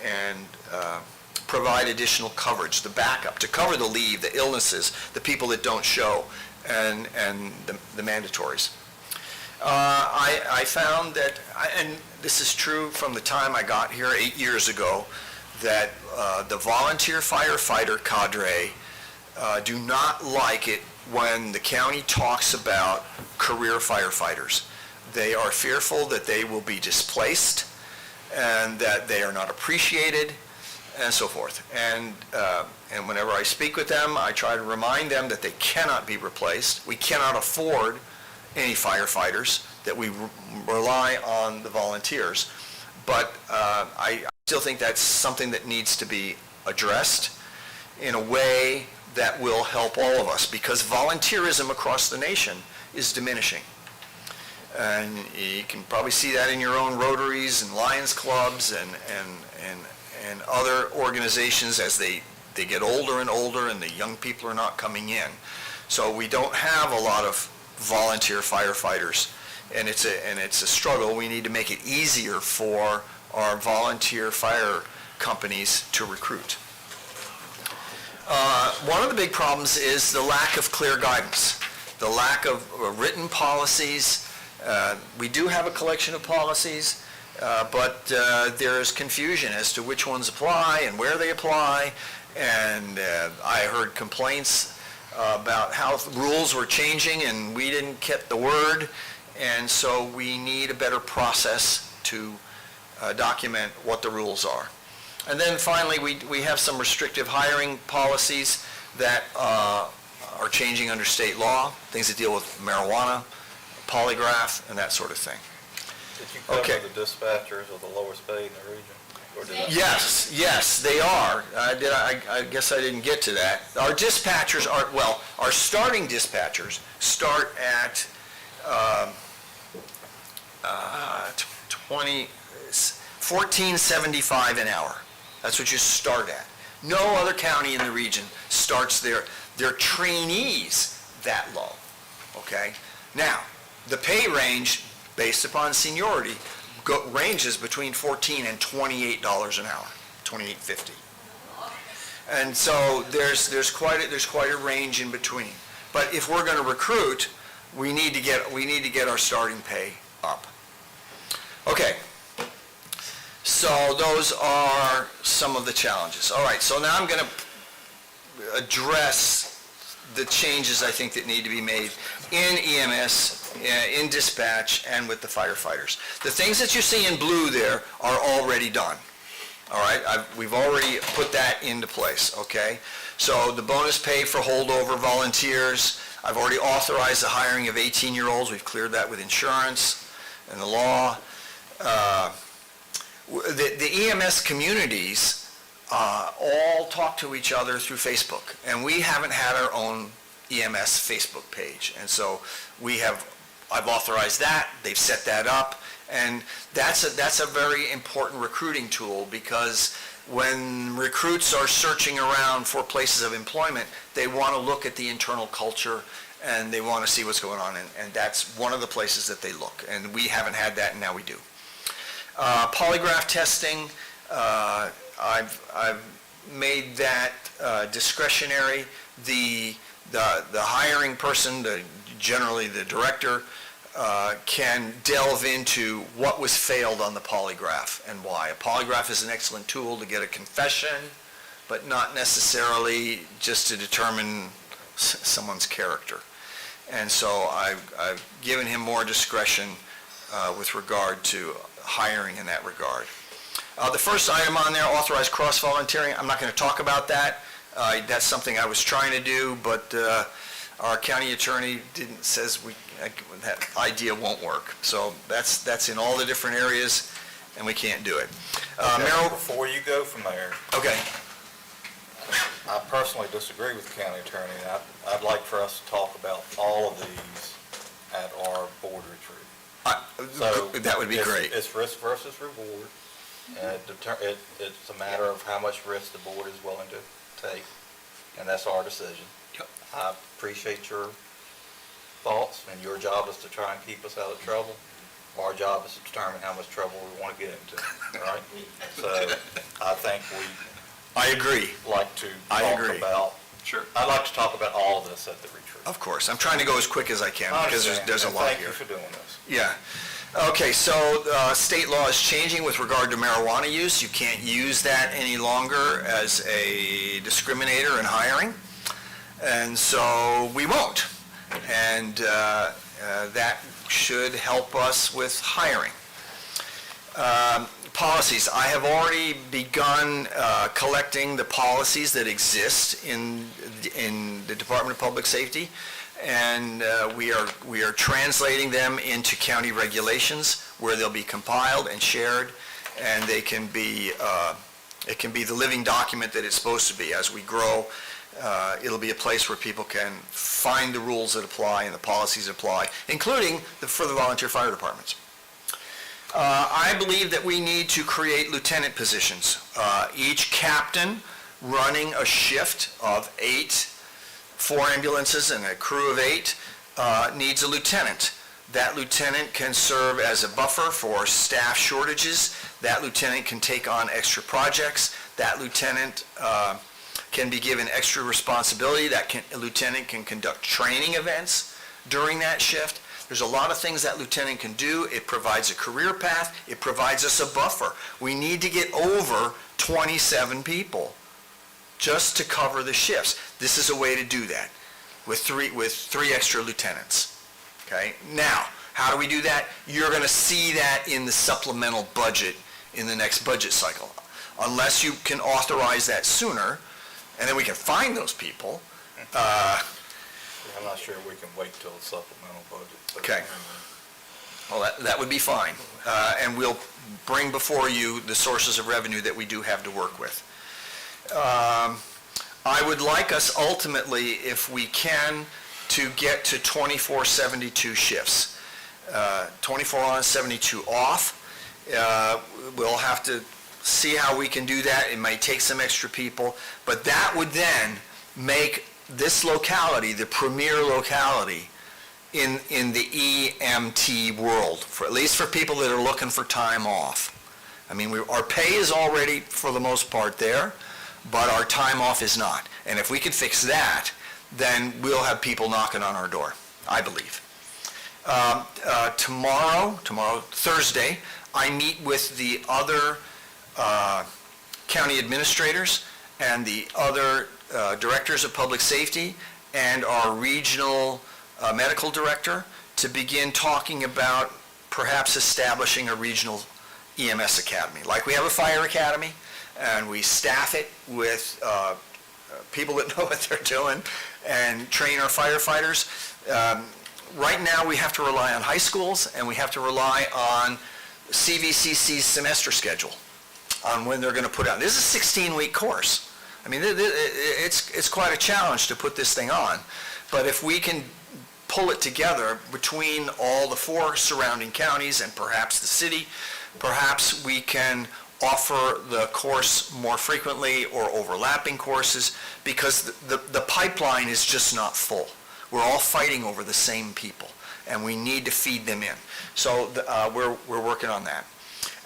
provide additional coverage, the backup, to cover the leave, the illnesses, the people that don't show, and the mandatories. I found that, and this is true from the time I got here 8 years ago, that the volunteer firefighter cadre do not like it when the county talks about career firefighters. They are fearful that they will be displaced and that they are not appreciated, and so forth. And whenever I speak with them, I try to remind them that they cannot be replaced. We cannot afford any firefighters, that we rely on the volunteers. But I still think that's something that needs to be addressed in a way that will help all of us, because volunteerism across the nation is diminishing. And you can probably see that in your own Rotaries and Lions Clubs and other organizations as they get older and older and the young people are not coming in. So we don't have a lot of volunteer firefighters, and it's a struggle. We need to make it easier for our volunteer fire companies to recruit. One of the big problems is the lack of clear guidance, the lack of written policies. We do have a collection of policies, but there's confusion as to which ones apply and where they apply. And I heard complaints about how rules were changing and we didn't get the word. And so we need a better process to document what the rules are. And then finally, we have some restrictive hiring policies that are changing under state law, things that deal with marijuana, polygraph, and that sort of thing. Did you cover the dispatchers of the lowest paid in the region? Or did I- Yes, they are. I guess I didn't get to that. Our dispatchers are, well, our starting dispatchers start at $14.75 an hour. That's what you start at. No other county in the region starts their trainees that low, okay? Now, the pay range, based upon seniority, ranges between $14 and $28 an hour, $28.50. And so there's quite a range in between. But if we're going to recruit, we need to get our starting pay up. Okay. So those are some of the challenges. All right, so now I'm going to address the changes I think that need to be made in EMS, in dispatch, and with the firefighters. The things that you see in blue there are already done. All right, we've already put that into place, okay? So the bonus pay for holdover volunteers, I've already authorized the hiring of 18-year-olds. We've cleared that with insurance and the law. The EMS communities all talk to each other through Facebook, and we haven't had our own EMS Facebook page. And so I've authorized that, they've set that up, and that's a very important recruiting tool, because when recruits are searching around for places of employment, they want to look at the internal culture and they want to see what's going on, and that's one of the places that they look. And we haven't had that, and now we do. Polygraph testing, I've made that discretionary. The hiring person, generally the director, can delve into what was failed on the polygraph and why. A polygraph is an excellent tool to get a confession, but not necessarily just to determine someone's character. And so I've given him more discretion with regard to hiring in that regard. The first item on there, authorized cross-volunteering, I'm not going to talk about that. That's something I was trying to do, but our county attorney says that idea won't work. So that's in all the different areas, and we can't do it. Before you go from there, Okay. I personally disagree with the county attorney. I'd like for us to talk about all of these at our board retreat. So that would be great. It's risk versus reward. It's a matter of how much risk the board is willing to take, and that's our decision. Yep. I appreciate your thoughts, and your job is to try and keep us out of trouble. Our job is to determine how much trouble we want to get into, right? So I think I agree. Like to talk about. Sure. I'd like to talk about all of this at the retreat. Of course. I'm trying to go as quick as I can because there's a lot here. Thank you for doing this. Yeah. Okay, so state law is changing with regard to marijuana use. You can't use that any longer as a discriminator in hiring, and so we won't. And that should help us with hiring. Policies. I have already begun collecting the policies that exist in the Department of Public Safety, and we are translating them into county regulations where they'll be compiled and shared, and they can be, it can be the living document that it's supposed to be. As we grow, it'll be a place where people can find the rules that apply and the policies that apply, including for the volunteer fire departments. I believe that we need to create lieutenant positions. Each captain running a shift of 4 ambulances and a crew of 8 needs a lieutenant. That lieutenant can serve as a buffer for staff shortages. That lieutenant can take on extra projects. That lieutenant can be given extra responsibility. A lieutenant can conduct training events during that shift. There's a lot of things that lieutenant can do. It provides a career path. It provides us a buffer. We need to get over 27 people just to cover the shifts. This is a way to do that with three extra lieutenants. Okay? Now, how do we do that? You're going to see that in the supplemental budget in the next budget cycle. Unless you can authorize that sooner, and then we can find those people. I'm not sure we can wait till the supplemental budget. Okay. Well, that would be fine. And we'll bring before you the sources of revenue that we do have to work with. I would like us ultimately, if we can, to get to 24/72 shifts. 24 on, 72 off. We'll have to see how we can do that. It may take some extra people, but that would then make this locality the premier locality in the EMT world, at least for people that are looking for time off. I mean, our pay is already, for the most part, there, but our time off is not. And if we can fix that, then we'll have people knocking on our door, I believe. Tomorrow, Thursday, I meet with the other county administrators and the other directors of public safety and our regional medical director to begin talking about perhaps establishing a regional EMS academy. Like we have a fire academy, and we staff it with people that know what they're doing and train our firefighters. Right now, we have to rely on high schools, and we have to rely on CVCC's semester schedule on when they're going to put out. This is a 16-week course. I mean, it's quite a challenge to put this thing on. But if we can pull it together between all the 4 surrounding counties and perhaps the city, perhaps we can offer the course more frequently or overlapping courses, because the pipeline is just not full. We're all fighting over the same people, and we need to feed them in. So we're working on that.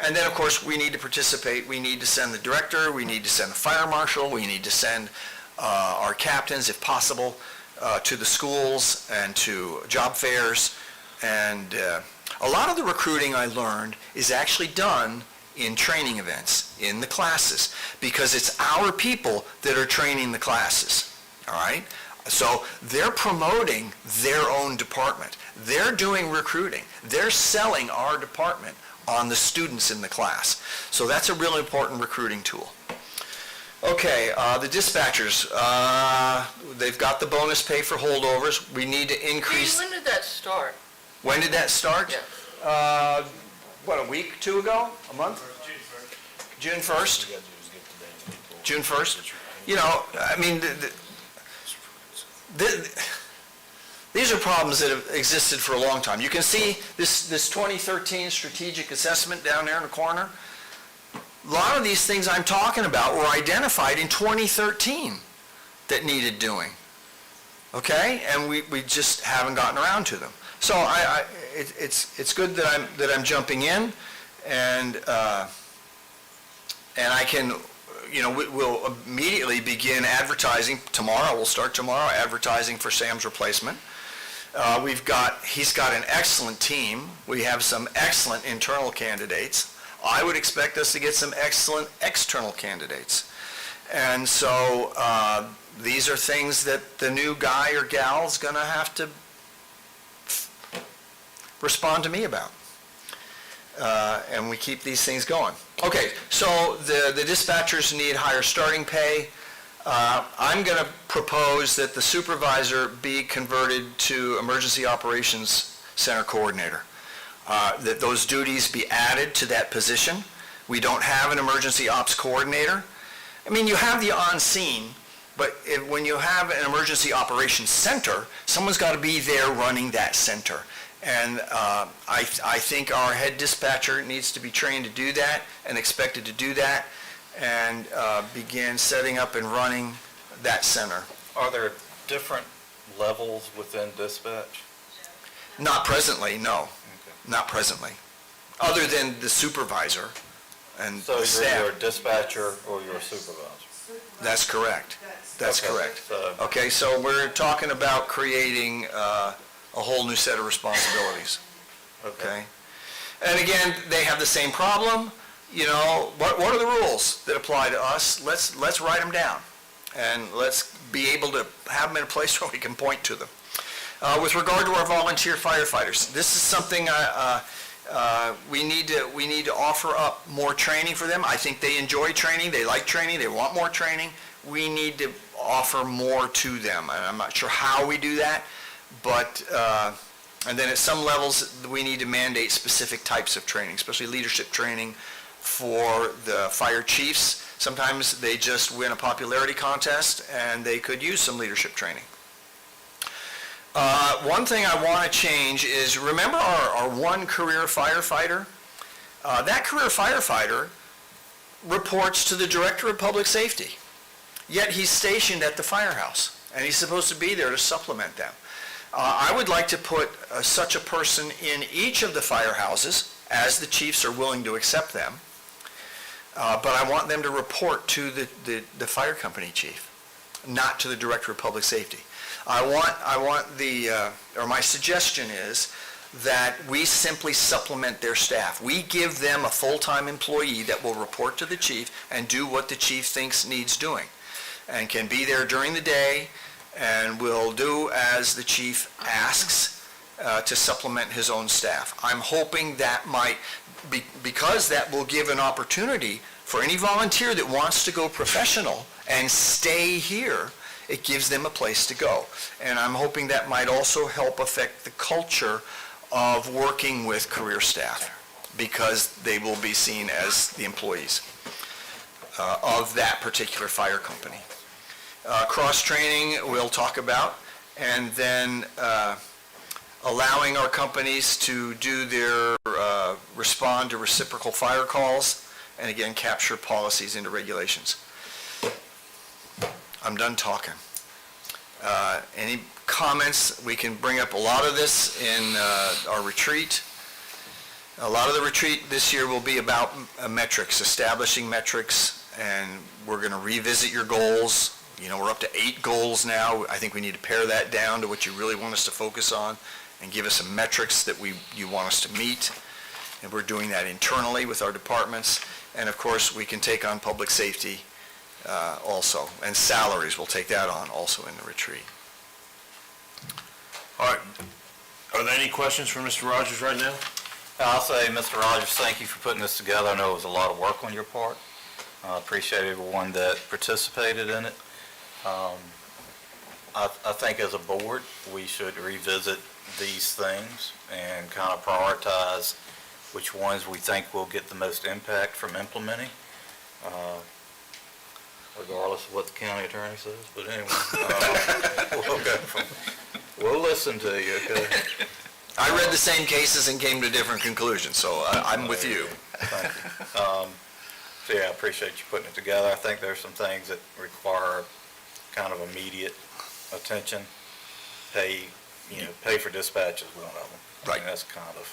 And then, of course, we need to participate. We need to send the director. We need to send the fire marshal. We need to send our captains, if possible, to the schools and to job fairs. And a lot of the recruiting, I learned, is actually done in training events, in the classes, because it's our people that are training the classes, all right? So they're promoting their own department. They're doing recruiting. They're selling our department on the students in the class. So that's a really important recruiting tool. Okay, the dispatchers, they've got the bonus pay for holdovers. We need to increase... When did that start? When did that start? Yeah. A week, 2 ago? A month? June 1st? June 1st? You know, I mean, these are problems that have existed for a long time. You can see this 2013 strategic assessment down there in the corner. A lot of these things I'm talking about were identified in 2013 that needed doing. Okay? And we just haven't gotten around to them. So it's good that I'm jumping in, and I can, you know, we'll immediately begin advertising tomorrow. We'll start tomorrow advertising for Sam's replacement. He's got an excellent team. We have some excellent internal candidates. I would expect us to get some excellent external candidates. And so these are things that the new guy or gal's going to have to respond to me about. and we keep these things going. Okay, so the dispatchers need higher starting pay. I'm going to propose that the supervisor be converted to Emergency Operations Center Coordinator, that those duties be added to that position. We don't have an Emergency Ops Coordinator. I mean, you have the on-scene, but when you have an Emergency Operations Center, someone's got to be there running that center. And I think our head dispatcher needs to be trained to do that and expected to do that and begin setting up and running that center. Are there different levels within dispatch? Not presently, no. Not presently. Other than the supervisor and So the staff. you're a dispatcher or you're a supervisor? That's correct. That's Okay, correct. so- Okay, so we're talking about creating a whole new set of responsibilities. Okay? And again, they have the same problem. You know, what are the rules that apply to us? Let's write them down, and let's be able to have them in a place where we can point to them. With regard to our volunteer firefighters, this is something we need to offer up more training for them. I think they enjoy training, they like training, they want more training. We need to offer more to them, and I'm not sure how we do that, but and then at some levels, we need to mandate specific types of training, especially leadership training for the fire chiefs. Sometimes they just win a popularity contest, and they could use some leadership training. One thing I want to change is, remember our one career firefighter? That career firefighter reports to the Director of Public Safety, yet he's stationed at the firehouse, and he's supposed to be there to supplement them. I would like to put such a person in each of the firehouses, as the chiefs are willing to accept them, but I want them to report to the fire company chief, not to the Director of Public Safety. My suggestion is that we simply supplement their staff. We give them a full-time employee that will report to the chief and do what the chief thinks needs doing, and can be there during the day and will do as the chief asks to supplement his own staff. I'm hoping that might, because that will give an opportunity for any volunteer that wants to go professional and stay here, it gives them a place to go. And I'm hoping that might also help affect the culture of working with career staff, because they will be seen as the employees of that particular fire company. Cross-training we'll talk about, and then allowing our companies to do their respond to reciprocal fire calls, and again, capture policies into regulations. I'm done talking. Any comments? We can bring up a lot of this in our retreat. A lot of the retreat this year will be about metrics, establishing metrics, and we're going to revisit your goals. You know, we're up to 8 goals now. I think we need to pare that down to what you really want us to focus on and give us some metrics that you want us to meet. And we're doing that internally with our departments. And of course, we can take on public safety also, and salaries, we'll take that on also in the retreat. All right. Are there any questions for Mr. Rogers right now? I'll say, Mr. Rogers, thank you for putting this together. I know it was a lot of work on your part. I appreciate everyone that participated in it. I think as a board, we should revisit these things and kind of prioritize which ones we think will get the most impact from implementing, regardless of what the county attorney says. But anyway, we'll listen to you, okay? I read the same cases and came to different conclusions, so I'm with you. Thank you. So yeah, I appreciate you putting it together. I think there's some things that require kind of immediate attention. Pay for dispatch is one of them. Right. I mean, that's kind of.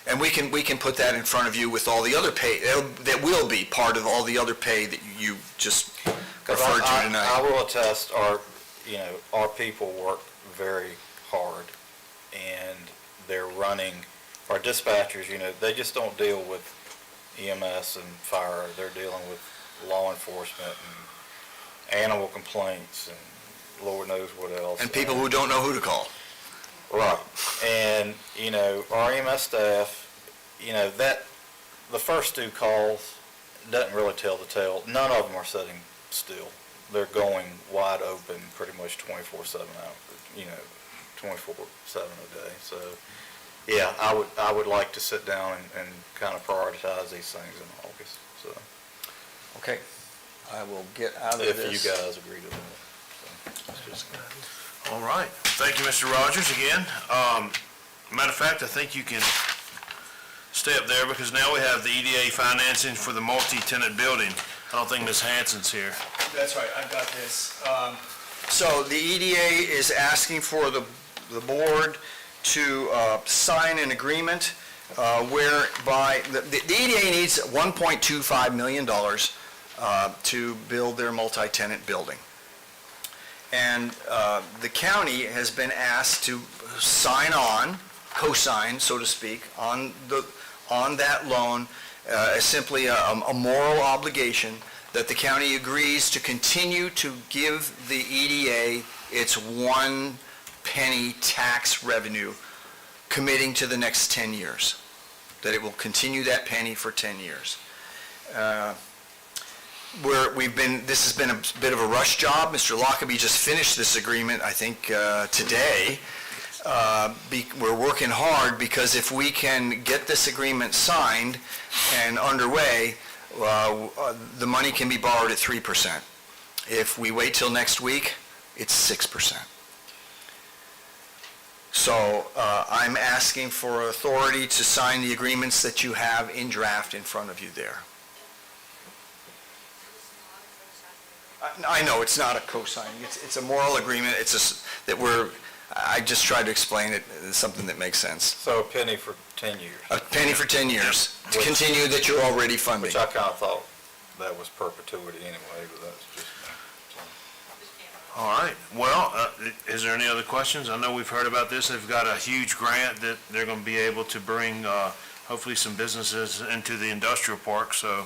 And we can put that in front of you with all the other pay, that will be part of all the other pay that you just referred to tonight. I will attest, our people work very hard, and they're running, our dispatchers, they just don't deal with EMS and fire. They're dealing with law enforcement and animal complaints and Lord knows what else. And people who don't know who to call. Right. And, our EMS staff, the first two calls doesn't really tell the tale. None of them are sitting still. They're going wide open pretty much 24/7 hours, 24/7 a day. So, yeah, I would like to sit down and kind of prioritize these things in August, so. Okay, I will get out of this. If you guys agree to that. So, All right. Thank you, Mr. Rogers, again. Matter of fact, I think you can stay up there because now we have the EDA financing for the multi-tenant building. I don't think Ms. Hanson's here. That's right, I've got this. So the EDA is asking for the board to sign an agreement whereby, the EDA needs $1.25 million to build their multi-tenant building. And the county has been asked to sign on, co-sign, so to speak, on that loan, as simply a moral obligation that the county agrees to continue to give the EDA its 1 penny tax revenue, committing to the next 10 years, that it will continue that penny for 10 years. This has been a bit of a rush job. Mr. Lockaby just finished this agreement, I think, today. We're working hard because if we can get this agreement signed and underway, the money can be borrowed at 3%. If we wait till next week, it's 6%. So I'm asking for authority to sign the agreements that you have in draft in front of you there. I know, it's not a co-signing, it's a moral agreement, I just tried to explain it, it's something that makes sense. So a penny for 10 years. A penny for 10 years, to continue that you're already funding. Which I kind of thought that was perpetuity anyway, but that's just me. So. All right. Well, is there any other questions? I know we've heard about this. They've got a huge grant that they're going to be able to bring, hopefully, some businesses into the industrial park, so.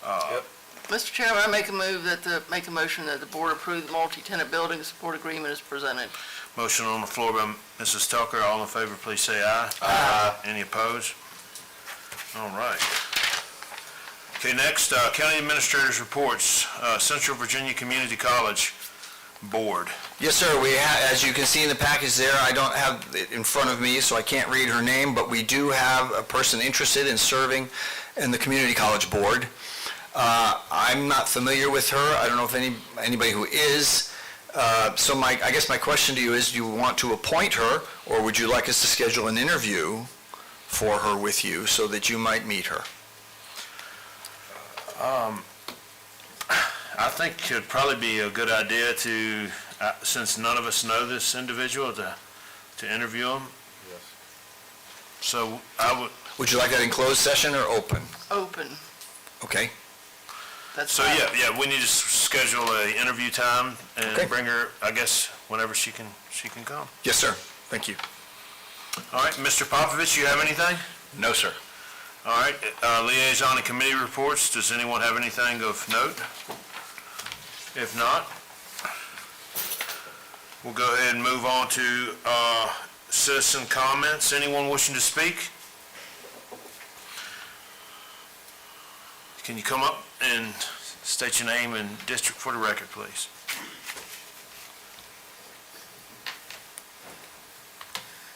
Yep. Mr. Chairman, I make a motion that the board approve the multi-tenant building support agreement as presented. Motion on the floor by Mrs. Tucker. All in favor, please say aye. Aye. Any opposed? All right. Okay, next, County Administrator's Reports, Central Virginia Community College Board. Yes, sir, as you can see in the package there, I don't have it in front of me, so I can't read her name, but we do have a person interested in serving in the Community College Board. I'm not familiar with her. I don't know if anybody who is. So I guess my question to you is, do you want to appoint her, or would you like us to schedule an interview for her with you so that you might meet her? I think it would probably be a good idea to, since none of us know this individual, to interview him. Yes. So I would. Would you like that in closed session or open? Open. Okay. That's So, fine. yeah, we need to schedule a interview time and Okay. bring her, I guess, whenever she can come. Yes, sir. Thank you. All right, Mr. Popovich, you have anything? No, sir. All right, liaison and committee reports, does anyone have anything of note? If not, we'll go ahead and move on to citizen comments. Anyone wishing to speak? Can you come up and state your name and district for the record, please?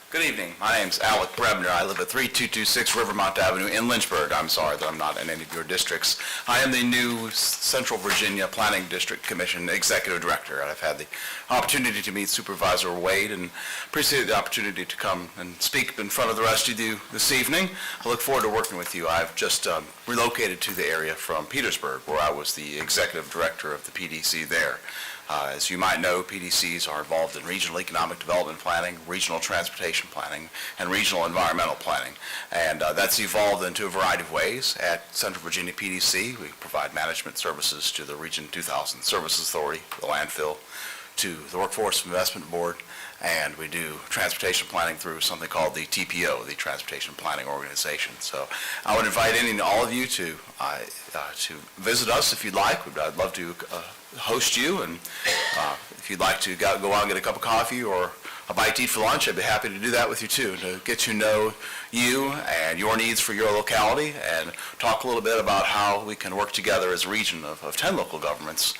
Good evening. My name's Alec Brebner. I live at 3226 Rivermont Avenue in Lynchburg. I'm sorry that I'm not in any of your districts. I am the new Central Virginia Planning District Commission Executive Director, and I've had the opportunity to meet Supervisor Wade and appreciate the opportunity to come and speak in front of the rest of you this evening. I look forward to working with you. I've just relocated to the area from Petersburg, where I was the Executive Director of the PDC there. As you might know, PDCs are involved in regional economic development planning, regional transportation planning, and regional environmental planning. And that's evolved into a variety of ways. At Central Virginia PDC, we provide management services to the Region 2000 Services Authority, the landfill, to the Workforce Investment Board, and we do transportation planning through something called the TPO, the Transportation Planning Organization. So I would invite any and all of you to visit us if you'd like. I'd love to host you, and if you'd like to go out and get a cup of coffee or a bite to eat for lunch, I'd be happy to do that with you too, to get to know you and your needs for your locality, and talk a little bit about how we can work together as a region of 10 local governments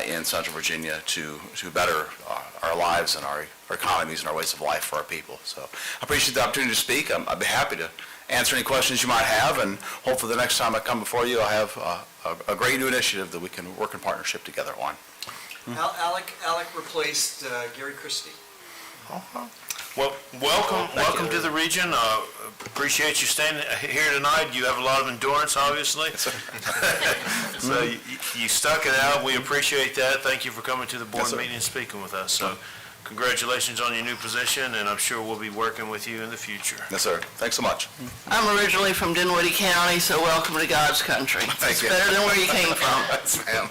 in Central Virginia to better our lives and our economies and our ways of life for our people. So I appreciate the opportunity to speak. I'd be happy to answer any questions you might have, and hopefully the next time I come before you, I'll have a great new initiative that we can work in partnership together on. Alec replaced Gary Christie. Well, welcome to the region. Appreciate you standing here tonight. You have a lot of endurance, obviously. So you stuck it out. We appreciate that. Thank you for coming to the board meeting and speaking with us. So congratulations on your new position, and I'm sure we'll be working with you in the future. Yes, sir. Thanks so much. I'm originally from Dinwiddie County, so welcome to God's country. Thank you. It's better than where you came from. Yes, ma'am.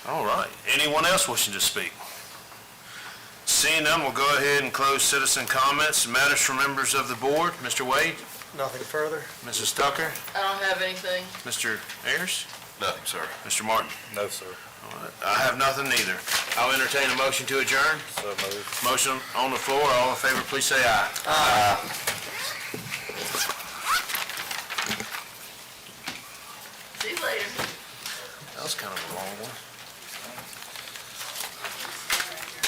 All right. Anyone else wishing to speak? Seeing none, we'll go ahead and close citizen comments. Matters for members of the board. Mr. Wade? Nothing further? Mrs. Tucker? I don't have anything. Mr. Ayers? Nothing, sir. Mr. Martin? No, sir. All right. I have nothing either. I'll entertain a motion to adjourn. So moved. Motion on the floor. All in favor, please say aye. See you later. That was kind of a long one.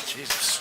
Jesus.